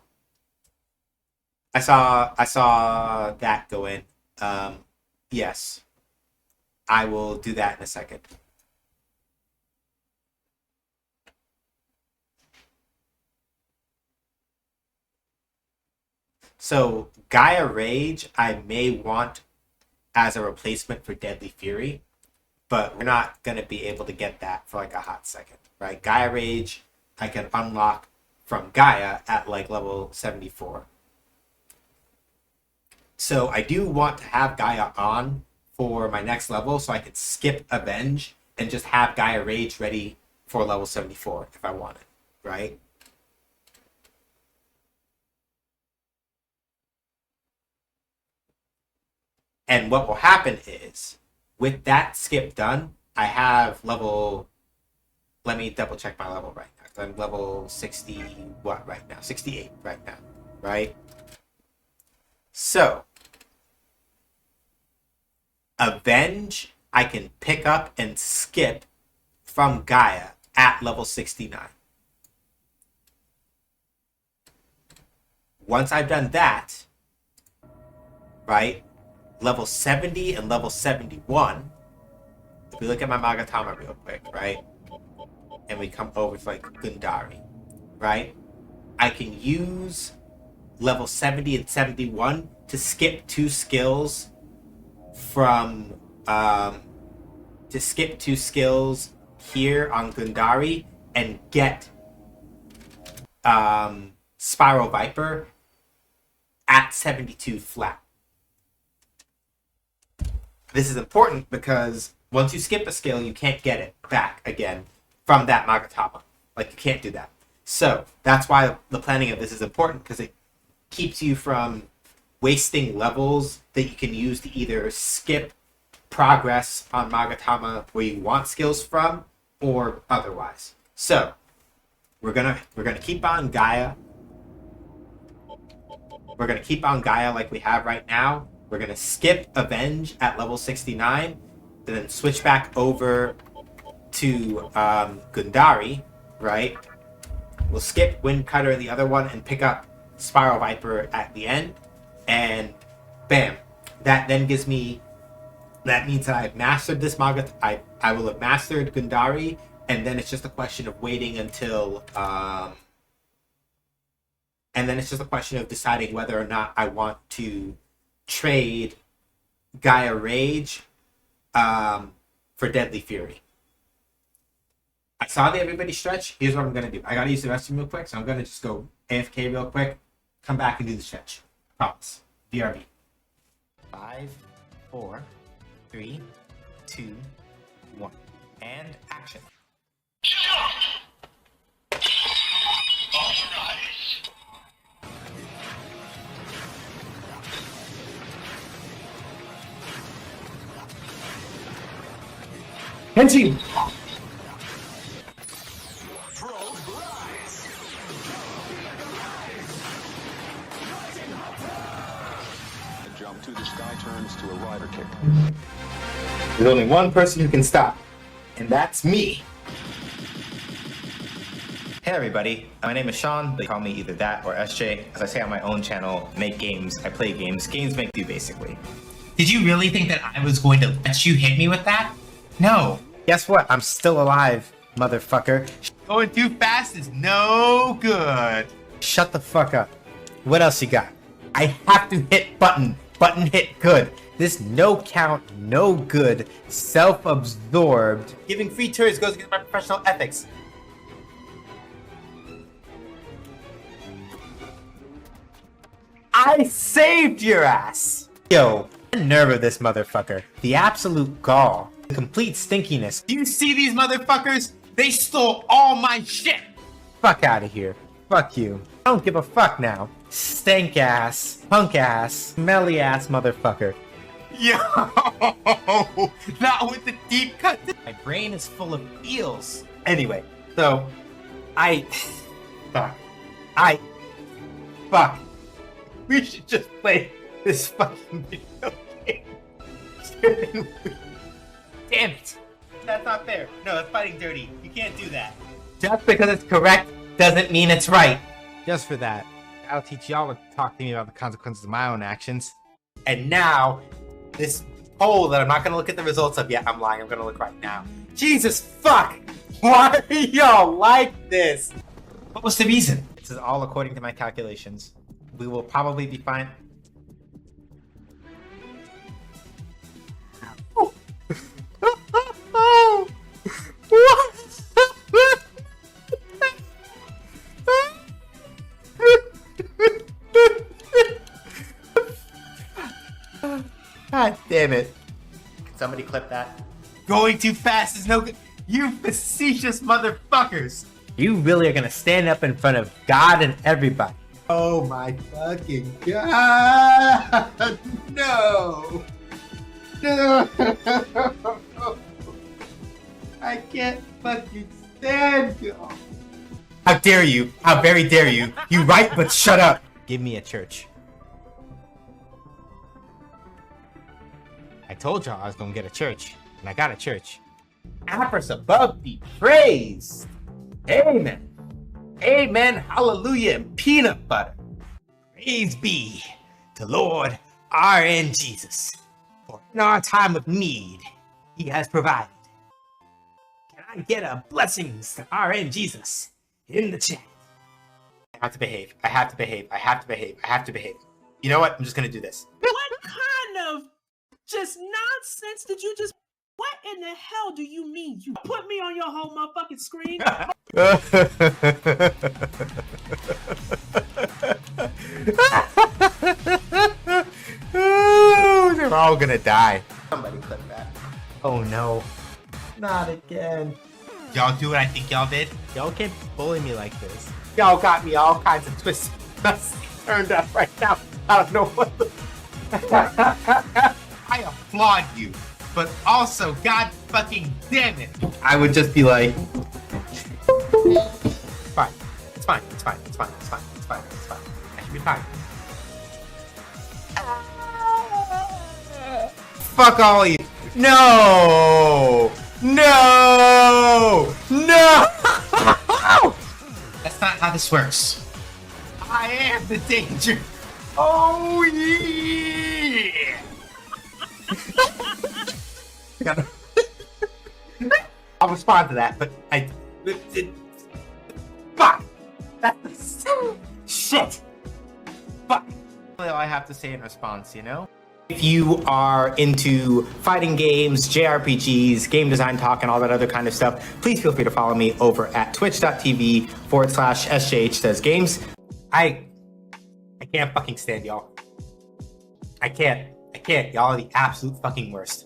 saw that go in. Yes. I will do that in a second. So, Gaia Rage I may want as a replacement for Deadly Fury, but we're not going to be able to get that for like a hot second, right? Gaia Rage I can unlock from Gaia at like level 74. So I do want to have Gaia on for my next level so I could skip Avenge and just have Gaia Rage ready for level 74 if I want it, right? And what will happen is, with that skip done, I have level... Let me double check my level right now. I'm level 60... what right now? 68 right now, right? So, Avenge, I can pick up and skip from Gaia at level 69. Once I've done that, right, level 70 and level 71, if we look at my Magatama real quick, right, and we come over to like Gundari, right, I can use level 70 and 71 to skip 2 skills from here on Gundari and get Spiral Viper at 72 flat. This is important because once you skip a skill, you can't get it back again from that Magatama. Like, you can't do that. So, that's why the planning of this is important, because it keeps you from wasting levels that you can use to either skip progress on Magatama where you want skills from, or otherwise. So, we're gonna keep on Gaia. We're gonna keep on Gaia like we have right now, We're gonna skip Avenge at level 69, and then switch back over to Gundari, right? We'll skip Wind Cutter in the other one and pick up Spiral Viper at the end, and bam. That then gives me, that means that I've mastered this manga. I will have mastered Gundari, and then it's just a question of waiting until and then it's just a question of deciding whether or not I want to trade Gaia Rage for Deadly Fury. I saw the everybody stretch. Here's what I'm gonna do. I gotta use the restroom real quick, so I'm gonna just go AFK real quick, come back and do the stretch. Promise. BRB. 5, 4, 3, 2, 1, and action. Henty! The jump to the sky turns to a rider kick. There's only one person who can stop, and that's me. Hey everybody, my name is Sean. They call me either that or SJ. As I say on my own channel, make games, I play games. Games make do, basically. Did you really think that I was going to let you hit me with that? No. Guess what? I'm still alive, motherfucker. Going too fast is no good. Shut the fuck up. What else you got? I have to hit button. Button hit good. This no count, no good, self-absorbed. Giving free turns goes against my professional ethics. I saved your ass! Yo, the nerve of this motherfucker. The absolute gall. The complete stinkiness. Do you see these motherfuckers? They stole all my shit! Fuck out of here. Fuck you. I don't give a fuck now. Stank ass, punk ass, smelly ass motherfucker. Yo! Not with the deep cut. My brain is full of eels. Anyway, so Fuck. We should just play this fucking video game. Damn it. That's not fair. No, that's fighting dirty. You can't do that. Just because it's correct doesn't mean it's right. Just for that, I'll teach y'all to talk to me about the consequences of my own actions. And now, this poll that I'm not going to look at the results of yet. I'm lying. I'm going to look right now. Jesus fuck! Why are y'all like this? What was the reason? This is all according to my calculations. We will probably be fine. God damn it. Can somebody clip that? Going too fast is no good. You facetious motherfuckers. You really are gonna stand up in front of God and everybody. Oh my fucking God. No. No. I can't fucking stand you. How dare you? How very dare you? You right, but shut up. Give me a church. I told y'all I was gonna get a church, and I got a church. Apis above be praised. Amen. Amen. Hallelujah. And peanut butter. Praise be to Lord R.N. Jesus. For in our time of need, He has provided. Can I get a blessings to R.N. Jesus in the chat? I have to behave. I have to behave. I have to behave. I have to behave. You know what? I'm just gonna do this. What kind of just nonsense did you just... What in the hell do you mean? You put me on your whole motherfucking screen? They're all gonna die. Somebody clip that. Oh no. Not again. Y'all do what I think y'all did? Y'all can't bully me like this. Y'all got me all kinds of twists turned up right now. I don't know what the... I applaud you, but also, God fucking damn it, I would just be like, it's fine, it's fine, it's fine, it's fine, it's fine, it's fine, it's fine. I should be fine. Fuck all of you. No! No! No! That's not how this works. I am the danger. Oh yeah! I'll respond to that, but fuck! That's shit! Fuck! That's all I have to say in response, you know? If you are into fighting games, JRPGs, game design talk, and all that other kind of stuff, please feel free to follow me over at twitch.tv/SJH Says Games. I can't fucking stand y'all. I can't. Y'all are the absolute fucking worst.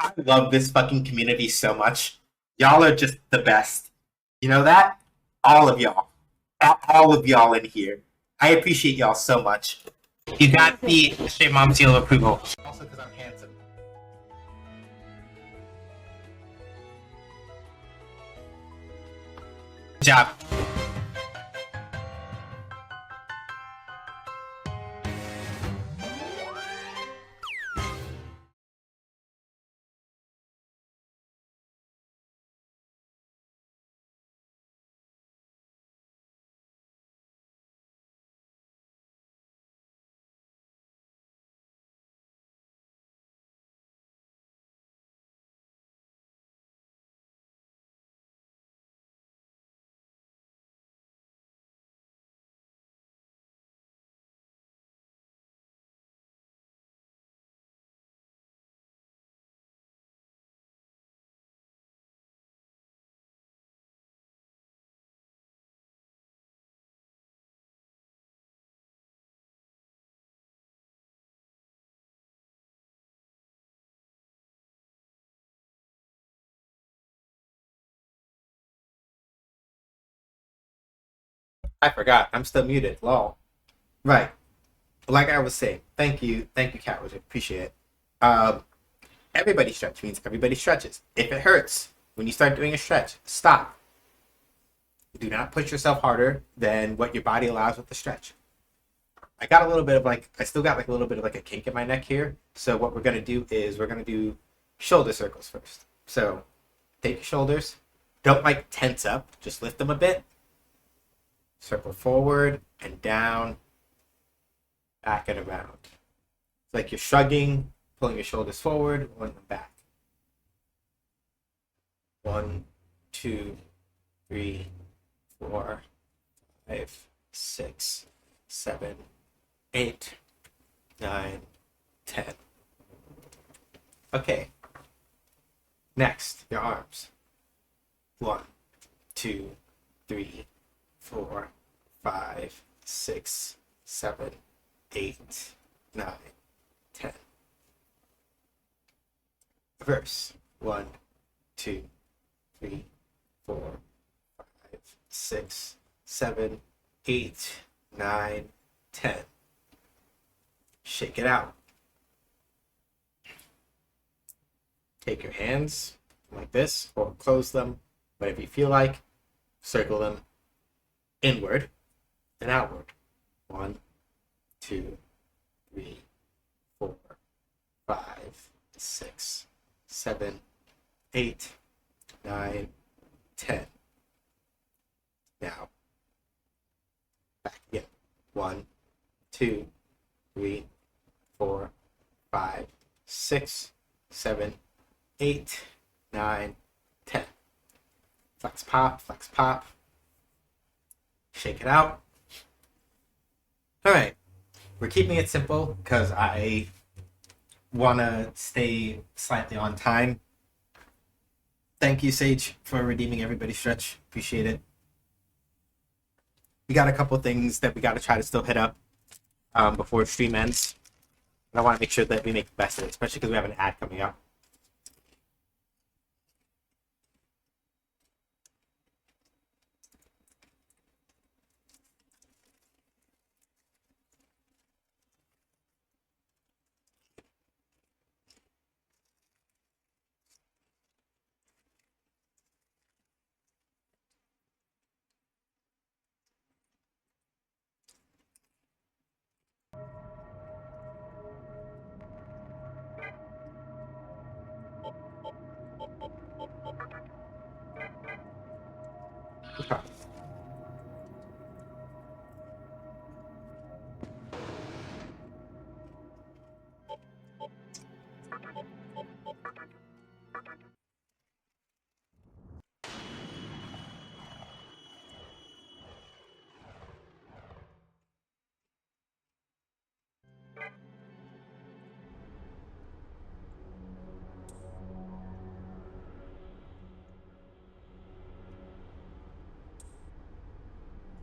I love this fucking community so much. Y'all are just the best. You know that? All of y'all. All of y'all in here. I appreciate y'all so much. You got the straight mom seal of approval. Also because I'm handsome. Good job. I forgot. I'm still muted. Lol. Right. Like I was saying, thank you, Catwood. Appreciate it. Everybody stretch means everybody stretches. If it hurts when you start doing a stretch, stop. Do not push yourself harder than what your body allows with the stretch. I got a little bit of I still got a little bit of a kink in my neck here. So what we're gonna do is we're gonna do shoulder circles first. So take your shoulders, don't tense up, just lift them a bit. Circle forward and down, back and around. It's like you're shrugging, pulling your shoulders forward, one them back. 1, 2, 3, 4, 5, 6, 7, 8, 9, 10. Okay. Next, your arms. 1, 2, 3, 4, 5, 6, 7, 8, 9, 10. Reverse. 1, 2, 3, 4, 5, 6, 7, 8, 9, 10. Shake it out. Take your hands like this, or close them, whatever you feel like. Circle them inward and outward. 1, 2, 3, 4, 5, 6, 7, 8, 9, 10. Now, back again. 1, 2, 3, 4, 5, 6, 7, 8, 9, 10. Flex, pop, flex, pop. Shake it out. All right. We're keeping it simple because I want to stay slightly on time. Thank you, Sage, for redeeming everybody's stretch. Appreciate it. We got a couple things that we got to try to still hit up before stream ends. And I want to make sure that we make the best of it, especially because we have an ad coming up.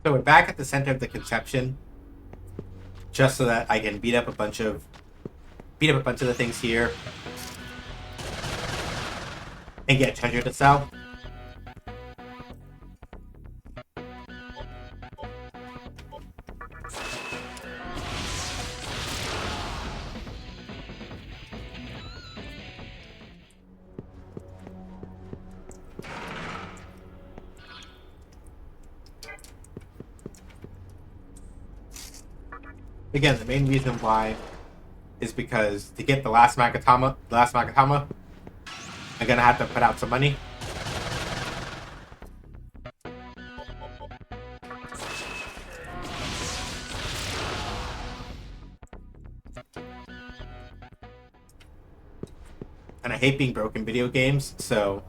So we're back at the center of the conception, just so that I can beat up a bunch of the things here and get treasure to sell. Again, the main reason why is because to get the last Makatama, I'm gonna have to put out some money. And I hate being broke in video games, so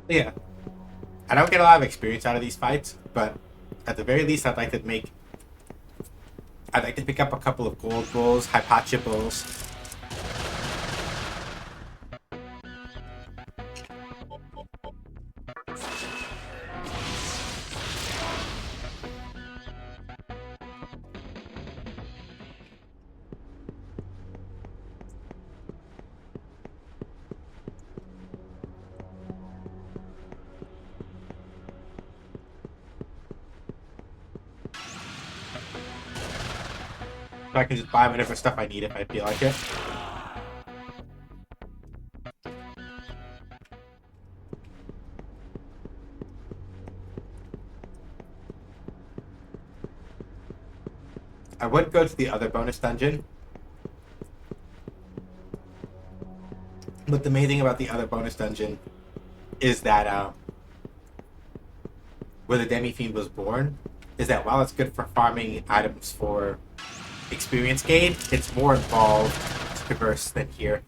yeah. I don't get a lot of experience out of these fights, but at the very least, I'd like to pick up a couple of gold bulls, hypatia bulls. So I can just buy whatever stuff I need if I feel like it. I would go to the other bonus dungeon, but the main thing about the other bonus dungeon is that where the Demi-Fiend was born, is that while it's good for farming items for experience gain, it's more involved to traverse than here.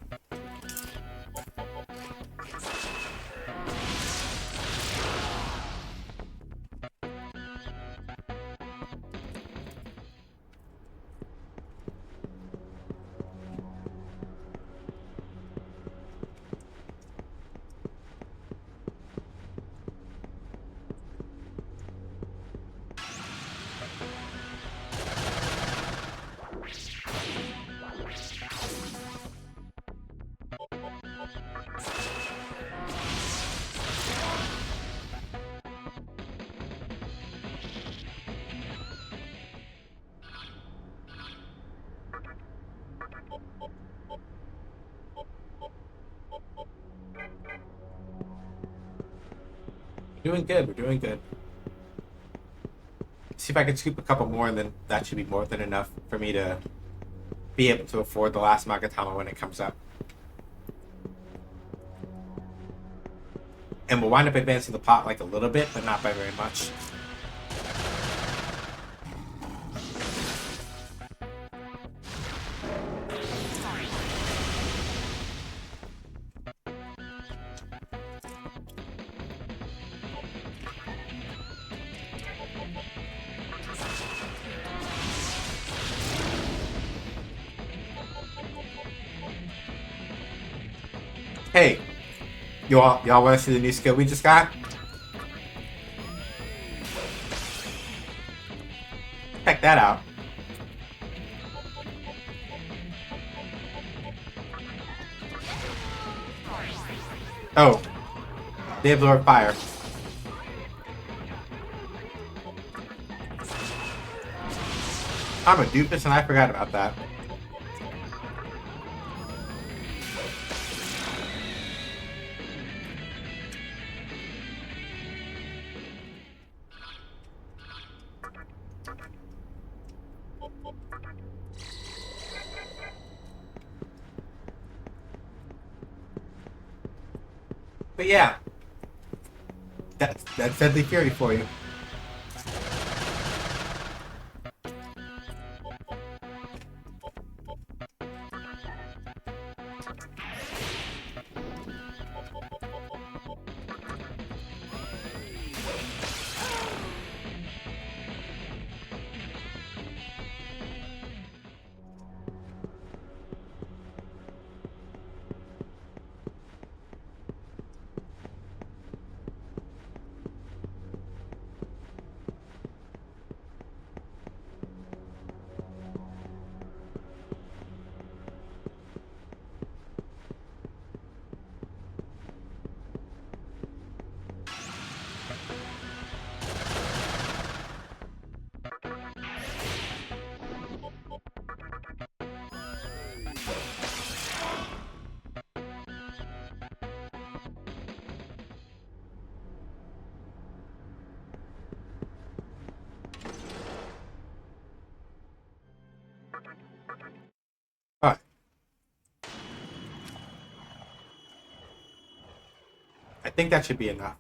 Doing good. We're doing good. See if I can scoop a couple more, and then that should be more than enough for me to be able to afford the last Magatama when it comes up. And we'll wind up advancing the plot like a little bit, but not by very much. Hey, y'all want to see the new skill we just got? Check that out. Oh, they absorb fire. I'm a doofus and I forgot about that. But yeah, that's Deadly Fury for you. Alright. I think that should be enough.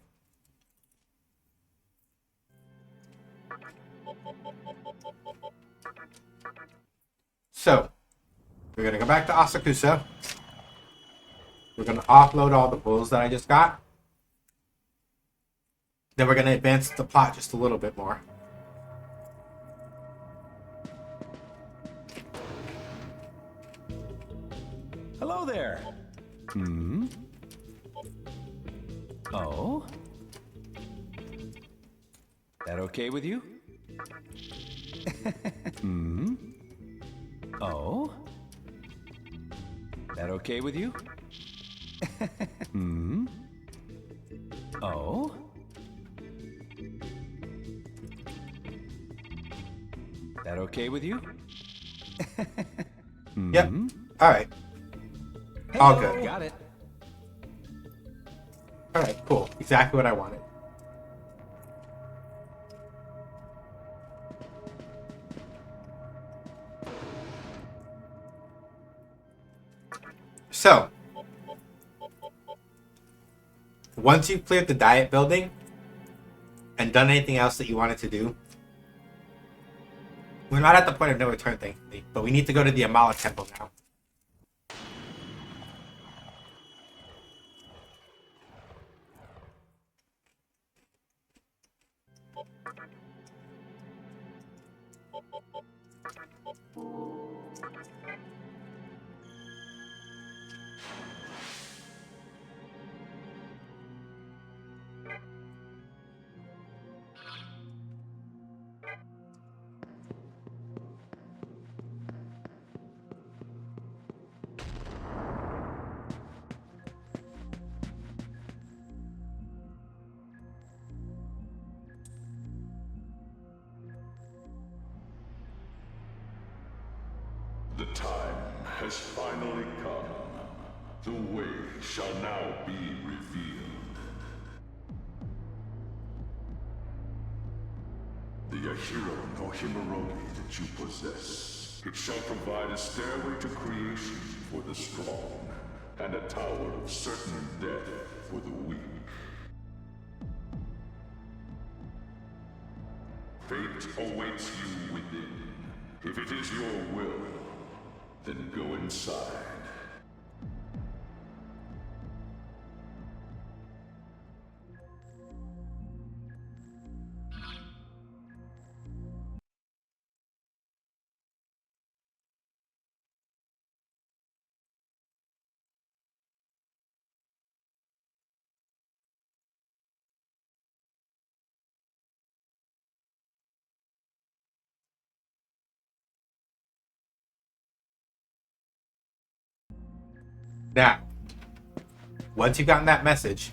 So, we're gonna go back to Asakusa. We're gonna offload all the bulls that I just got. Then we're gonna advance the plot just a little bit more. Hello there. Hmm? Oh? That okay with you? Hmm? Oh? That okay with you? Hmm? Oh? That okay with you? Yep. Alright. All good. Got it. Alright, cool. Exactly what I wanted. So, once you've cleared the diet building and done anything else that you wanted to do, we're not at the point of no return, thankfully, but we need to go to the Amala Temple now. The time has finally come. The way shall now be revealed. hero nor Himorogi that you possess. It shall provide a stairway to creation for the strong, and a tower of certain death for the weak. Fate awaits you within. If it is your will, then go inside. Now, once you've gotten that message,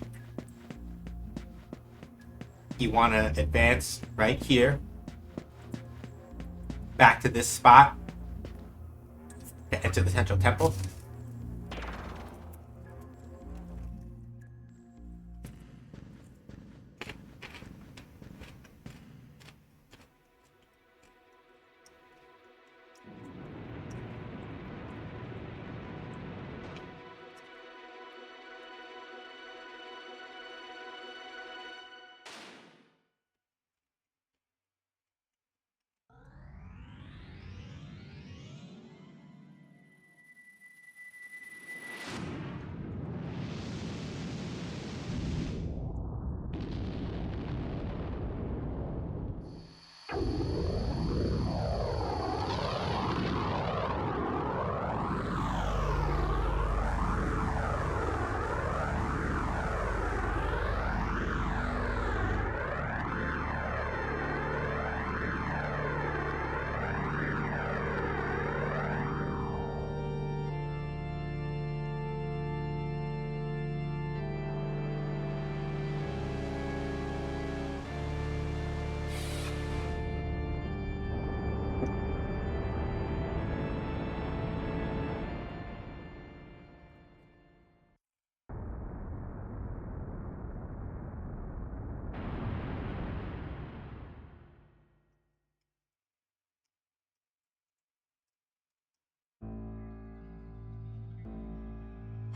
you want to advance right here, back to this spot, to enter the central temple.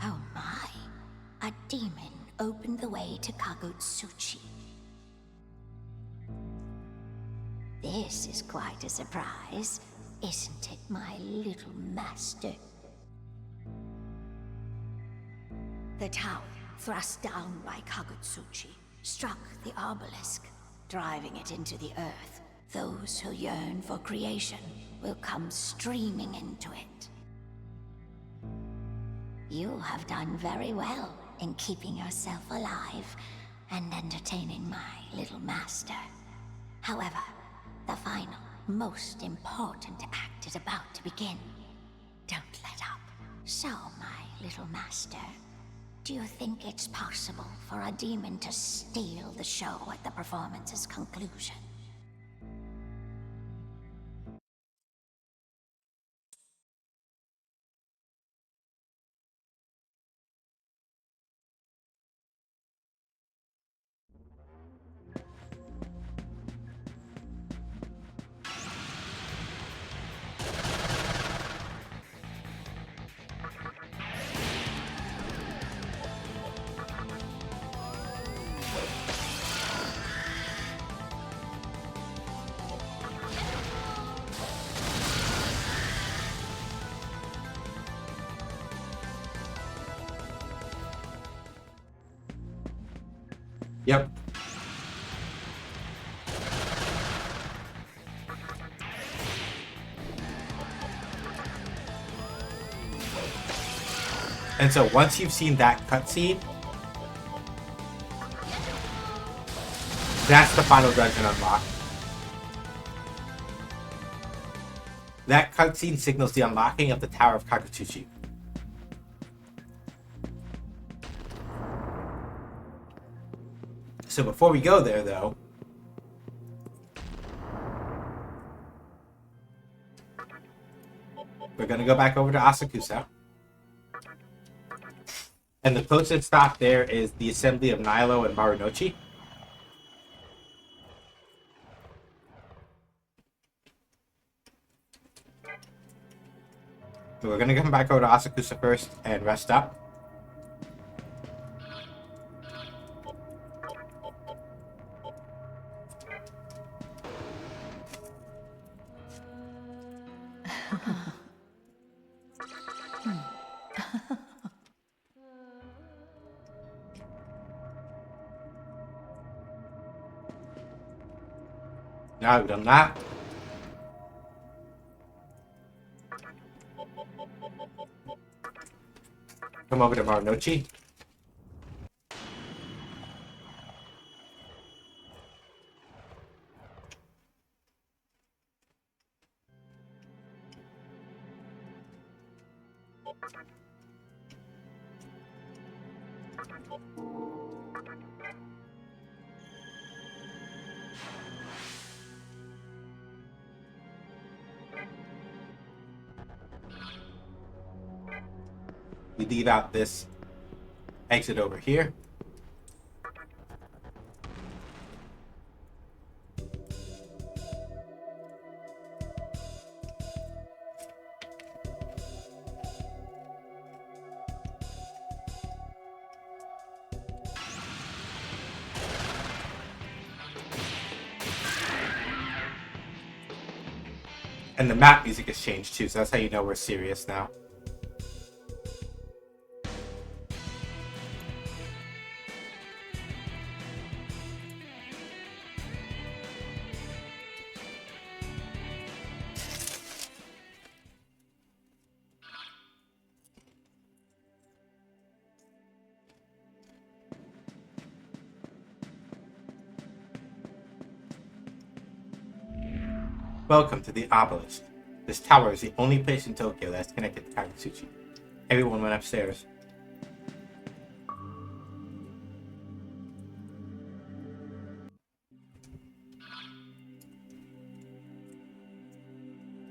Oh my. A demon opened the way to Kagutsuchi. This is quite a surprise, isn't it, my little master? The tower, thrust down by Kagutsuchi, struck the obelisk, driving it into the earth. Those who yearn for creation will come streaming into it. You have done very well in keeping yourself alive and entertaining my little master. However, the final, most important act is about to begin. Don't let up. So, my little master, do you think it's possible for a demon to steal the show at the performance's conclusion? Yep. And so once you've seen that cutscene, that's the final dungeon unlock. That cutscene signals the unlocking of the Tower of Kagutsuchi. So before we go there, though, we're going to go back over to Asakusa. And the closest stop there is the assembly of Nilo and Marunouchi. So we're gonna come back over to Asakusa first and rest up. Now we've done that. Come over to Marunouchi. We leave out this exit over here. And the map music has changed too, so that's how you know we're serious now. Welcome to the obelisk. This tower is the only place in Tokyo that's connected to Kagetsuchi. Everyone went upstairs.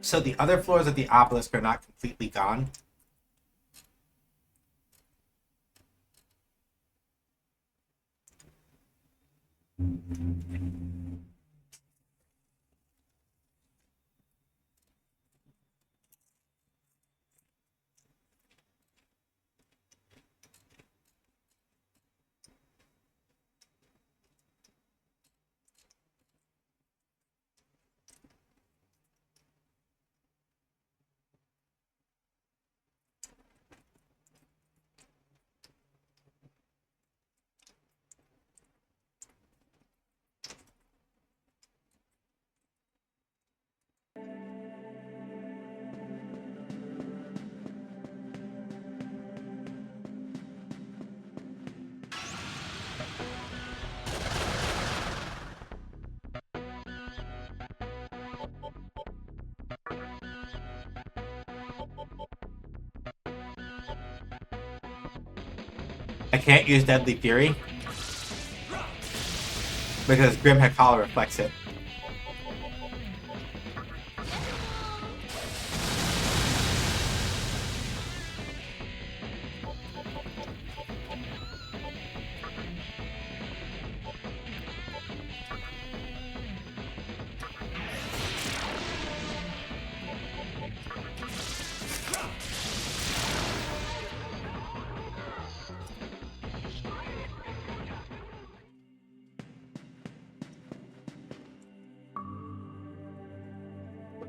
So the other floors of the obelisk are not completely gone. I can't use Deadly Fury because Grim Hekala reflects it.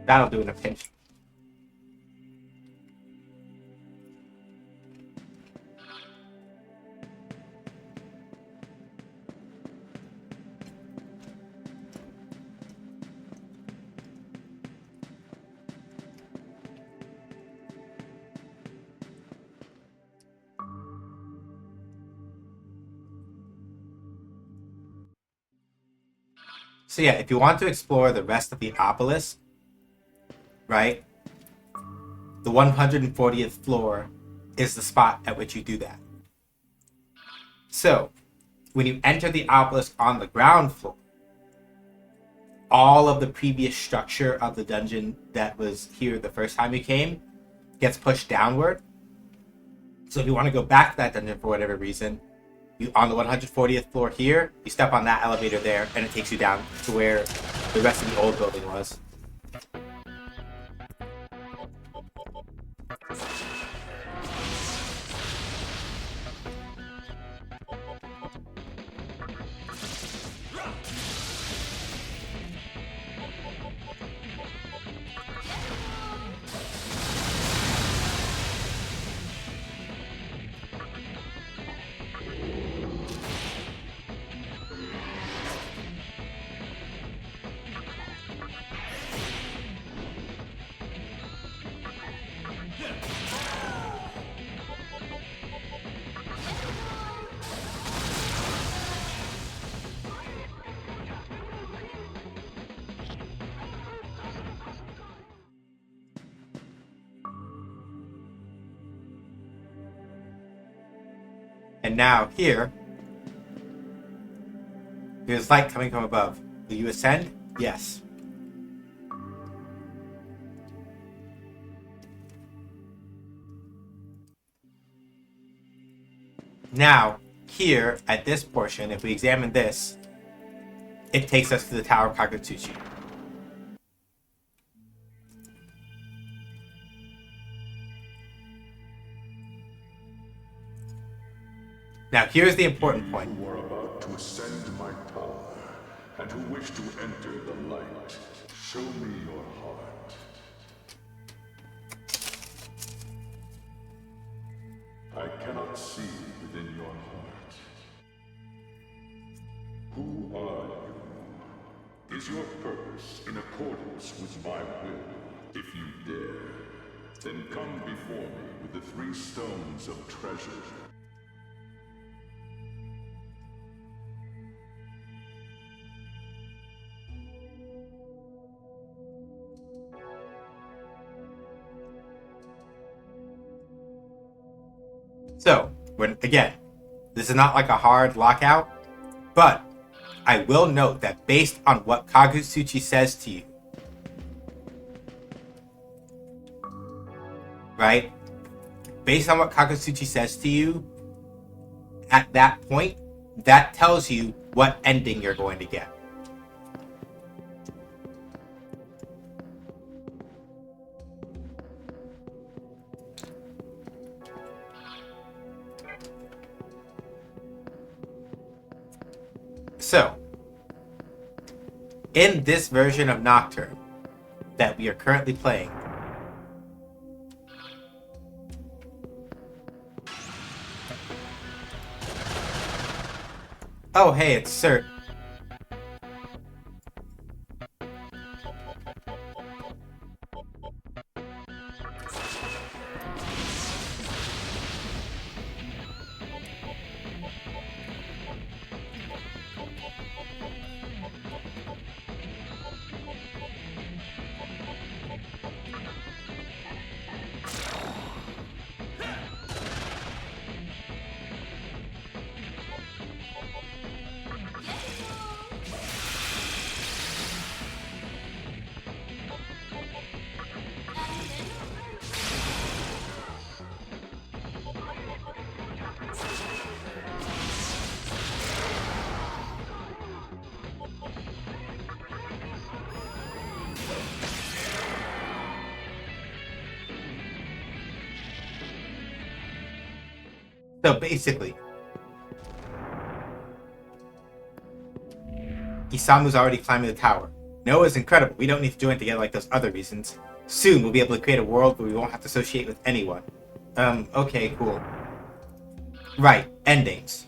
That'll do in a pinch. So yeah, if you want to explore the rest of the obelisk, right, the 140th floor is the spot at which you do that. So, when you enter the obelisk on the ground floor, all of the previous structure of the dungeon that was here the first time you came gets pushed downward. So if you want to go back to that dungeon for whatever reason, you on the 140th floor here, you step on that elevator there, and it takes you down to where the rest of the old building was. And now here, there's light coming from above. Will you ascend? Yes. Now, here, at this portion, if we examine this, it takes us to the Tower of Kagutsuchi. Now, here's the important point. Who are about to ascend my tower, and who wish to enter the light, show me your heart. I cannot see within your heart. Who are you? Is your purpose in accordance with my will? If you dare, then come before me with the 3 stones of treasure. So, again, this is not like a hard lockout, but I will note that based on what Kagutsuchi says to you, right? Based on what Kagutsuchi says to you, at that point, that tells you what ending you're going to get. So, in this version of Nocturne that we are currently playing, oh hey, it's Cert. So basically, Isamu's already climbing the tower. Noah's incredible. We don't need to join together like those other reasons. Soon we'll be able to create a world where we won't have to associate with anyone. Okay, cool. Right, endings.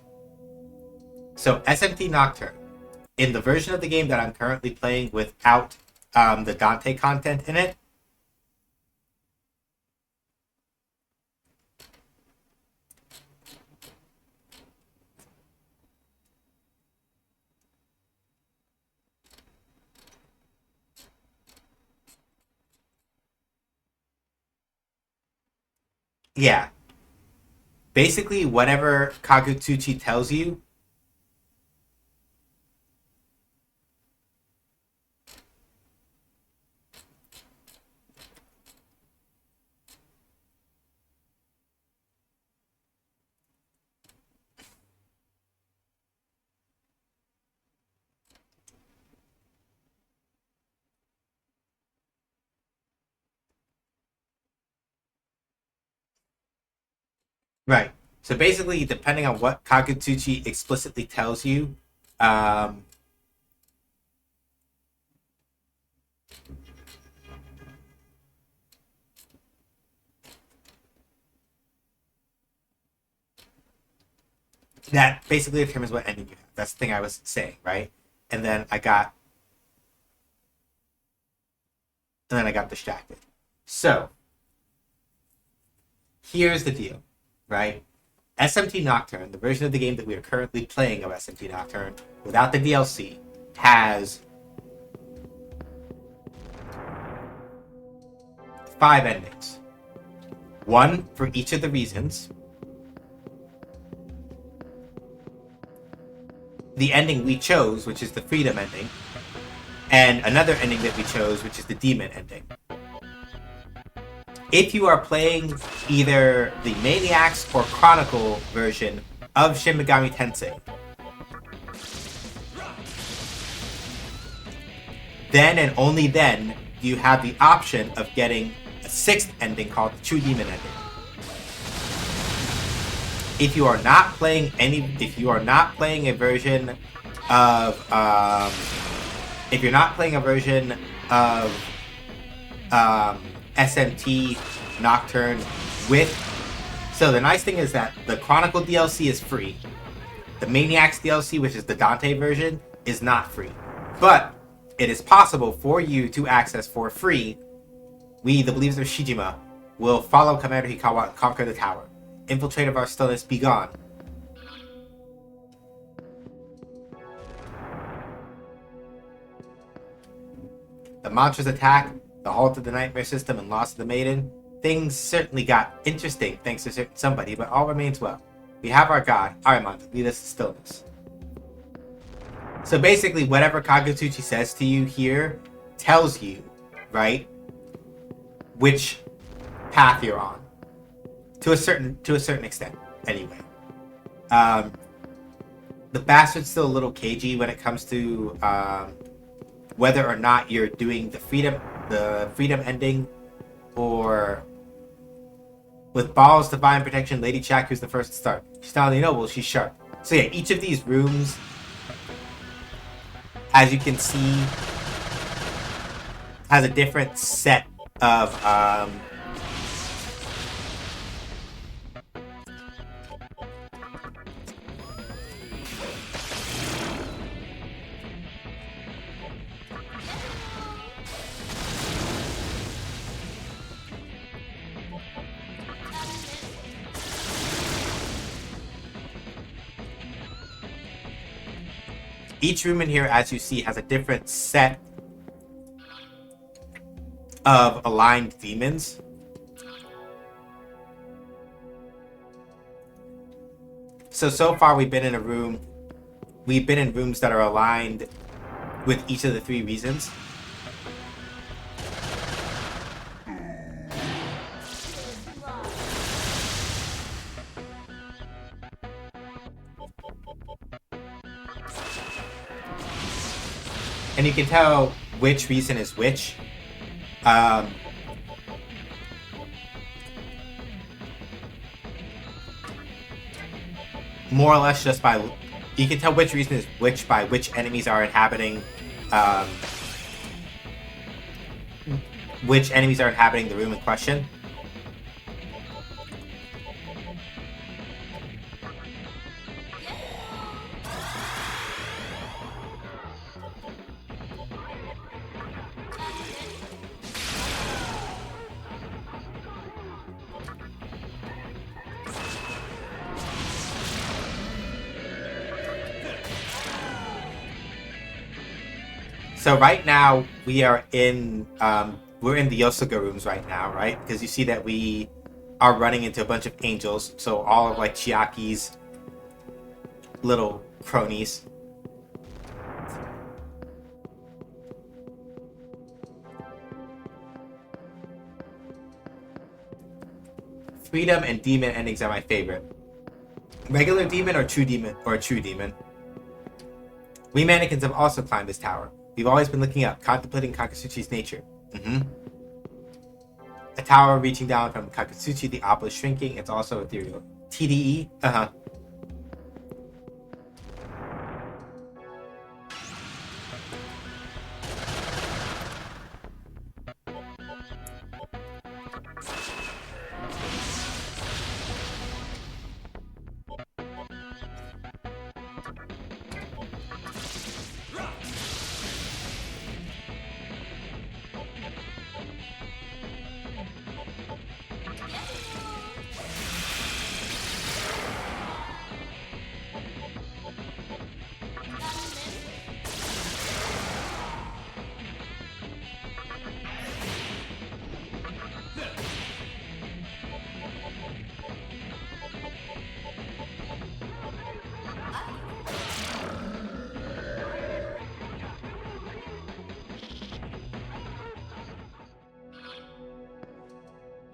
So SMT Nocturne, in the version of the game that I'm currently playing without the Dante content in it, yeah. Basically, whatever Kagutsuchi tells you, right. So basically, depending on what Kagutsuchi explicitly tells you, that basically determines what ending you have. That's the thing I was saying, right? And then I got distracted. So here's the deal, right? SMT Nocturne, the version of the game that we are currently playing of SMT Nocturne, without the DLC, has 5 endings. 1 for each of the reasons. the ending we chose, which is the freedom ending, and another ending that we chose, which is the demon ending. If you are playing either the Maniacs or Chronicle version of Shin Megami Tensei, then and only then do you have the option of getting a 6th ending called the True Demon ending. If you are not playing a version of SMT Nocturne so the nice thing is that the Chronicle DLC is free. The Maniacs DLC, which is the Dante version, is not free. But it is possible for you to access for free. We, the Believers of Shijima, will follow Commander Hikawa and conquer the tower. Infiltrator of our stillness, be gone. The Monsters attack, the halt of the Nightmare System, and loss of the Maiden. Things certainly got interesting thanks to somebody, but all remains well. We have our god, Arimon, to lead us to stillness. So basically, whatever Kagutsuchi says to you here tells you, right, which path you're on. To a certain extent, anyway. The Bastard's still a little cagey when it comes to whether or not you're doing the freedom ending, or with Balls, Divine Protection, Lady Chack, who's the first to start. She's not only noble, she's sharp. So yeah, each of these rooms, as you can see, has a different set of each room in here, as you see, has a different set of aligned demons. So far we've been in rooms that are aligned with each of the 3 reasons. And you can tell which reason is which. More or less just by... You can tell which reason is which by which enemies are inhabiting... which enemies are inhabiting the room in question. So right now we are in we're in the Yosuga rooms right now, right? Because you see that we are running into a bunch of angels, so all of like Chiaki's little cronies. Freedom and demon endings are my favorite. Regular demon or true demon or true demon. We mannequins have also climbed this tower. We've always been looking up, contemplating Kakatsuchi's nature. A tower reaching down from Kakatsuchi, the obelisk shrinking. It's also ethereal. TDE?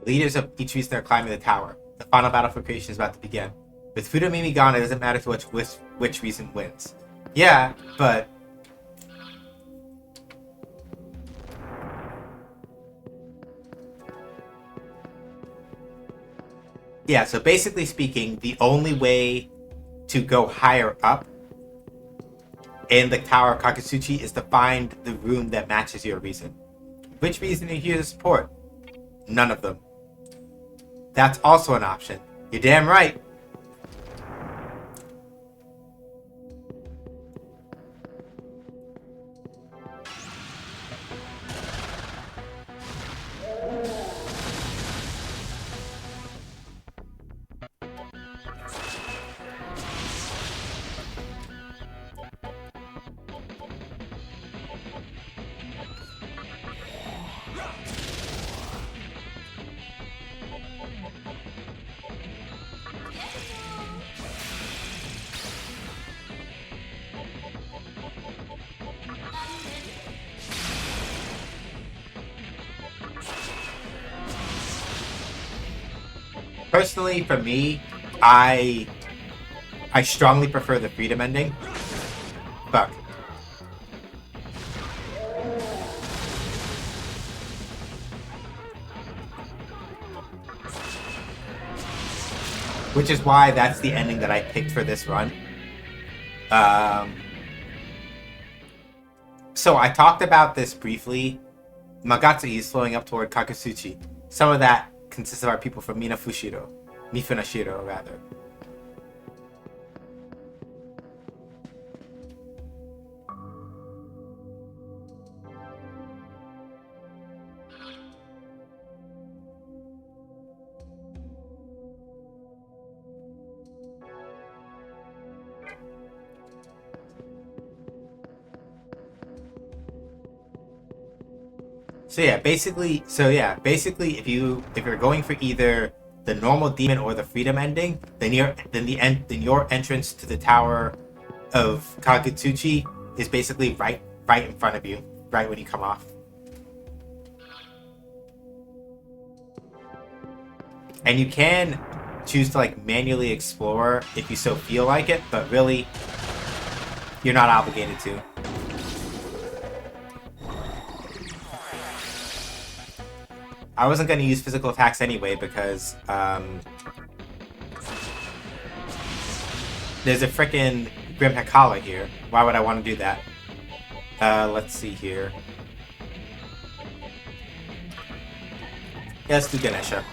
Leaders of each reason are climbing the tower. The final battle for creation is about to begin. With Fudomimi gone, it doesn't matter to which reason wins. Yeah, but... Yeah, so basically speaking, the only way to go higher up in the Tower of Kakatsuchi is to find the room that matches your reason. Which reason are you here to support? None of them. That's also an option. You're damn right. Personally, for me, I strongly prefer the freedom ending. Fuck. Which is why that's the ending that I picked for this run. So I talked about this briefly. Magatsuhi is flowing up toward Kakatsuchi. Some of that consists of our people from Mifunashiro, rather. So basically, if you're going for either the normal demon or the freedom ending, then your entrance to the Tower of Kakatsuchi is basically right in front of you, right when you come off. And you can choose to like manually explore if you so feel like it, but really, you're not obligated to. I wasn't going to use physical attacks anyway because there's a frickin' Grim Hekala here. Why would I want to do that? Let's see here. Yeah, let's do Ganesha.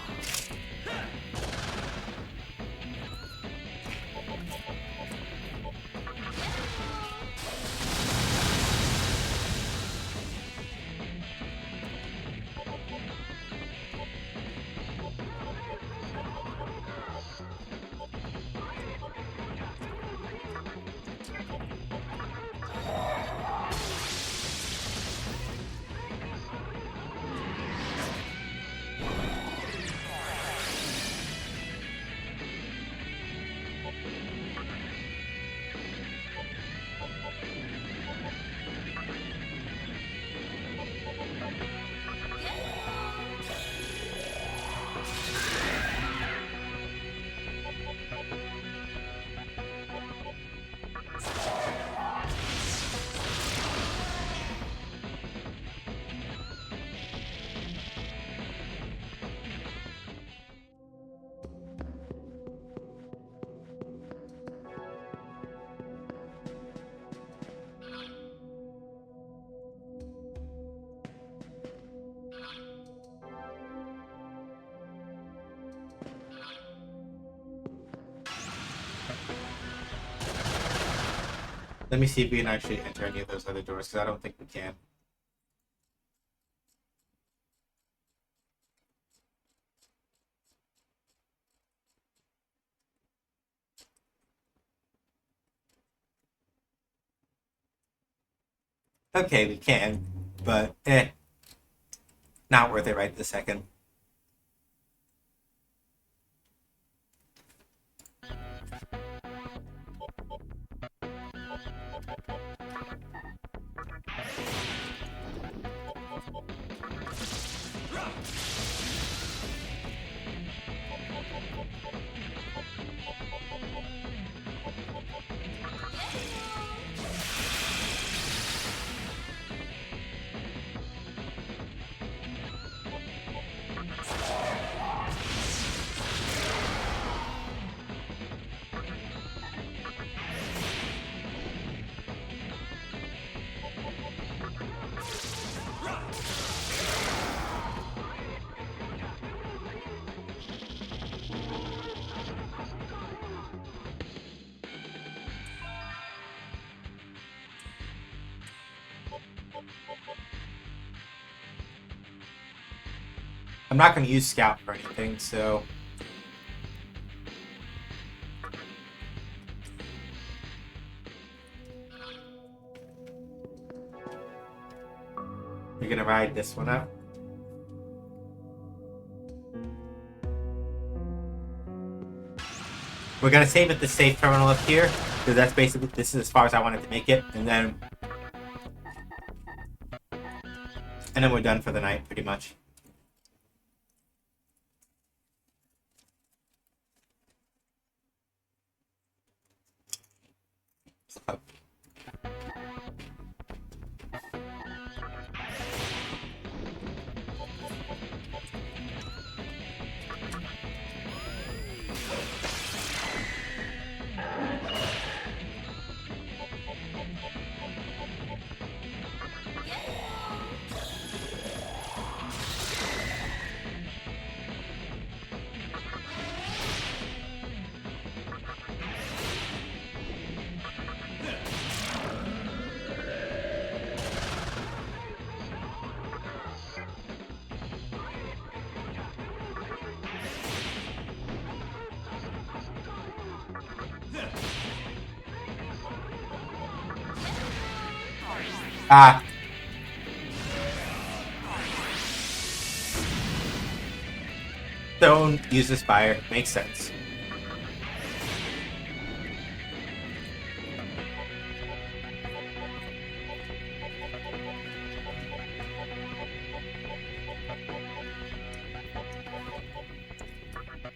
Let me see if we can actually enter any of those other doors, because I don't think we can. Okay, we can, but not worth it right this second. I'm not going to use Scout for anything, so... You're going to ride this one up. We're going to save it the safe terminal up here, because that's basically, this is as far as I wanted to make it, and then we're done for the night, pretty much. Ah. Don't use this fire. Makes sense.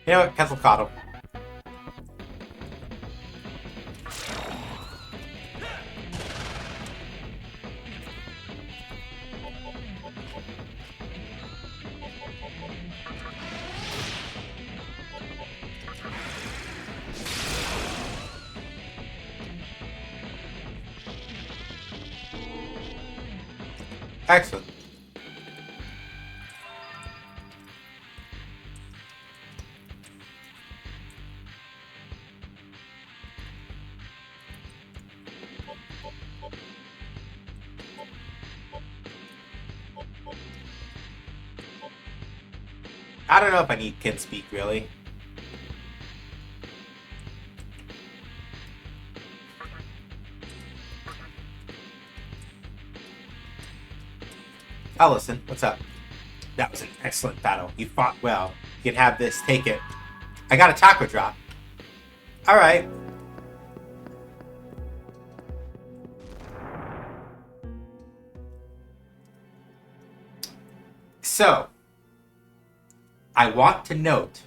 You know what? Quetzalcoatl. Excellent. I don't know if I need kid speak, really. Oh, listen, what's up? That was an excellent battle. You fought well. You can have this. Take it. I got a taco drop. Alright. So, I want to note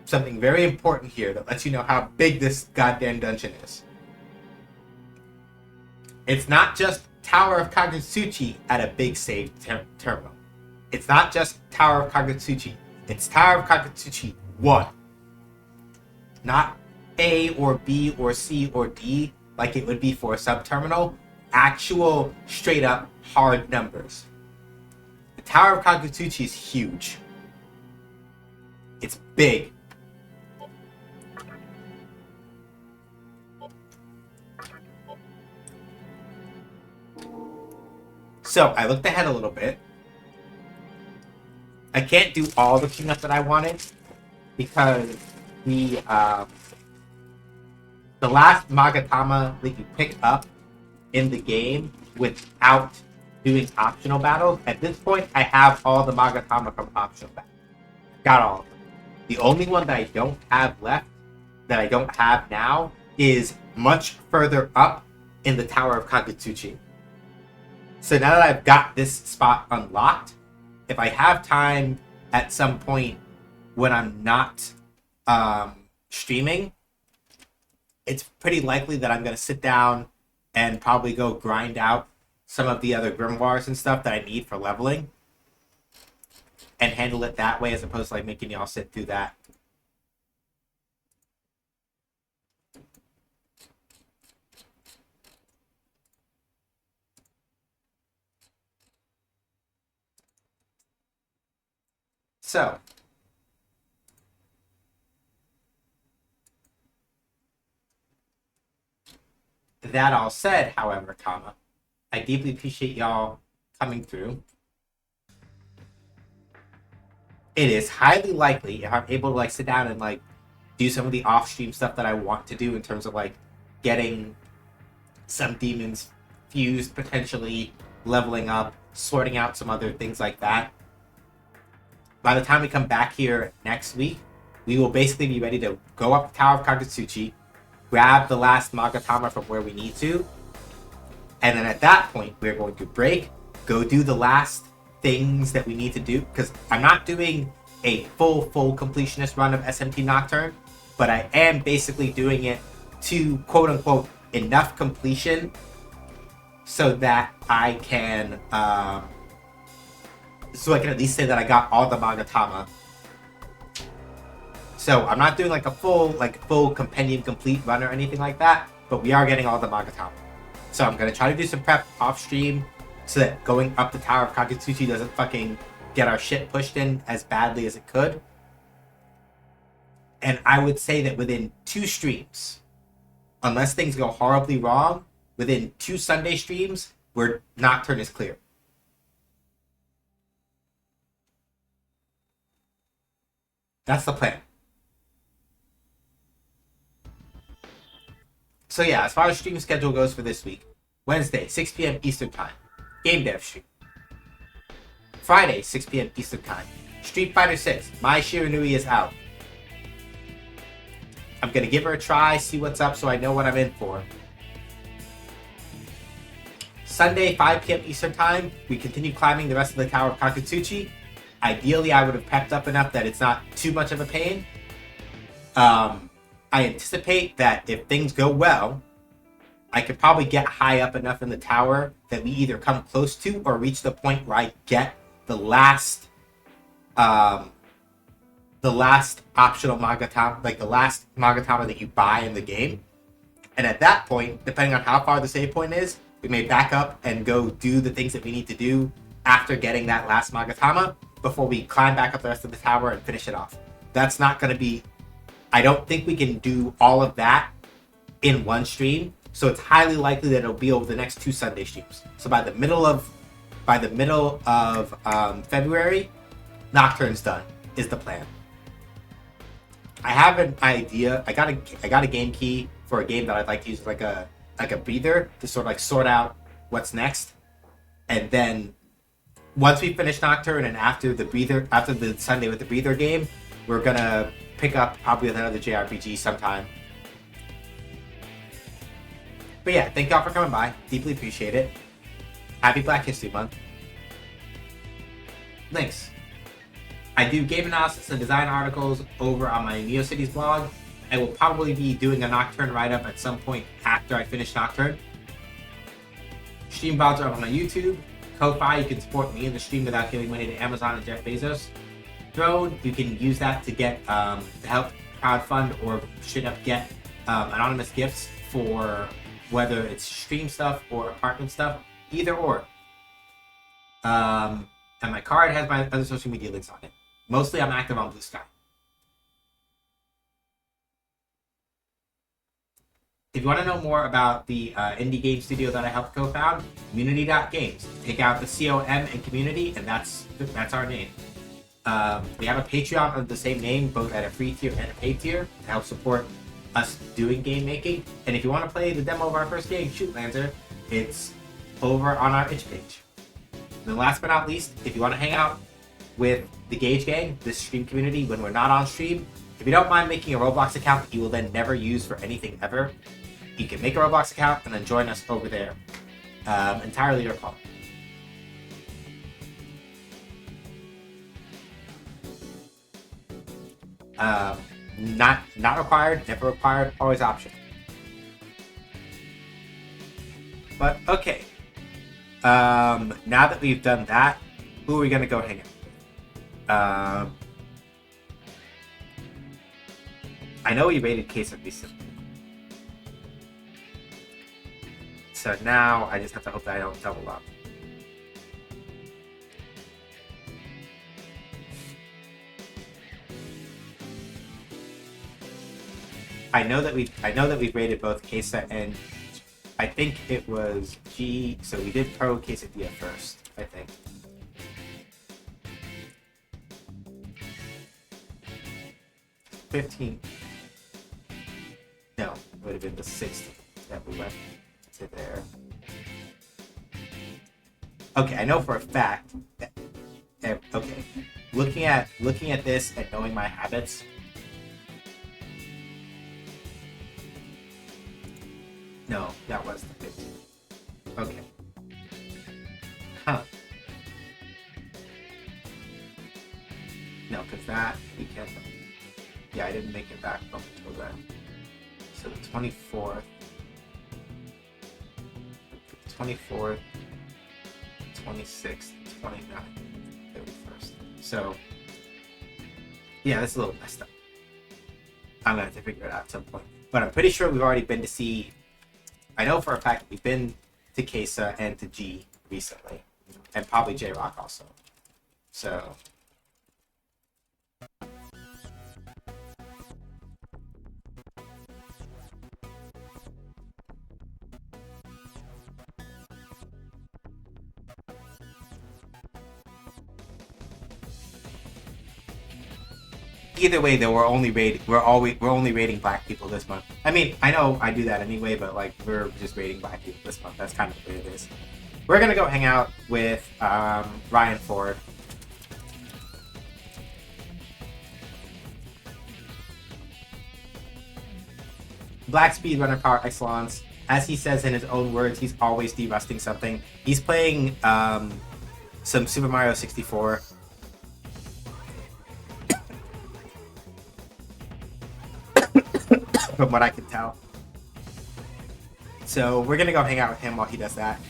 something very important here that lets you know how big this goddamn dungeon is. It's not just Tower of Kagutsuchi at a big save terminal. It's not just Tower of Kagutsuchi. It's Tower of Kagutsuchi 1. Not A or B or C or D like it would be for a subterminal. Actual straight up hard numbers. The Tower of Kagutsuchi is huge. It's big. So, I looked ahead a little bit. I can't do all the cleanup that I wanted because the last Magatama that you pick up in the game without doing optional battles, at this point I have all the Magatama from optional battles. Got all of them. The only one that I don't have left, that I don't have now, is much further up in the Tower of Kagutsuchi. So now that I've got this spot unlocked, if I have time at some point when I'm not streaming, it's pretty likely that I'm going to sit down and probably go grind out some of the other grimoires and stuff that I need for leveling and handle it that way as opposed to like making y'all sit through that. So, that all said, however, I deeply appreciate y'all coming through. it is highly likely if I'm able to like sit down and like do some of the off-stream stuff that I want to do in terms of like getting some demons fused, potentially leveling up, sorting out some other things like that. By the time we come back here next week, we will basically be ready to go up the Tower of Kagutsuchi, grab the last Magatama from where we need to, and then at that point, we're going to break, go do the last things that we need to do, because I'm not doing a full completionist run of SMT Nocturne, but I am basically doing it to quote-unquote enough completion so that I can at least say that I got all the Magatama. So I'm not doing like a full compendium complete run or anything like that, but we are getting all the Magatama. So I'm gonna try to do some prep off stream so that going up the Tower of Kagutsuchi doesn't fucking get our shit pushed in as badly as it could. And I would say that within 2 streams, unless things go horribly wrong, within 2 Sunday streams, where Nocturne is clear. That's the plan. So yeah, as far as stream schedule goes for this week, Wednesday, 6 p.m. Eastern Time, Game Dev stream. Friday, 6 p.m. Eastern Time, Street Fighter 6, My Shiranui is out. I'm gonna give her a try, see what's up so I know what I'm in for. Sunday, 5 p.m. Eastern Time, we continue climbing the rest of the Tower of Kagutsuchi. Ideally, I would have prepped up enough that it's not too much of a pain. I anticipate that if things go well, I could probably get high up enough in the tower that we either come close to or reach the point where I get the last optional Magatama, like the last Magatama that you buy in the game. And at that point, depending on how far the save point is, we may back up and go do the things that we need to do after getting that last Magatama before we climb back up the rest of the tower and finish it off. That's not going to be... I don't think we can do all of that in one stream, so it's highly likely that it'll be over the next 2 Sunday streams. So by the middle of February, Nocturne's done, is the plan. I have an idea. I got a game key for a game that I'd like to use like a breather to sort of like sort out what's next. And then once we finish Nocturne and after the Sunday with the breather game, we're gonna pick up probably with another JRPG sometime. But yeah, thank y'all for coming by. Deeply appreciate it. Happy Black History Month. Links. I do game analysis and design articles over on my NeoCities blog. I will probably be doing a Nocturne write-up at some point after I finish Nocturne. Stream VODs are up on my YouTube. Ko-Fi, you can support me in the stream without giving money to Amazon and Jeff Bezos. Throne, you can use that to get to help crowdfund or straight up get anonymous gifts for whether it's stream stuff or apartment stuff, either or. And my card has my other social media links on it. Mostly I'm active on Blue Sky. If you want to know more about the indie game studio that I helped co-found, munity.games. Take out the COM and community, and that's our name. We have a Patreon of the same name, both at a free tier and a paid tier, to help support us doing game making. And if you want to play the demo of our first game, Shoot Lancer, it's over on our itch page. And then last but not least, if you want to hang out with the Gage Gang, this stream community, when we're not on stream, if you don't mind making a Roblox account that you will then never use for anything ever, you can make a Roblox account and then join us over there. Entirely your call. Not required, never required, always optional. But okay. Now that we've done that, who are we gonna go hang out with? I know we rated Queso recently. So now I just have to hope that I don't double up. I know that we've rated both Queso and I think it was G. So we did Pro Quesadilla first, I think. 15th. No, it would have been the 16th that we went to there. Okay, I know for a fact that. Okay, looking at this and knowing my habits. No, that was the 15th. Okay. Huh. No, because that weekend. Yeah, I didn't make it back up until then. So the 24th. 24th. 26th. 29th. 31st. So, yeah, that's a little messed up. I'm going to have to figure it out at some point. But I'm pretty sure we've already been to see. I know for a fact that we've been to Kesa and to G recently. And probably J-Rock also. So. Either way, though, we're only rating black people this month. I mean, I know I do that anyway, but like we're just rating black people this month. That's kind of the way it is. We're gonna go hang out with Ryan Ford. Black speedrunner par excellence. As he says in his own words, he's always de-rusting something. He's playing some Super Mario 64. From what I can tell. So we're gonna go hang out with him while he does that.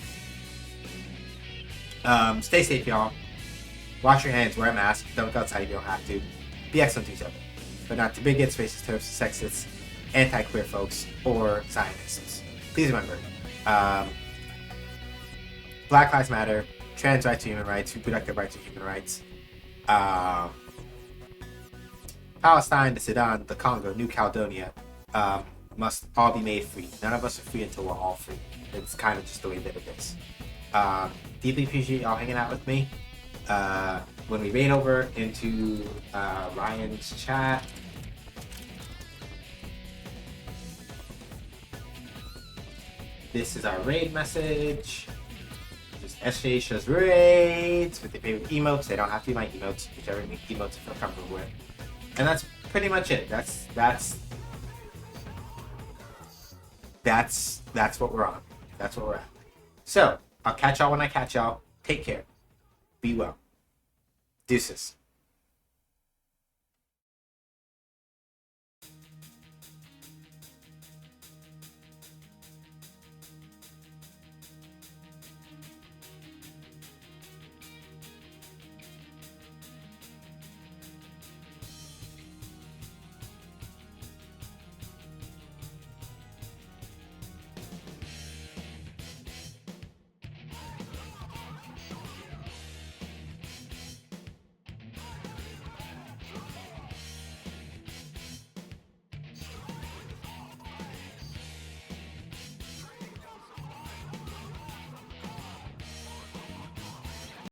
Stay safe, y'all. Wash your hands, wear a mask, don't go outside if you don't have to. Be excellent to each other. But not to bigots, racist, turfs, sexists, anti-queer folks, or Zionists. Please remember, Black Lives Matter, trans rights are human rights, reproductive rights are human rights. Palestine, the Sudan, the Congo, New Caledonia, must all be made free. None of us are free until we're all free. It's kind of just the way that it is. Deeply appreciate y'all hanging out with me. When we raid over into Ryan's chat, this is our raid message. Just SJ shows raids with their favorite emotes. They don't have to be my emotes, whichever emotes you feel comfortable with. And that's pretty much it. That's what we're on. That's what we're at. So, I'll catch y'all when I catch y'all. Take care. Be well. Deuces.